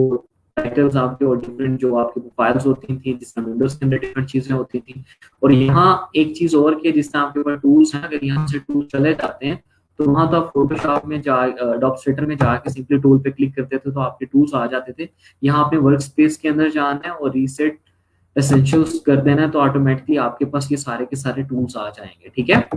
टाइटल्स आपके और डिफरेंट जो आपकी फाइल्स होती थी जिसमें विंडोज के अंदर डिफरेंट चीजें होती थी। और यहाँ एक चीज और की जिसमें आपके पास टूल्स हैं, अगर यहाँ से टूल चले जाते हैं तो वहां तो आप फोटोशॉप में जा डॉपस्ट्रेटर में जाके सिंपली टूल पे क्लिक करते थे तो आपके टूल्स आ जाते थे। यहाँ अपने वर्क स्पेस के अंदर जाना है और रीसेट एसेंशियल्स कर देना है तो ऑटोमेटिकली आपके पास ये सारे के सारे टूल्स आ जाएंगे, ठीक है।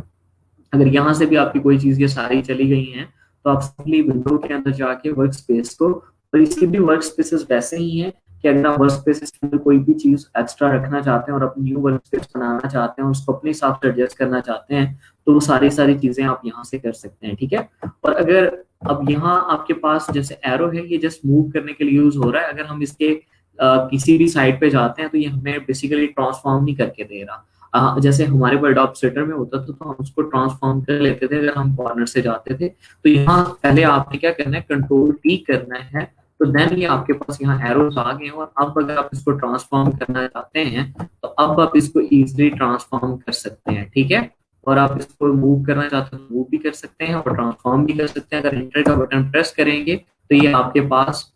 अगर यहाँ से भी आपकी कोई चीज ये सारी चली गई हैं तो आप सिंपली विंडो के अंदर जाके वर्क स्पेस को, और इसके भी वर्क स्पेसेस वैसे ही हैं कि अगर आप वर्क स्पेसेस के अंदर कोई भी चीज एक्स्ट्रा रखना चाहते हैं और अपनी न्यू वर्क स्पेस बनाना चाहते हैं, उसको अपने हिसाब से एडजस्ट करना चाहते हैं, तो वो सारी चीजें आप यहाँ से कर सकते हैं, ठीक है। और अगर अब यहाँ आपके पास जैसे एरो है, ये जस्ट मूव करने के लिए यूज हो रहा है। अगर हम इसके किसी भी साइड पे जाते हैं तो ये हमें बेसिकली ट्रांसफॉर्म नहीं करके दे रहा। जैसे हमारे पर डॉपस्ट्रेटर में होता था तो हम उसको ट्रांसफॉर्म कर लेते थे अगर हम कॉर्नर से जाते थे। तो यहाँ पहले आपने क्या करना है, कंट्रोल टी करना है, तो देन ये आपके पास यहाँ एरोस आ गए। और अब अगर आप इसको ट्रांसफॉर्म करना चाहते हैं तो अब आप इसको इजीली ट्रांसफॉर्म कर सकते हैं, ठीक है। और आप इसको मूव करना चाहते हैं मूव भी कर सकते हैं और ट्रांसफॉर्म भी कर सकते हैं। अगर एंटर का बटन प्रेस करेंगे तो ये आपके पास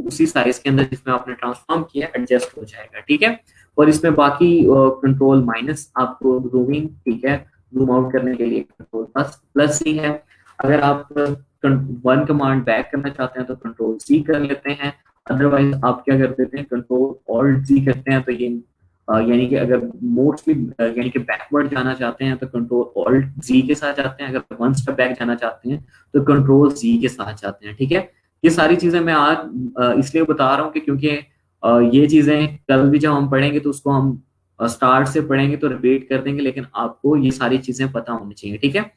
उसी साइज के अंदर जिसमें आपने ट्रांसफॉर्म किया एडजस्ट हो जाएगा, ठीक है। और इसमें बाकी कंट्रोल माइनस आपको जूमिंग, ठीक है, जूम आउट करने के लिए कंट्रोल प्लस प्लस ही है। अगर आप वन कमांड बैक करना चाहते हैं तो कंट्रोल सी कर लेते हैं। अदरवाइज आप क्या कर देते हैं, कंट्रोल ऑल्ट जी करते हैं। तो ये यानी कि अगर मोस्टली यानी कि बैकवर्ड जाना चाहते हैं तो कंट्रोल ऑल्ट जी के साथ जाते हैं, अगर वन स्टेप बैक जाना चाहते हैं तो कंट्रोल जी के साथ जाते हैं, ठीक है। ये सारी चीजें मैं आज इसलिए बता रहा हूँ कि क्योंकि ये चीजें कल भी जब हम पढ़ेंगे तो उसको हम स्टार्ट से पढ़ेंगे तो रिपीट कर देंगे, लेकिन आपको ये सारी चीजें पता होनी चाहिए, ठीक है।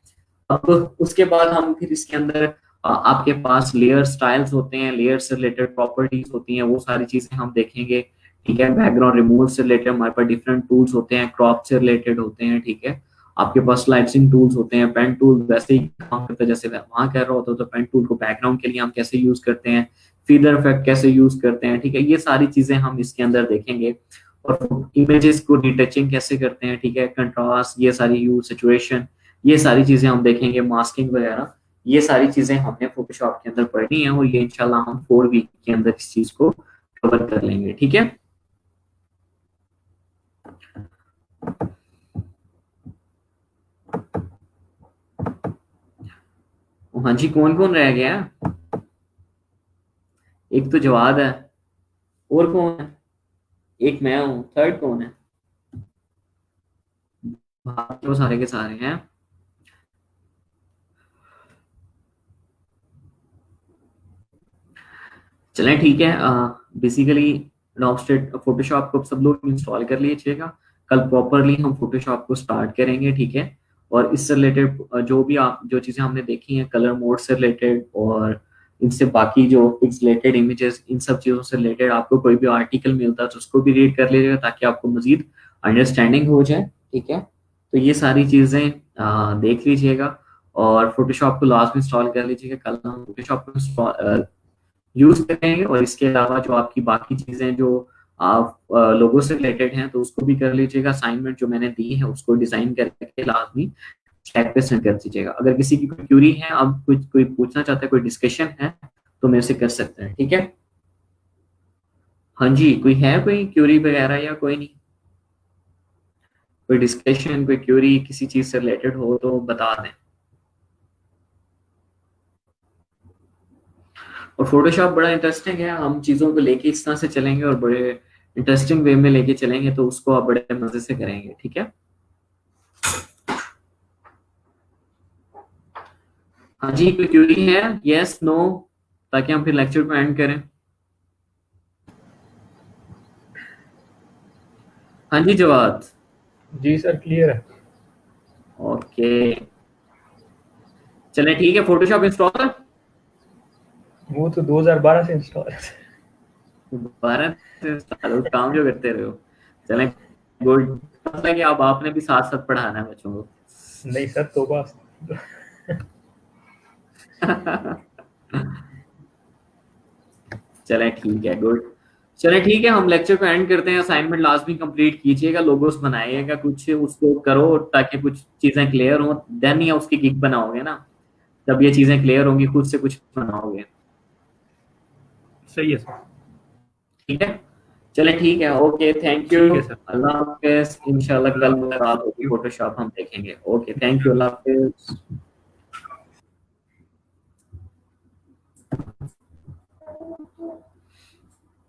अब उसके बाद हम फिर इसके अंदर आपके पास लेयर स्टाइल्स होते हैं, लेयर से रिलेटेड प्रॉपर्टीज होती हैं, वो सारी चीजें हम देखेंगे, ठीक है। बैकग्राउंड रिमूवल से रिलेटेड हमारे पास डिफरेंट टूल्स होते हैं, क्रॉप से रिलेटेड होते हैं, ठीक है। आपके पास स्लाइसिंग टूल्स होते हैं, पेन टूल वैसे ही काम करता है जैसे वहां कर रहा होता है। तो पेन टूल को बैकग्राउंड के लिए हम कैसे यूज करते हैं, फीदर इफेक्ट कैसे यूज करते हैं, ठीक है। ये सारी चीजें हम इसके अंदर देखेंगे। और इमेजेस को रिटचिंग कैसे करते हैं, ठीक है, कंट्रास्ट, ये सारी यूज, सिचुएशन, ये सारी चीजें हम देखेंगे, मास्किंग वगैरह, ये सारी चीजें हमने फोटोशॉप के अंदर पढ़नी है। और ये इंशाल्लाह हम 4 वीक के अंदर इस चीज को कवर कर लेंगे, ठीक है। हाँ जी, कौन कौन रह गया? एक तो जवाद है, और कौन है? एक मैं हूँ, थर्ड कौन है? तो सारे के सारे हैं। चलें ठीक है। बेसिकली नॉपस्टेट फोटोशॉप को सब लोग इंस्टॉल कर लीजिएगा। कल प्रॉपरली हम फोटोशॉप को स्टार्ट करेंगे, ठीक है। और इससे रिलेटेड जो चीजें हमने देखी हैं, कलर मोड से रिलेटेड और इनसे बाकी जो पिक्सेलेटेड इमेजेस, इन सब चीजों से रिलेटेड आपको कोई भी आर्टिकल मिलता है तो उसको भी रीड कर लीजिएगा ताकि आपको मजीद अंडरस्टैंडिंग हो जाए, ठीक है। तो ये सारी चीजें देख लीजिएगा और फोटोशॉप को लास्ट में इंस्टॉल कर लीजिएगा। कल हम फोटोशॉप को यूज करेंगे और इसके अलावा जो आपकी बाकी चीजें जो आप लोगों से रिलेटेड हैं तो उसको भी कर लीजिएगा। असाइनमेंट जो मैंने दी है उसको डिजाइन करके लाजमी चैट पे सेंड कर दीजिएगा। अगर किसी की कोई क्यूरी है, अब कुछ कोई पूछना चाहता है, कोई डिस्कशन है तो मेरे से कर सकते हैं, ठीक है। हाँ जी, कोई है कोई क्यूरी वगैरह या कोई नहीं? कोई डिस्कशन, कोई क्यूरी किसी चीज से रिलेटेड हो तो बता दें। और फोटोशॉप बड़ा इंटरेस्टिंग है, हम चीजों को लेके इस तरह से चलेंगे और बड़े इंटरेस्टिंग वे में लेके चलेंगे तो उसको आप बड़े मजे से करेंगे, ठीक है। हाँ जी, कोई क्यूरी है? यस, नो, ताकि हम फिर लेक्चर को एंड करें। हाँ जी जवाब। जी सर, क्लियर है। ओके, चलें ठीक है। फोटोशॉप इंस्टॉल है? वो तो 2012 से इंस्टॉल है। 12 साल काम जो करते रहे हो। चलें, गुड। मतलब कि अब आपने भी साथ साथ पढ़ाना है बच्चों को। नहीं सर, तौबा। चलें ठीक है, गुड। चलें ठीक है, हम लेक्चर को एंड करते हैं। असाइनमेंट लाजमी कंप्लीट कीजिएगा, लोगोस बनाइएगा कुछ, उसको करो ताकि कुछ चीजें क्लियर हों। देन ही उसकी गिग बनाओगे ना, तब ये चीजें क्लियर होंगी, खुद से कुछ बनाओगे। सही है सर। ठीक है, चलें ठीक है, ओके, थैंक यू। ठीक है सर। अल्लाह हाफिज़, इंशाल्लाह अल्लाह कल हाफ़िज़। मुलाकात होगी, फोटोशॉप हम देखेंगे। ओके, थैंक यू, अल्लाह हाफिज़।